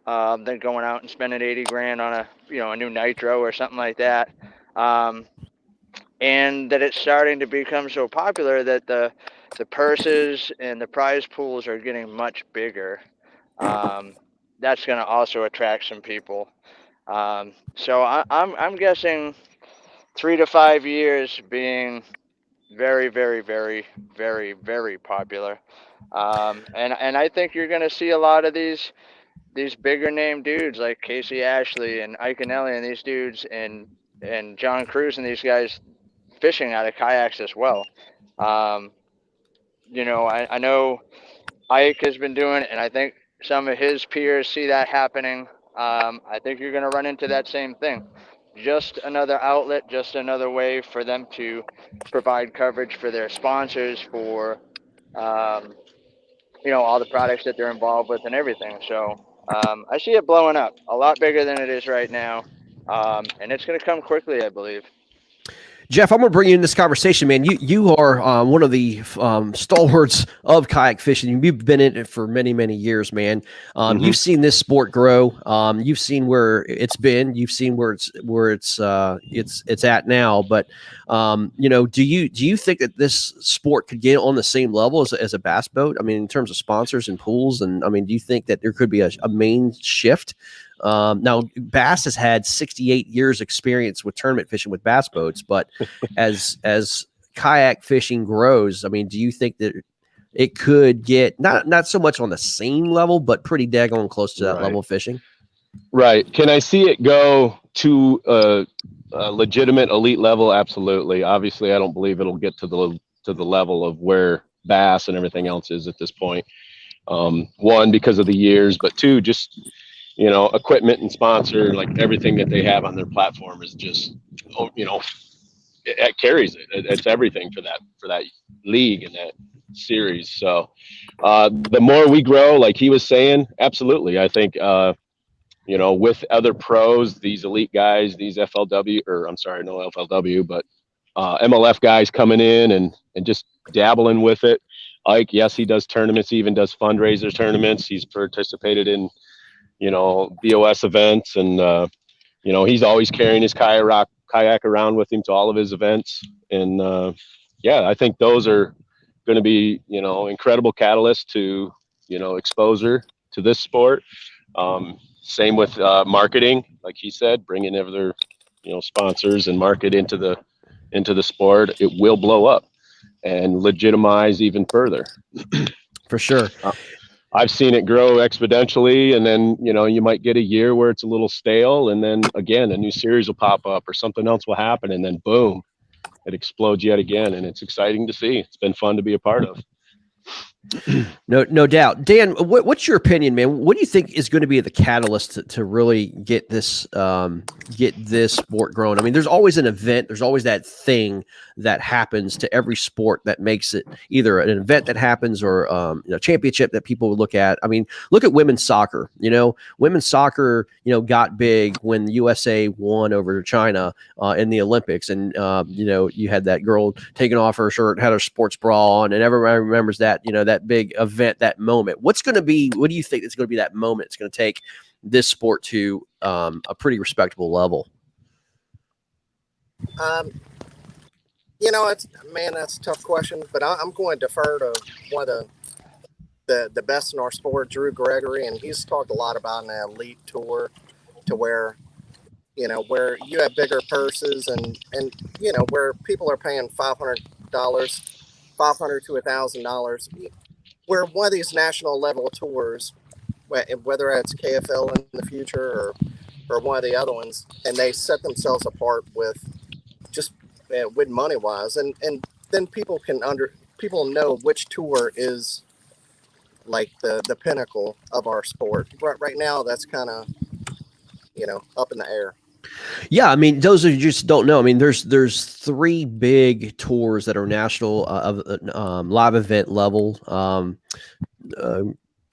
than going out and spending 80 grand on a new nitro or something like that, and that it's starting to become so popular that the purses and the prize pools are getting much bigger. That's going to also attract some people. So I'm guessing 3 to 5 years being very, very, very, very, very popular. And I think you're going to see a lot of these bigger name dudes like Casey Ashley and Ike and Ellie and these dudes and John Cruz and these guys fishing out of kayaks as well. I know Ike has been doing it, and I think some of his peers see that happening. I think you're going to run into that same thing. Just another outlet, just another way for them to provide coverage for their sponsors, for all the products that they're involved with and everything. So I see it blowing up a lot bigger than it is right now, and it's going to come quickly, I believe.
Jeff, I'm going to bring you in this conversation, man. You are one of the stalwarts of kayak fishing. You've been in it for many, many years, man. You've seen this sport grow. You've seen where it's been. You've seen where it's at now. But do you think that this sport could get on the same level as a bass boat? I mean, in terms of sponsors and pools, and I mean, do you think that there could be a main shift? Now, Bass has had 68 years experience with tournament fishing with bass boats, but as kayak fishing grows, I mean, do you think that it could get not so much on the same level, but pretty daggone close to that level of fishing?
Right. Can I see it go to a legitimate elite level? Absolutely. Obviously, I don't believe it'll get to the level of where bass and everything else is at this point. One, because of the years, but two, just equipment and sponsor, like everything that they have on their platform is just, it carries it. It's everything for that league and that series. So the more we grow, like he was saying, absolutely. I think, with other pros, these elite guys, these FLW, or I'm sorry, no FLW, but MLF guys coming in and just dabbling with it. Ike, yes, he does tournaments, he even does fundraiser tournaments. He's participated in BOS events, and he's always carrying his kayak around with him to all of his events. And I think those are going to be incredible catalysts to exposure to this sport. Same with marketing, like he said, bringing other sponsors and market into the sport. It will blow up and legitimize even further.
For sure.
I've seen it grow exponentially, and then you might get a year where it's a little stale, and then again a new series will pop up or something else will happen, and then boom, it explodes yet again, and it's exciting to see. It's been fun to be a part of.
No doubt. Dan, what's your opinion, man? What do you think is going to be the catalyst to really get this sport growing? I mean, there's always an event. There's always that thing that happens to every sport that makes it either an event that happens or championship that people would look at. I mean, look at women's soccer. Women's soccer, got big when the USA won over China in the Olympics, and you had that girl taking off her shirt, had her sports bra on, and everybody remembers that. That big event, that moment. What do you think is going to be that moment it's going to take this sport to a pretty respectable level?
That's a tough question, but I'm going to defer to one of the best in our sport, Drew Gregory, and he's talked a lot about an elite tour to where you have bigger purses and where people are paying $500 to $1,000, where one of these national level tours, whether it's KFL in the future or one of the other ones, and they set themselves apart with just with money wise, and then people know which tour is like the pinnacle of our sport. Right now, that's kind of up in the air.
Yeah, I mean, those who just don't know. I mean, there's three big tours that are national live event level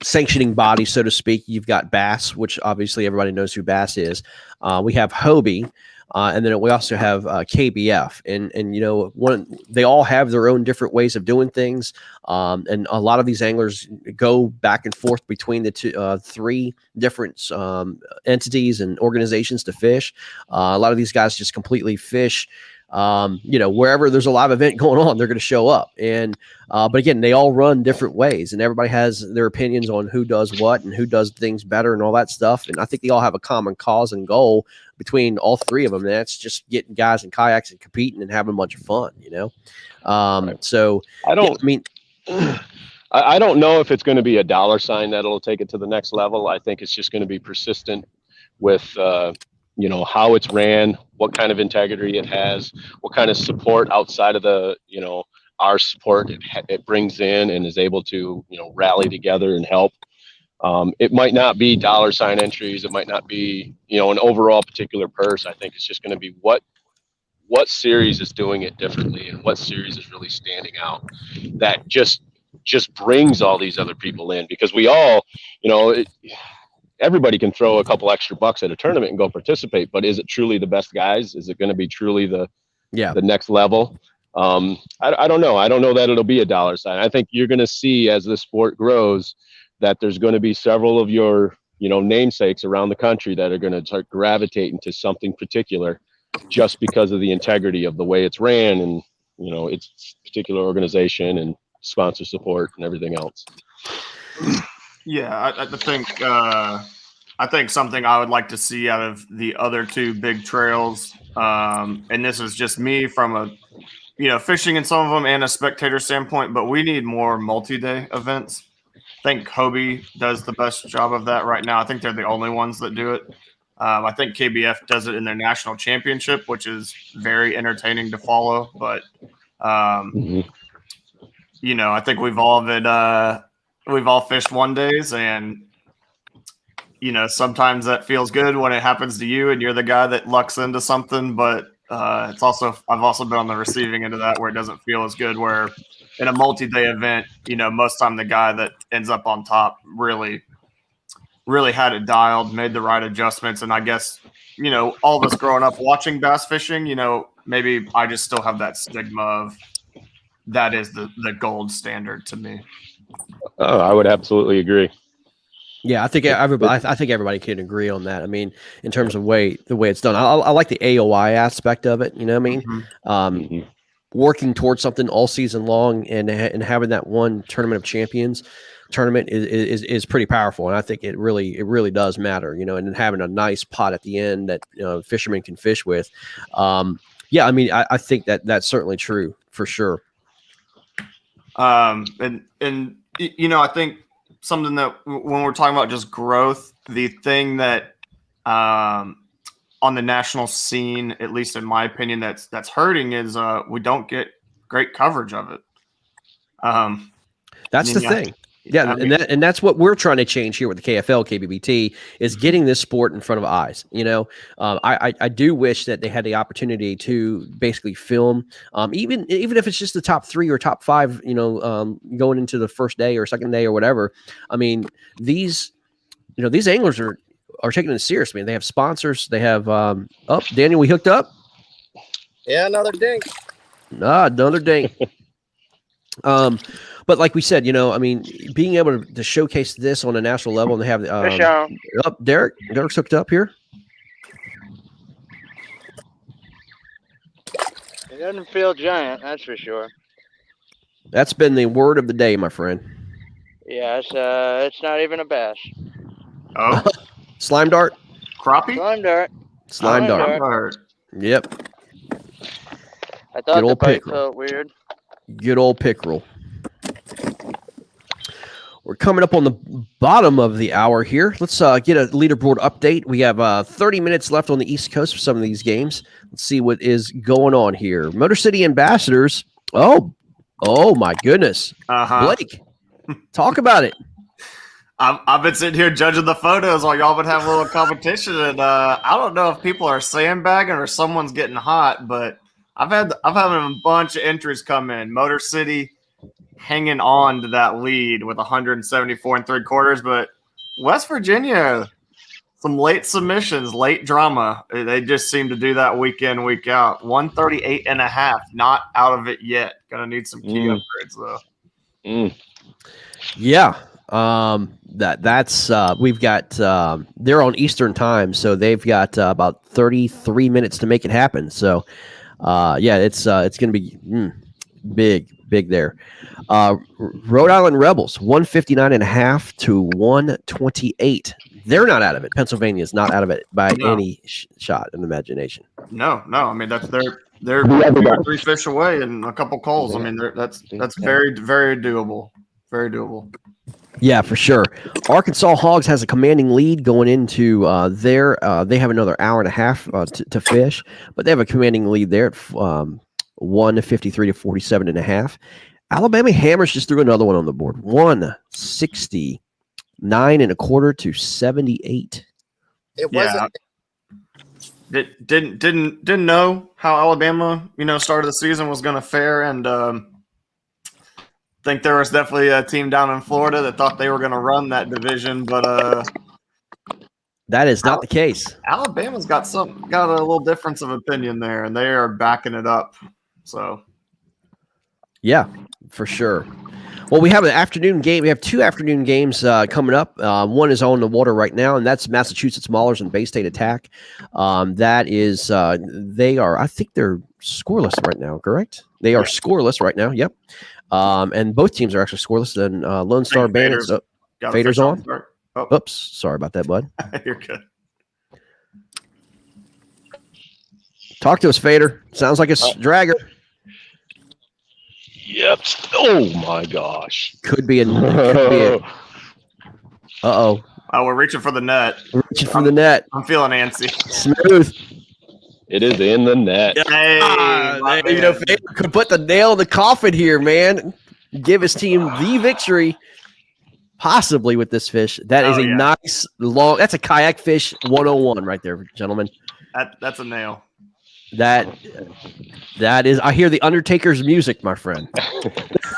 sanctioning body, so to speak. You've got Bass, which obviously everybody knows who Bass is. We have Hobie. And then we also have KBF, and they all have their own different ways of doing things, and a lot of these anglers go back and forth between the three different entities and organizations to fish. A lot of these guys just completely fish. Wherever there's a live event going on, they're going to show up. And but again, they all run different ways, and everybody has their opinions on who does what and who does things better and all that stuff. And I think they all have a common cause and goal between all three of them, and that's just getting guys in kayaks and competing and having a bunch of fun.
Right.
So
I don't.
Yeah, I mean,
I don't know if it's going to be a dollar sign that'll take it to the next level. I think it's just going to be persistent with how it's ran, what kind of integrity it has, what kind of support outside of the our support it brings in and is able to rally together and help. It might not be dollar sign entries. It might not be an overall particular purse. I think it's just going to be what series is doing it differently and what series is really standing out that just brings all these other people in, because we all everybody can throw a couple extra bucks at a tournament and go participate, but is it truly the best guys? Is it going to be truly the next level? I don't know. I don't know that it'll be a dollar sign. I think you're going to see, as the sport grows, that there's going to be several of your namesakes around the country that are going to start gravitating to something particular just because of the integrity of the way it's ran and its particular organization and sponsor support and everything else.
Yeah, I think something I would like to see out of the other two big trails, and this is just me from a fishing in some of them and a spectator standpoint, but we need more multi-day events. I think Hobie does the best job of that right now. I think they're the only ones that do it. I think KBF does it in their national championship, which is very entertaining to follow. But I think we've all fished one days, and sometimes that feels good when it happens to you and you're the guy that lucks into something. But I've also been on the receiving end of that, where it doesn't feel as good. Where in a multi-day event, most time the guy that ends up on top really had it dialed, made the right adjustments. And I guess, all of us growing up watching bass fishing, maybe I just still have that stigma of that is the gold standard to me.
Oh, I would absolutely agree.
Yeah, I think everybody can agree on that. I mean, in terms of the way it's done, I like the AOI aspect of it. You know what I mean? Working towards something all season long and having that one tournament of champions tournament is pretty powerful, and I think it really does matter. And having a nice pot at the end that fishermen can fish with. Yeah, I mean, I think that's certainly true for sure.
I think something that when we're talking about just growth, the thing that on the national scene, at least in my opinion, that's hurting is we don't get great coverage of it.
That's the thing. Yeah, and that's what we're trying to change here with the KFL, KBBT, is getting this sport in front of eyes. You know, I do wish that they had the opportunity to basically film, even if it's just the top 3 or top 5, you know, going into the first day or second day or whatever. I mean, these anglers are taking it serious. I mean, they have sponsors. They have Daniel, we hooked up.
Yeah, another dink.
Another dink. But like we said, you know, I mean, being able to showcase this on a national level, and they have Derek's hooked up here.
It doesn't feel giant, that's for sure.
That's been the word of the day, my friend.
Yeah, it's not even a bass.
Oh,
slime dart,
crappie,
slime
dart. Yep.
I thought the bite felt weird.
Good old pickerel. We're coming up on the bottom of the hour here. Let's get a leaderboard update. We have 30 minutes left on the East Coast for some of these games. Let's see what is going on here. Motor City Ambassadors. Oh my goodness. Blake, talk about it.
I've been sitting here judging the photos while y'all been having a little competition, and I don't know if people are sandbagging or someone's getting hot, but I've had a bunch of entries come in. Motor City hanging on to that lead with 174 3/4, but West Virginia, some late submissions, late drama. They just seem to do that week in, week out. 138.5, not out of it yet. Gonna need some key upgrades though.
Yeah. That's we've got they're on Eastern time, so they've got about 33 minutes to make it happen. So yeah, it's gonna be big there. Rhode Island Rebels 159.5 to 128. They're not out of it. Pennsylvania is not out of it by any shot in imagination.
No. I mean, they're 2 or 3 fish away and a couple calls. I mean, that's very, very doable. Very doable.
Yeah, for sure. Arkansas Hogs has a commanding lead going into they have another hour and a half to fish, but they have a commanding lead there at 153 to 47.5. Alabama Hammers just threw another one on the board. 169.25 to 78.
It wasn't.
Didn't know how Alabama, started the season was going to fare, and think there was definitely a team down in Florida that thought they were going to run that division, but
that is not the case.
Alabama's got a little difference of opinion there, and they are backing it up. So,
yeah, for sure. Well, we have an afternoon game. We have 2 afternoon games coming up. One is on the water right now, and that's Massachusetts Maulers and Bay State Attack. That is, I think they're scoreless right now, correct? They are scoreless right now. Yep. And both teams are actually scoreless. And Lone Star Bandits. Fader's on. Oops. Sorry about that, bud.
You're good.
Talk to us, Fader. Sounds like a dragger.
Yep. Oh my gosh.
Could be a. Uh-oh.
Oh, we're reaching for the net.
Reaching for the net.
I'm feeling antsy.
Smooth.
It is in the net.
Hey,
Fader could put the nail in the coffin here, man. Give his team the victory, possibly with this fish. That is a nice long. That's a kayak fish 101 right there, gentlemen.
That's a nail.
That is. I hear the Undertaker's music, my friend.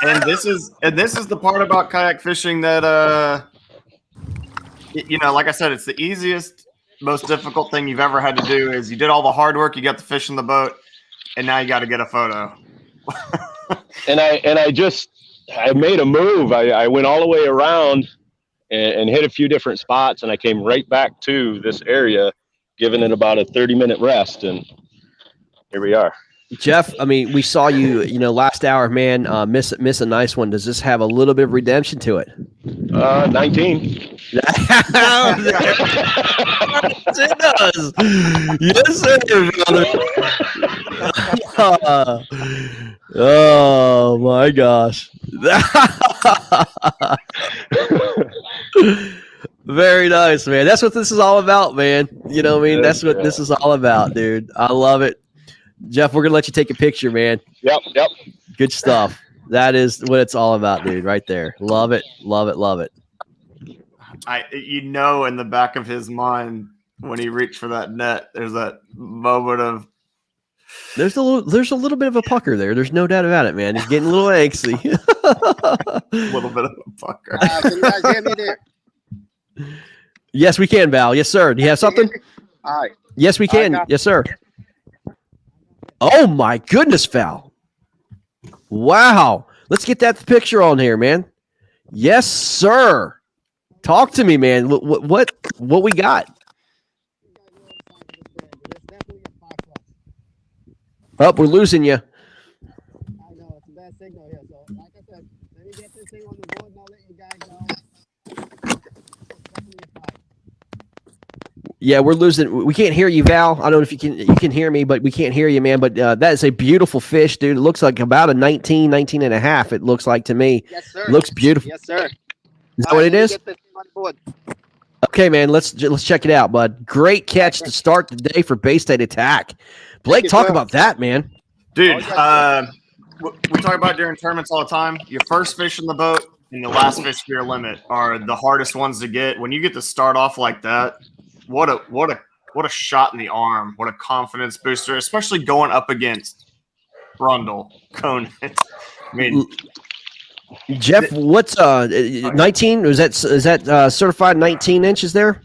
And this is the part about kayak fishing that like I said, it's the easiest, most difficult thing you've ever had to do. Is you did all the hard work, you got the fish in the boat, and now you got to get a photo.
and I made a move. I went all the way around and hit a few different spots, and I came right back to this area, giving it about a 30-minute rest, and here we are.
Jeff, I mean, we saw you, last hour, man, miss a nice one. Does this have a little bit of redemption to it?
19.
Yes, it does. Yes, it does, brother. Oh my gosh, Very nice, man. That's what this is all about, man. You know what I mean? That's what this is all about, dude. I love it. Jeff, we're going to let you take a picture, man.
Yep.
Good stuff. That is what it's all about, dude, right there. Love it. Love it. Love it.
In the back of his mind when he reached for that net, there's that moment of
there's a little bit of a pucker there. There's no doubt about it, man. He's getting a little angsty.
a little bit of a pucker.
Can you guys hear me there?
Yes, we can, Val. Yes, sir. Do you have something?
All right.
Yes, we can. Yes, sir. Oh my goodness, Val. Wow. Let's get that picture on here, man. Yes, sir. Talk to me, man. What we got? Oh, we're losing you.
I know it's a bad signal here. So, like I said, let me get this thing on the board and I'll let you guys know.
Yeah, we're losing. We can't hear you, Val. I don't know if you can hear me, but we can't hear you, man. But that is a beautiful fish, dude. It looks like about a 19 and a half. It looks like to me.
Yes, sir.
Looks beautiful.
Yes, sir.
Is that what it is?
Get this thing on the board.
Okay, man. Let's check it out, bud. Great catch to start the day for Bay State Attack. Blake, talk about that, man.
Dude, we talk about during tournaments all the time. Your first fish in the boat and the last fish to your limit are the hardest ones to get. When you get to start off like that, what a shot in the arm. What a confidence booster, especially going up against Brundle, Conan. I mean,
Jeff, what's 19? Is that certified 19 inches there?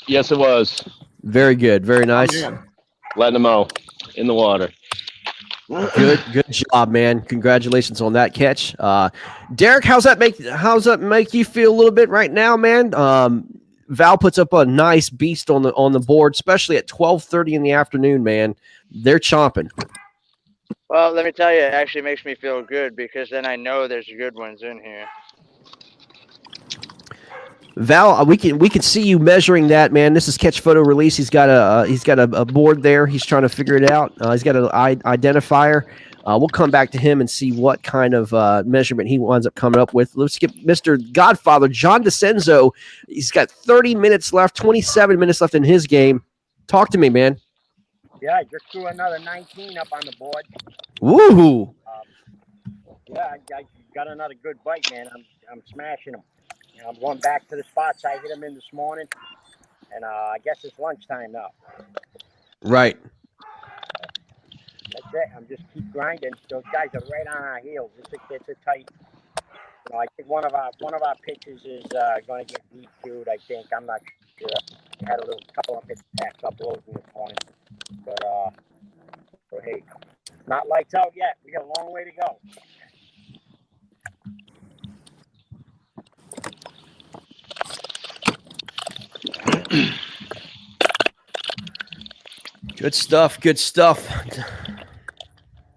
Yes, it was.
Very good. Very nice.
Letting them out in the water.
Good job, man. Congratulations on that catch. Derek, how's that make you feel a little bit right now, man? Val puts up a nice beast on the board, especially at 12:30 in the afternoon, man. They're chomping.
Well, let me tell you, it actually makes me feel good because then I know there's good ones in here.
Val, we can see you measuring that, man. This is catch photo release. He's got a board there. He's trying to figure it out. He's got an identifier. We'll come back to him and see what kind of measurement he winds up coming up with. Let's get Mr. Godfather John DeCenzo. He's got 30 minutes left, 27 minutes left in his game. Talk to me, man.
Yeah, I just threw another 19 up on the board.
Woohoo!
Yeah, I got another good bite, man. I'm smashing them. You know, I'm going back to the spots I hit them in this morning, and I guess it's lunchtime now.
Right.
That's it. I'm just keep grinding. Those guys are right on our heels. It's a tight. You know, I think one of our pitches is going to get DQ'd. I think. I'm not sure. We had a couple of pitches packed up loads this morning, but so hey, not lights out yet. We got a long way to go.
Good stuff. Good stuff.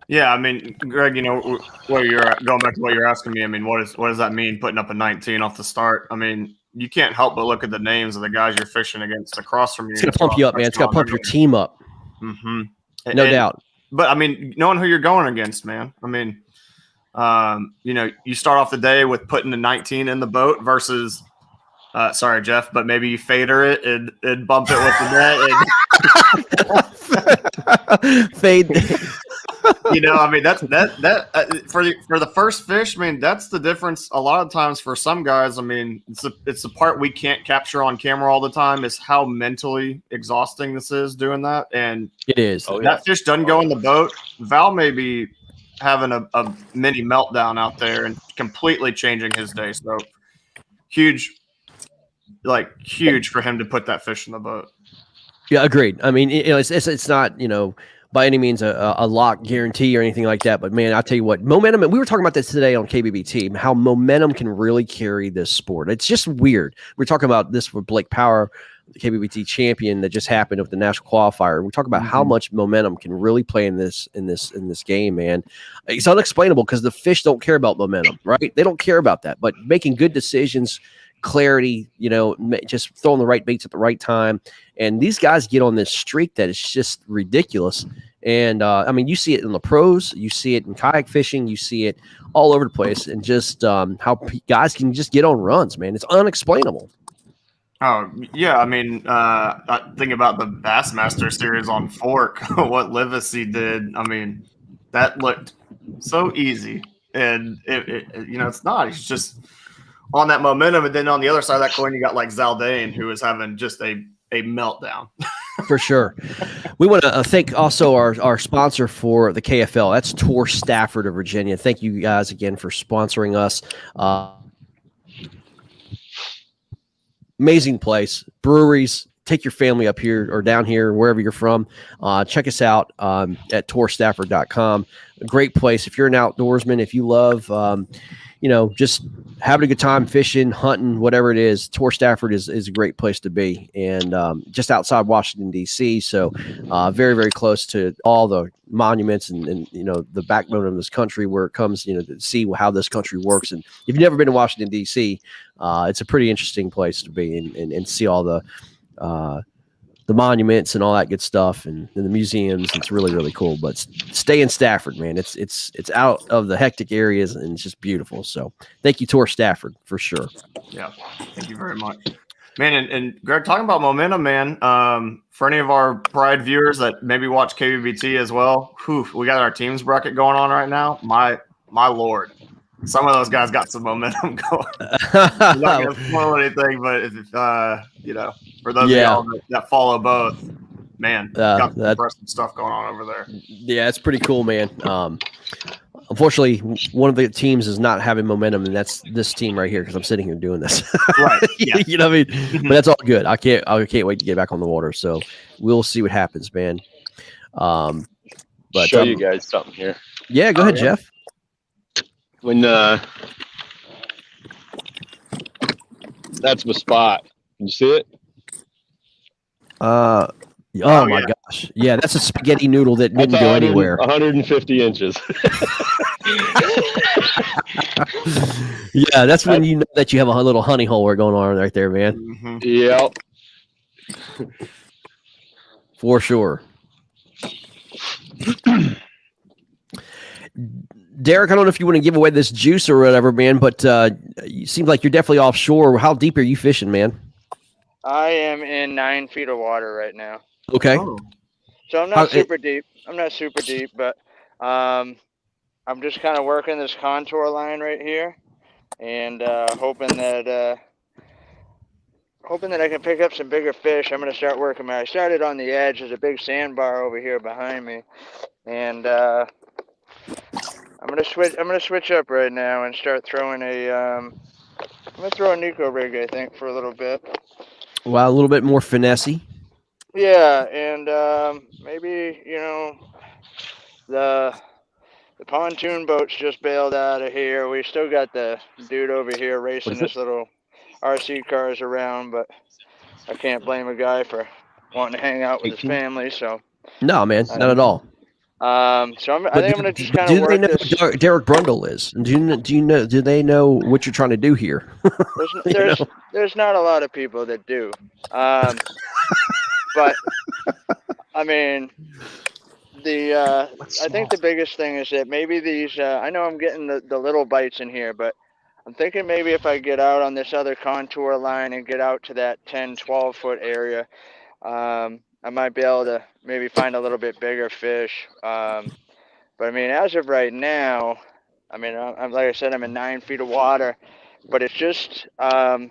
Yeah, I mean, Greg, you know, where you're going back to what you're asking me. I mean, what does that mean? Putting up a 19 off the start. I mean, you can't help but look at the names of the guys you're fishing against across from you.
It's gonna pump you up, man. It's gonna pump your team up.
Mm-hmm.
No doubt.
But I mean, knowing who you're going against, man. I mean, you know, you start off the day with putting a 19 in the boat versus. Sorry, Jeff, but maybe you fader it and bump it with the net. And
Fade.
You know, I mean, for the first fish. I mean, that's the difference. A lot of times for some guys, I mean, it's the part we can't capture on camera all the time is how mentally exhausting this is doing that. And
it is.
That fish doesn't go in the boat. Val may be having a mini meltdown out there and completely changing his day. So huge for him to put that fish in the boat.
Yeah, agreed. I mean, you know, it's not, you know, by any means a lock guarantee or anything like that. But man, I'll tell you what, momentum. And we were talking about this today on KBBT, how momentum can really carry this sport. It's just weird. We're talking about this with Blake Power, the KBBT champion that just happened with the national qualifier. We talk about how much momentum can really play in this game, man. It's unexplainable because the fish don't care about momentum, right? They don't care about that. But making good decisions, clarity, you know, just throwing the right baits at the right time. And these guys get on this streak that is just ridiculous. And I mean, you see it in the pros, you see it in kayak fishing, you see it all over the place, and just how guys can just get on runs, man. It's unexplainable.
Oh yeah, I mean, think about the Bassmaster series on Fork. What Livesey did. I mean, that looked so easy, and it's not. He's just on that momentum, and then on the other side of that coin, you got like Zaldane, who is having just a meltdown.
For sure. We want to thank also our sponsor for the KFL. That's Tour Stafford of Virginia. Thank you guys again for sponsoring us. Amazing place. Breweries. Take your family up here or down here, wherever you're from. Check us out at tourstafford.com. A great place. If you're an outdoorsman, if you love, just having a good time fishing, hunting, whatever it is, Tour Stafford is a great place to be. And just outside Washington, D.C. So very, very close to all the monuments and the backbone of this country where it comes, to see how this country works. And if you've never been to Washington, D.C., it's a pretty interesting place to be and see all the monuments and all that good stuff and the museums. It's really, really cool. But stay in Stafford, man. It's out of the hectic areas and it's just beautiful. So thank you, Tour Stafford, for sure.
Yeah, thank you very much, man. And Greg, talking about momentum, man. For any of our Pride viewers that maybe watch KBBT as well, we got our teams bracket going on right now. My Lord, some of those guys got some momentum going. I'm not going to spoil anything, but for those of y'all that follow both, man, got some impressive stuff going on over there.
Yeah, it's pretty cool, man. Unfortunately, one of the teams is not having momentum, and that's this team right here because I'm sitting here doing this.
Right. Yeah.
You know what I mean? But that's all good. I can't wait to get back on the water. So we'll see what happens, man.
But show you guys something here.
Yeah, go ahead, Jeff.
When that's my spot. Can you see it?
Oh my gosh. Yeah, that's a spaghetti noodle that didn't go anywhere.
150 inches.
Yeah, that's when you know that you have a little honey hole going on right there, man.
Mm-hmm.
Yep.
For sure. Derek, I don't know if you want to give away this juice or whatever, man, but you seem like you're definitely offshore. How deep are you fishing, man?
I am in 9 feet of water right now.
Okay.
Oh.
So I'm not super deep. I'm not super deep, but I'm just kind of working this contour line right here, and hoping that I can pick up some bigger fish. I'm gonna start working. I started on the edge. There's a big sandbar over here behind me, and I'm gonna switch up right now and start throwing I'm gonna throw a Nico rig, I think, for a little bit.
Wow, a little bit more finessey.
Yeah, and maybe the pontoon boat's just bailed out of here. We still got the dude over here racing his little RC cars around, but I can't blame a guy for wanting to hang out with his family. So
no, man, not at all.
So I think I'm gonna just kind of work this.
Do they know who Derek Brundle is? Do they know what you're trying to do here?
There's not a lot of people that do, but I mean, I think the biggest thing is that maybe these. I know I'm getting the little bites in here, but I'm thinking maybe if I get out on this other contour line and get out to that 10, 12 foot area, I might be able to maybe find a little bit bigger fish. But I mean, as of right now, I mean, I'm like I said, I'm in 9 feet of water, but it's just kind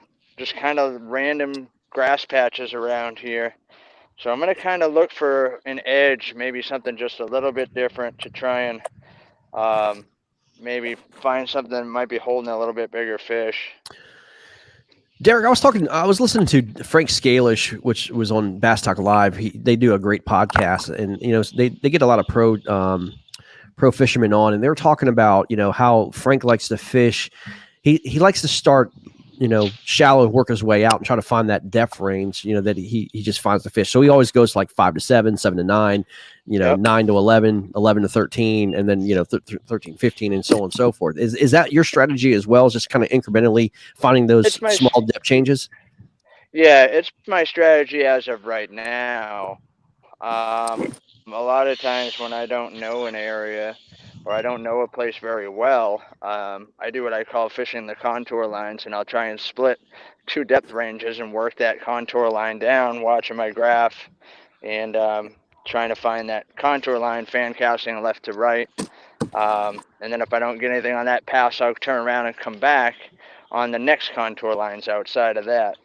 of random grass patches around here. So I'm going to kind of look for an edge, maybe something just a little bit different to try and maybe find something that might be holding a little bit bigger fish.
Derek, I was listening to Frank Scalish, which was on Bass Talk Live. They do a great podcast, and they get a lot of pro fishermen on, and they were talking about how Frank likes to fish. He likes to start shallow, work his way out and try to find that depth range, that he just finds the fish. So he always goes like 5 to 7, 7 to 9, 9 to 11, 11 to 13, and then 13, 15, and so on and so forth. Is that your strategy as well? Is just kind of incrementally finding those small depth changes?
Yeah, it's my strategy as of right now. A lot of times when I don't know an area, or I don't know a place very well, I do what I call fishing the contour lines, and I'll try and split 2 depth ranges and work that contour line down, watching my graph, and trying to find that contour line, fan casting left to right. And then if I don't get anything on that pass, I'll turn around and come back on the next contour lines outside of that,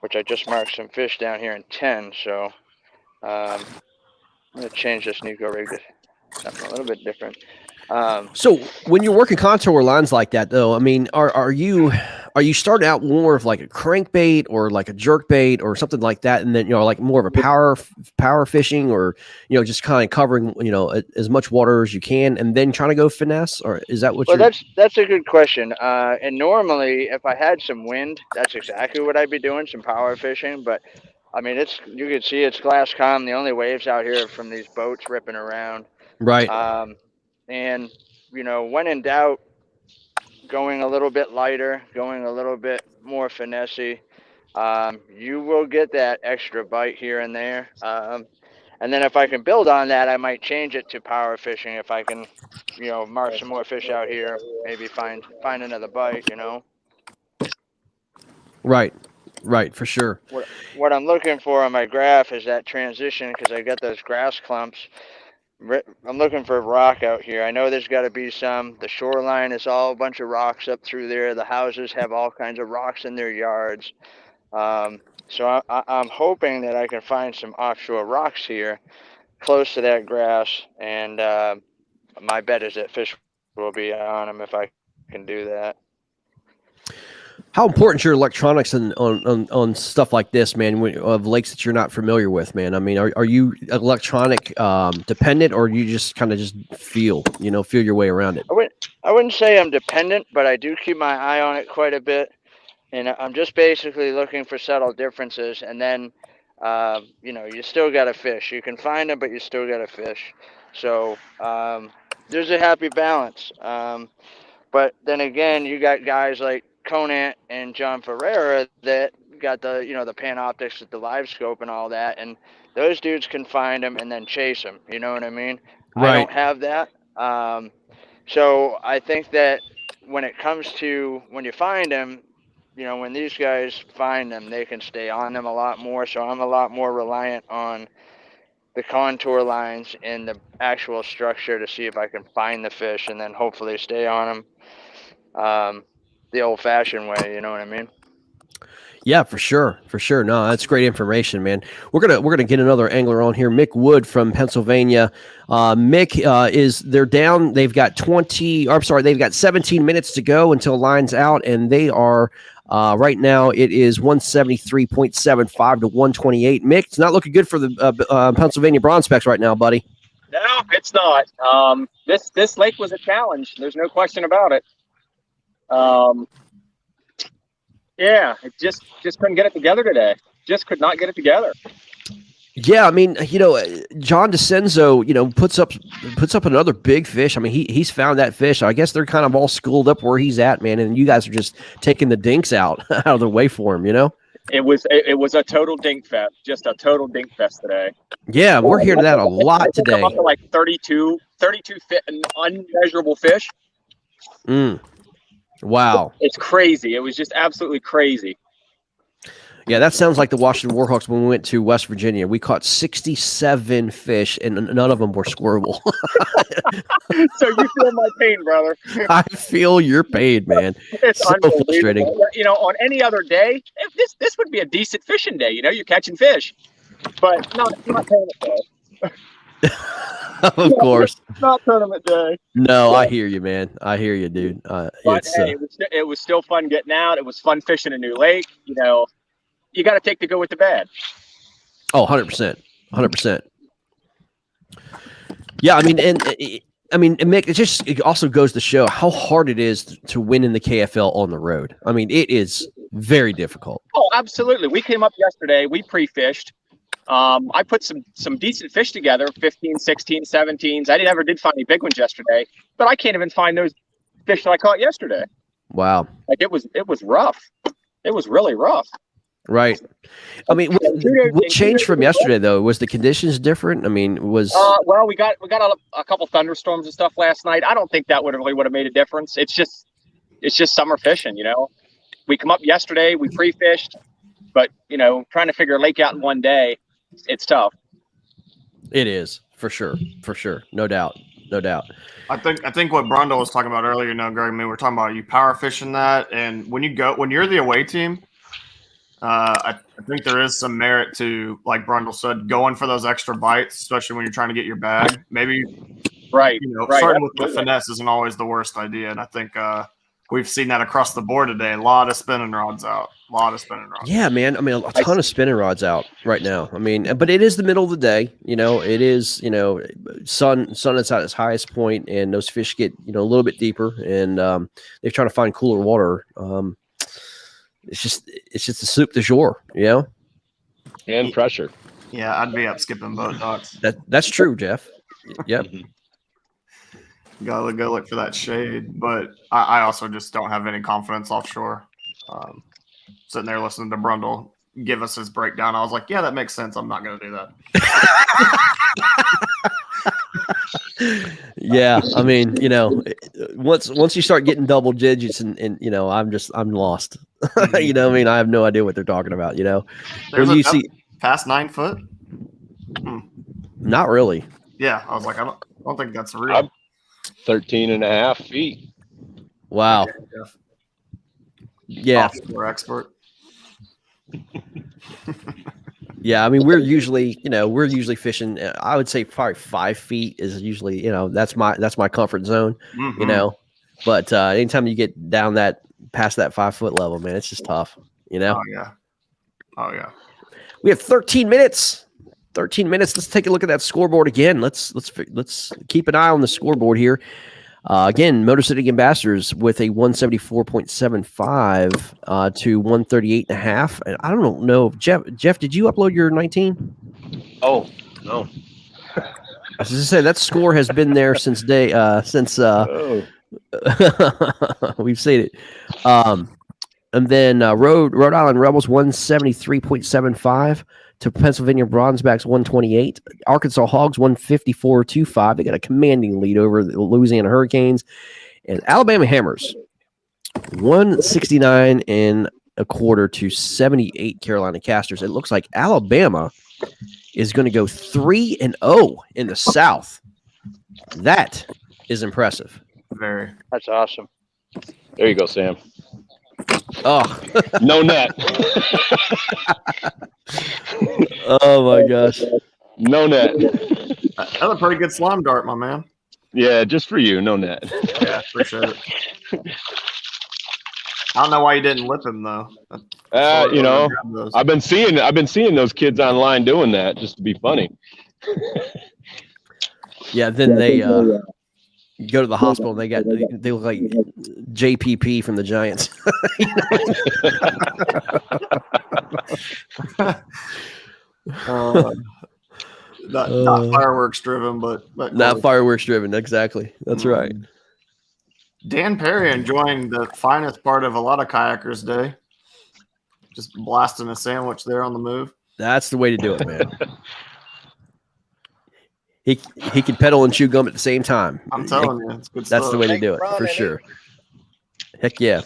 which I just marked some fish down here in 10. So I'm going to change this Nico rig to something a little bit different.
So when you're working contour lines like that, though, I mean, are you starting out more of like a crankbait or like a jerkbait or something like that, and then like more of a power fishing, or just kind of covering as much water as you can, and then trying to go finesse, or is that what
Well,
you're?
that's a good question. And normally, if I had some wind, that's exactly what I'd be doing, some power fishing. But I mean, you can see it's glass calm. The only waves out here are from these boats ripping around.
Right.
And when in doubt, going a little bit lighter, going a little bit more finessey, you will get that extra bite here and there. And then if I can build on that, I might change it to power fishing if I can, mark some more fish out here, maybe find another bite.
Right, for sure.
What I'm looking for on my graph is that transition, because I got those grass clumps. I'm looking for rock out here. I know there's got to be some. The shoreline is all a bunch of rocks up through there. The houses have all kinds of rocks in their yards. So I'm hoping that I can find some offshore rocks here close to that grass, and my bet is that fish will be on them if I can do that.
How important is your electronics on stuff like this, man, of lakes that you're not familiar with, man? I mean, are you electronic dependent, or you just kind of just feel your way around it?
I wouldn't say I'm dependent, but I do keep my eye on it quite a bit. And I'm just basically looking for subtle differences. And then, you still got to fish. You can find them, but you still got to fish. So there's a happy balance. But then again, you got guys like Conant and John Ferreira that got the Panoptics with the live scope and all that. And those dudes can find them and then chase them. You know what I mean?
Right.
I don't have that. So I think that when it comes to when you find them, when these guys find them, they can stay on them a lot more. So I'm a lot more reliant on the contour lines and the actual structure to see if I can find the fish and then hopefully stay on them the old-fashioned way. You know what I mean?
Yeah, for sure. No, that's great information, man. We're gonna get another angler on here, Mick Wood from Pennsylvania. Mick they're down. They've got 17 minutes to go until line's out, and they are right now. It is 173.75 to 128. Mick, it's not looking good for the Pennsylvania Bronze Specs right now, buddy.
No, it's not. This lake was a challenge. There's no question about it. Yeah, it just couldn't get it together today. Just could not get it together.
Yeah, I mean, John DeCenzo, puts up another big fish. I mean, he's found that fish. I guess they're kind of all schooled up where he's at, man. And you guys are just taking the dinks out of the way for him,
It was a total dink fest, just a total dink fest today.
Yeah, we're hearing that a lot today.
Up to like 32 unmeasurable fish.
Wow.
It's crazy. It was just absolutely crazy.
Yeah, that sounds like the Washington Warhawks when we went to West Virginia. We caught 67 fish, and none of them were squirrable.
So you feel my pain, brother.
I feel your pain, man.
It's
so frustrating.
On any other day, this would be a decent fishing day. You're catching fish, but not tournament day.
Of course.
Not tournament day.
No, I hear you, man. I hear you, dude.
But hey, it was still fun getting out. It was fun fishing a new lake. You got to take the good with the bad.
Oh, 100%. 100%. Yeah, I mean, Mick, it also goes to show how hard it is to win in the KFL on the road. I mean, it is very difficult.
Oh, absolutely. We came up yesterday. We pre-fished. I put some decent fish together, 15, 16, 17s. I never did find any big ones yesterday, but I can't even find those fish that I caught yesterday.
Wow.
Like it was rough. It was really rough.
Right. I mean, what changed from yesterday though? Was the conditions different? I mean,
Well, we got a couple thunderstorms and stuff last night. I don't think that would have made a difference. It's just summer fishing, you know. We come up yesterday, we pre-fished, but you know, trying to figure a lake out in one day, it's tough.
It is for sure, no doubt.
I think what Brundle was talking about earlier, Greg, I mean, we're talking about you power fishing that, and when you're the away team, I think there is some merit to, like Brundle said, going for those extra bites, especially when you're trying to get your bag. Maybe starting with the finesse isn't always the worst idea, and I think we've seen that across the board today. A lot of spinning rods out.
Yeah, man. I mean, a ton of spinning rods out right now. I mean, but it is the middle of the day. You know, it is, sun is at its highest point, and those fish get, a little bit deeper, and they're trying to find cooler water. It's just the soup du jour,
and pressure.
Yeah, I'd be up skipping boat docks.
That's true, Jeff. Yep.
Go look for that shade, but I also just don't have any confidence offshore. Sitting there listening to Brundle give us his breakdown, I was like, yeah, that makes sense. I'm not going to do
that. Yeah, I mean, once you start getting double digits, and I'm lost. I mean, I have no idea what they're talking about.
When you see past 9 foot.
Not really.
Yeah, I was like, I don't think that's real.
13.5 feet.
Wow. Yeah.
We're expert.
Yeah, I mean, we're usually fishing. I would say probably 5 feet is usually, that's my comfort zone.
Mm-hmm.
But anytime you get down past that 5 foot level, man, it's just tough.
Oh yeah.
We have 13 minutes. 13 minutes. Let's take a look at that scoreboard again. Let's keep an eye on the scoreboard here. Again, Motor City Ambassadors with a 174.75 to 138.5. And I don't know, Jeff, did you upload your 19?
Oh, no.
As I said, that score has been there since we've seen it. And then Rhode Island Rebels 173.75 to Pennsylvania Bronzebacks 128. Arkansas Hogs 154.25. They got a commanding lead over the Louisiana Hurricanes. And Alabama Hammers 169.25 to 78 Carolina Casters. It looks like Alabama is going to go 3-0 in the South. That is impressive.
Very.
That's awesome.
There you go, Sam.
Oh,
no net.
Oh my gosh,
no net.
That's a pretty good slime dart, my man.
Yeah, just for you, no net.
Yeah, appreciate it. I don't know why you didn't lip him though.
I've been seeing those kids online doing that just to be funny.
Yeah, then they go to the hospital and they look like JPP from the Giants.
Not fireworks driven, but
not fireworks driven. Exactly. That's right.
Dan Perry enjoying the finest part of a lot of kayakers' day. Just blasting a sandwich there on the move.
That's the way to do it, man. He can pedal and chew gum at the same time.
I'm telling you, it's good
That's
stuff.
the way to do it for sure. Heck yeah.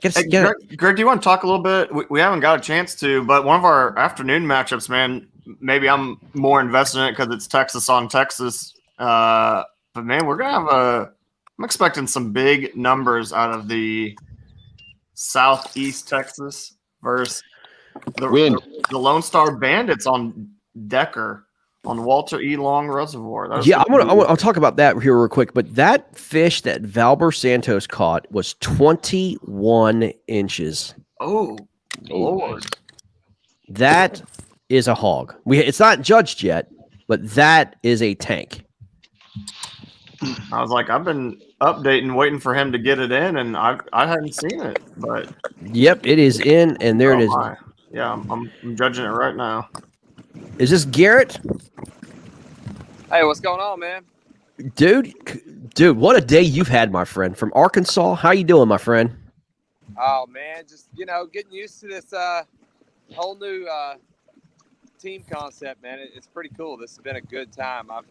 Greg, do you want to talk a little bit? We haven't got a chance to, but one of our afternoon matchups, man, maybe I'm more invested in it because it's Texas on Texas. But man, we're going to I'm expecting some big numbers out of the Southeast Texas versus the Lone Star Bandits on Decker. On Walter E. Long Reservoir.
I'll talk about that here real quick. But that fish that Valber Santos caught was 21 inches.
Oh, Lord.
That is a hog. It's not judged yet, but that is a tank.
I was like, I've been updating, waiting for him to get it in, and I hadn't seen it. But
yep, it is in, and there it is.
My. Yeah, I'm judging it right now.
Is this Garrett?
Hey, what's going on, man?
Dude, what a day you've had, my friend. From Arkansas, how you doing, my friend?
Oh man, just getting used to this whole new team concept, man. It's pretty cool. This has been a good time. I've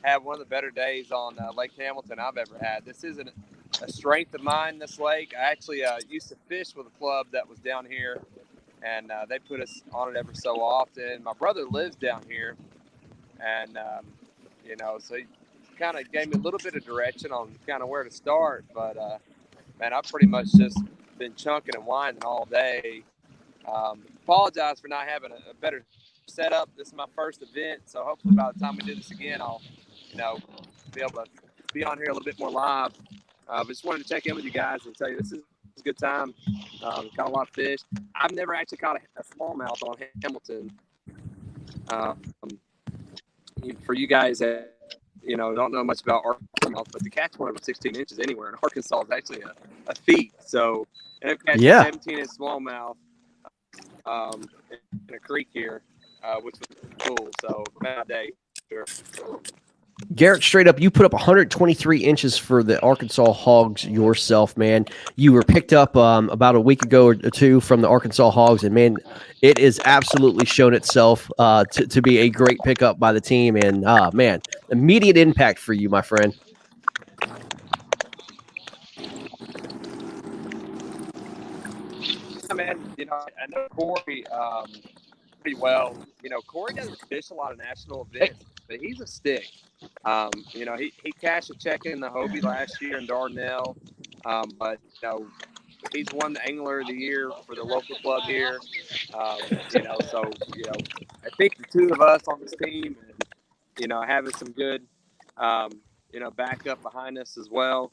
had one of the better days on Lake Hamilton I've ever had. This isn't a strength of mine, this lake. I actually used to fish with a club that was down here, and they put us on it every so often. My brother lives down here, and so he kind of gave me a little bit of direction on kind of where to start. But man, I've pretty much just been chunking and winding all day. Apologize for not having a better setup. This is my first event, so hopefully by the time we do this again, I'll be able to be on here a little bit more live. But just wanted to check in with you guys and tell you this is a good time. Caught a lot of fish. I've never actually caught a smallmouth on Hamilton. For you guys that don't know much about smallmouth, but to catch one over 16 inches anywhere in Arkansas is actually a feat. So, and I've catch 17-inch smallmouth in a creek here, which was cool. So, bad day. Sure.
Garrett, straight up, you put up 123 inches for the Arkansas Hogs yourself, man. You were picked up about a week ago or two from the Arkansas Hogs, and, man, it is absolutely shown itself to be a great pickup by the team. And, man, immediate impact for you, my friend.
Yeah, man, I know Corey pretty well. Corey doesn't fish a lot of national events, but he's a stick. He cashed a check in the Hobie last year in Dardanelle, but he's won the Angler of the Year for the local club here. I think the two of us on this team, and having some good, backup behind us as well.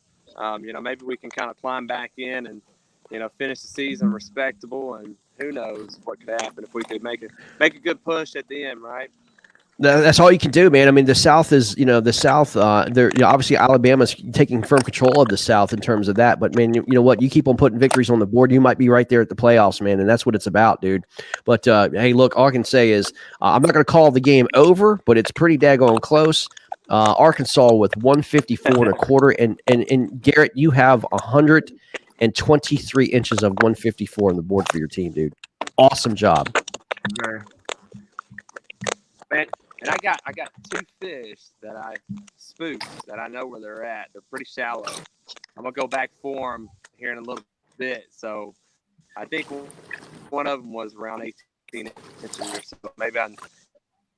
Maybe we can kind of climb back in and finish the season respectable, and who knows what could happen if we could make a good push at the end, right?
That's all you can do, man. I mean, the South is, the South. Obviously Alabama's taking firm control of the South in terms of that. But man, you know what? You keep on putting victories on the board, you might be right there at the playoffs, man. And that's what it's about, dude. But hey, look, all I can say is I'm not going to call the game over, but it's pretty daggone close. Arkansas with 154.25, and Garrett, you have 123 inches of 154 on the board for your team, dude. Awesome job.
Man, and I got two fish that I spooked that I know where they're at. They're pretty shallow. I'm gonna go back for them here in a little bit. So I think one of them was around 18 inches or so. Maybe I can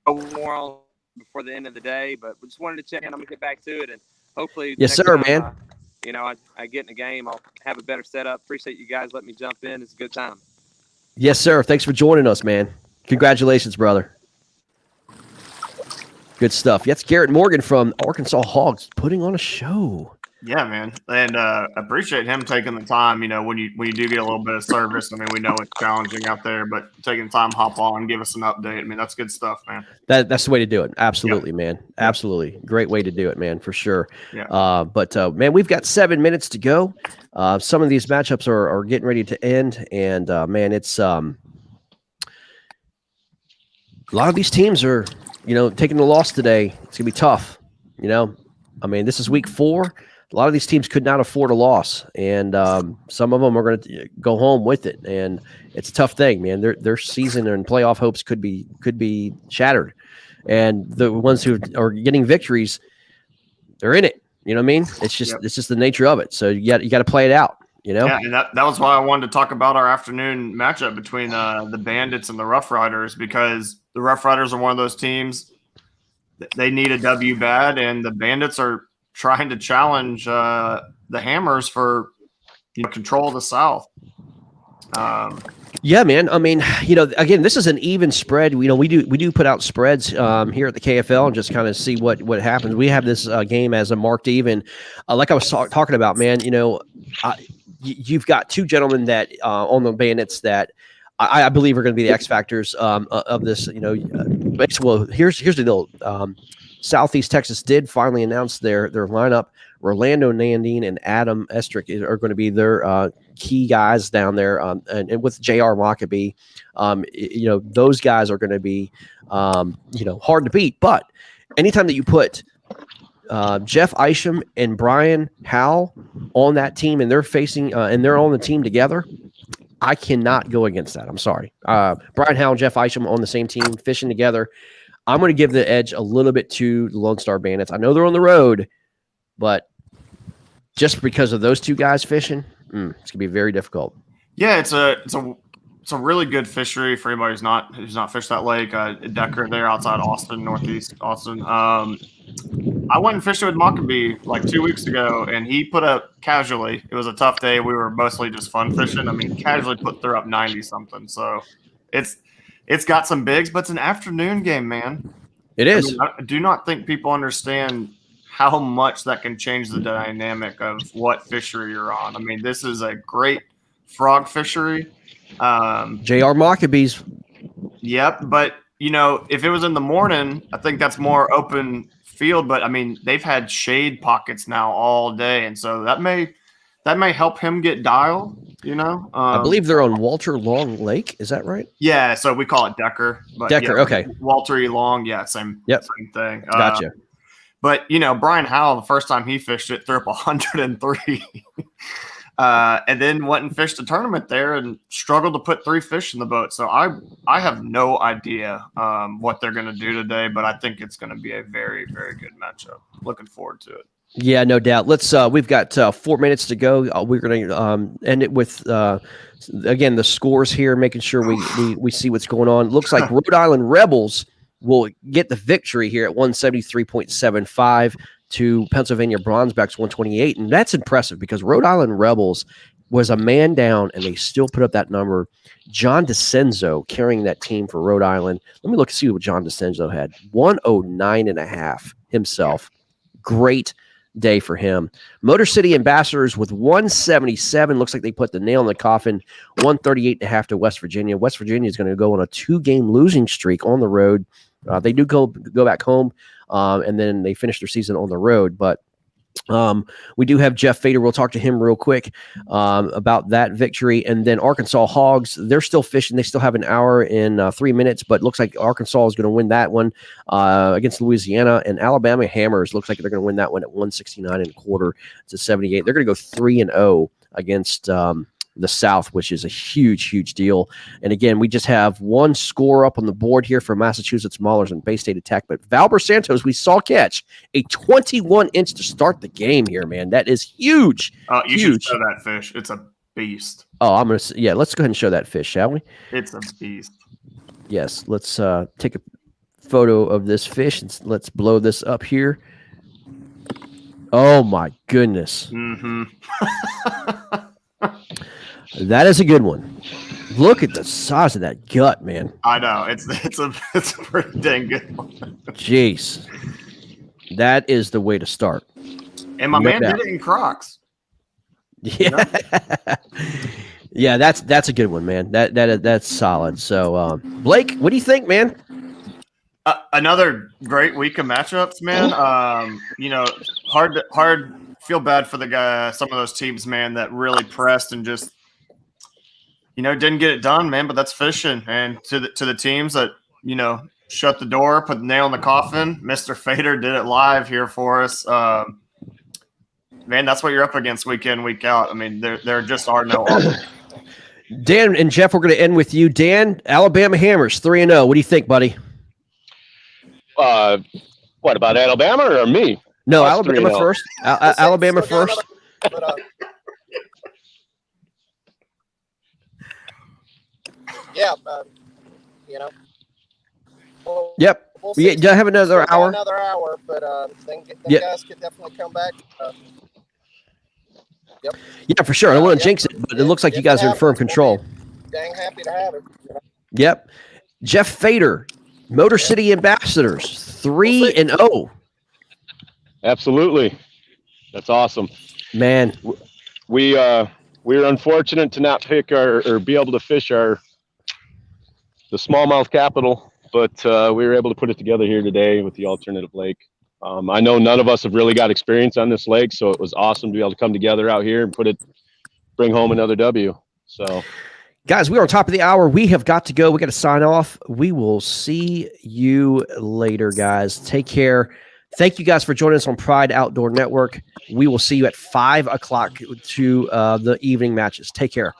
go more on before the end of the day, but we just wanted to check in. I'm gonna get back to it, and hopefully,
yes, sir, man.
I get in the game, I'll have a better setup. Appreciate you guys letting me jump in. It's a good time.
Yes, sir. Thanks for joining us, man. Congratulations, brother. Good stuff. That's Garrett Morgan from Arkansas Hogs putting on a show.
Yeah, man, and appreciate him taking the time. When you do get a little bit of service, I mean, we know it's challenging out there, but taking the time, hop on, give us an update. I mean, that's good stuff, man.
That's the way to do it. Absolutely, man. Absolutely, great way to do it, man, for sure.
Yeah.
But man, we've got 7 minutes to go. Some of these matchups are getting ready to end, and man, it's a lot of these teams are taking the loss today. It's gonna be tough. I mean, this is week 4. A lot of these teams could not afford a loss, and some of them are going to go home with it. And it's a tough thing, man. Their season and playoff hopes could be shattered. And the ones who are getting victories, they're in it. You know what I mean? It's just the nature of it. So you got to play it out.
Yeah, and that was why I wanted to talk about our afternoon matchup between the Bandits and the Rough Riders, because the Rough Riders are one of those teams that they need a W bad, and the Bandits are trying to challenge the Hammers for control of the South.
Yeah, man. I mean, again, this is an even spread. We do put out spreads here at the KFL and just kind of see what happens. We have this game as a marked even. Like I was talking about, man. You've got two gentlemen that on the Bandits that I believe are going to be the X factors of this. Well, here's the deal. Southeast Texas did finally announce their lineup. Rolando Nandine and Adam Estrick are going to be their key guys down there, and with J.R. Mockabee, those guys are going to be hard to beat. But anytime that you put Jeff Isham and Brian Howell on that team, and they're facing and they're on the team together, I cannot go against that. I'm sorry. Brian Howell and Jeff Isham on the same team, fishing together. I'm going to give the edge a little bit to the Lone Star Bandits. I know they're on the road, but just because of those two guys fishing, it's going to be very difficult.
Yeah, it's a really good fishery for anybody who's not fished that lake. Decker there outside Austin, northeast Austin. I went and fished it with Maccabee like 2 weeks ago, and he put up casually. It was a tough day. We were mostly just fun fishing. I mean, casually threw up 90 something. So it's got some bigs, but it's an afternoon game, man.
It is.
I do not think people understand how much that can change the dynamic of what fishery you're on. I mean, this is a great frog fishery.
J.R. Maccabees.
Yep, but if it was in the morning, I think that's more open field. But I mean, they've had shade pockets now all day, and so that may help him get dialed.
I believe they're on Walter Long Lake. Is that right?
Yeah, so we call it Decker. But
Decker,
yeah,
okay.
Walter E. Long, yeah, same thing.
Gotcha.
But Brian Howell, the first time he fished it, threw up 103. And then went and fished a tournament there and struggled to put 3 fish in the boat. So I have no idea what they're going to do today, but I think it's going to be a very, very good matchup. Looking forward to it.
Yeah, no doubt. Let's. We've got 4 minutes to go. We're going to end it with again the scores here, making sure we see what's going on. Looks like Rhode Island Rebels will get the victory here at 173.75 to Pennsylvania Bronzebacks 128, and that's impressive because Rhode Island Rebels was a man down and they still put up that number. John DeCenzo carrying that team for Rhode Island. Let me look and see what John DeCenzo had. 109.5 himself. Great day for him. Motor City Ambassadors with 177. Looks like they put the nail in the coffin. 138.5 to West Virginia. West Virginia is going to go on a 2-game losing streak on the road. They do go back home, and then they finish their season on the road. But we do have Jeff Fader. We'll talk to him real quick about that victory. And then Arkansas Hogs, they're still fishing. They still have an hour and 3 minutes, but looks like Arkansas is going to win that one against Louisiana. And Alabama Hammers looks like they're going to win that one at 169.25 to 78. They're going to go 3-0 against the South, which is a huge, huge deal. And again, we just have one score up on the board here for Massachusetts Maulers and Bay State Attack. But Valber Santos, we saw catch a 21-inch to start the game here, man. That is huge.
You should show that fish. It's a beast.
Oh, let's go ahead and show that fish, shall we?
It's a beast.
Yes, let's take a photo of this fish and let's blow this up here. Oh my goodness.
Mm-hmm.
That is a good one. Look at the size of that gut, man.
I know. It's a pretty dang good one.
Jeez. That is the way to start.
And my man did it in Crocs.
Yeah. Yeah, that's a good one, man. That's solid. So Blake, what do you think, man?
Another great week of matchups, man. Hard feel bad for the guy, some of those teams, man, that really pressed and just didn't get it done, man. But that's fishing. And to the teams that shut the door, put the nail in the coffin, Mr. Fader did it live here for us. Man, that's what you're up against week in, week out. I mean, there just are no options.
Dan and Jeff, we're going to end with you. Dan, Alabama Hammers 3-0. What do you think, buddy?
What about Alabama or me?
No, Alabama first. Alabama first.
Yeah,
Yep. We have another hour.
Another hour, but then guys could definitely come back. Yep.
Yeah, for sure. I don't want to jinx it, but it looks like you guys are in firm control.
Dang happy to have it.
Yep. Jeff Fader, Motor City Ambassadors, 3-0.
Absolutely. That's awesome.
Man.
We were unfortunate to not pick or be able to fish the smallmouth capital, but we were able to put it together here today with the alternative lake. I know none of us have really got experience on this lake, so it was awesome to be able to come together out here and bring home another W. So,
guys, we're on top of the hour. We have got to go. We got to sign off. We will see you later, guys. Take care. Thank you guys for joining us on Pride Outdoor Network. We will see you at 5 o'clock to the evening matches. Take care.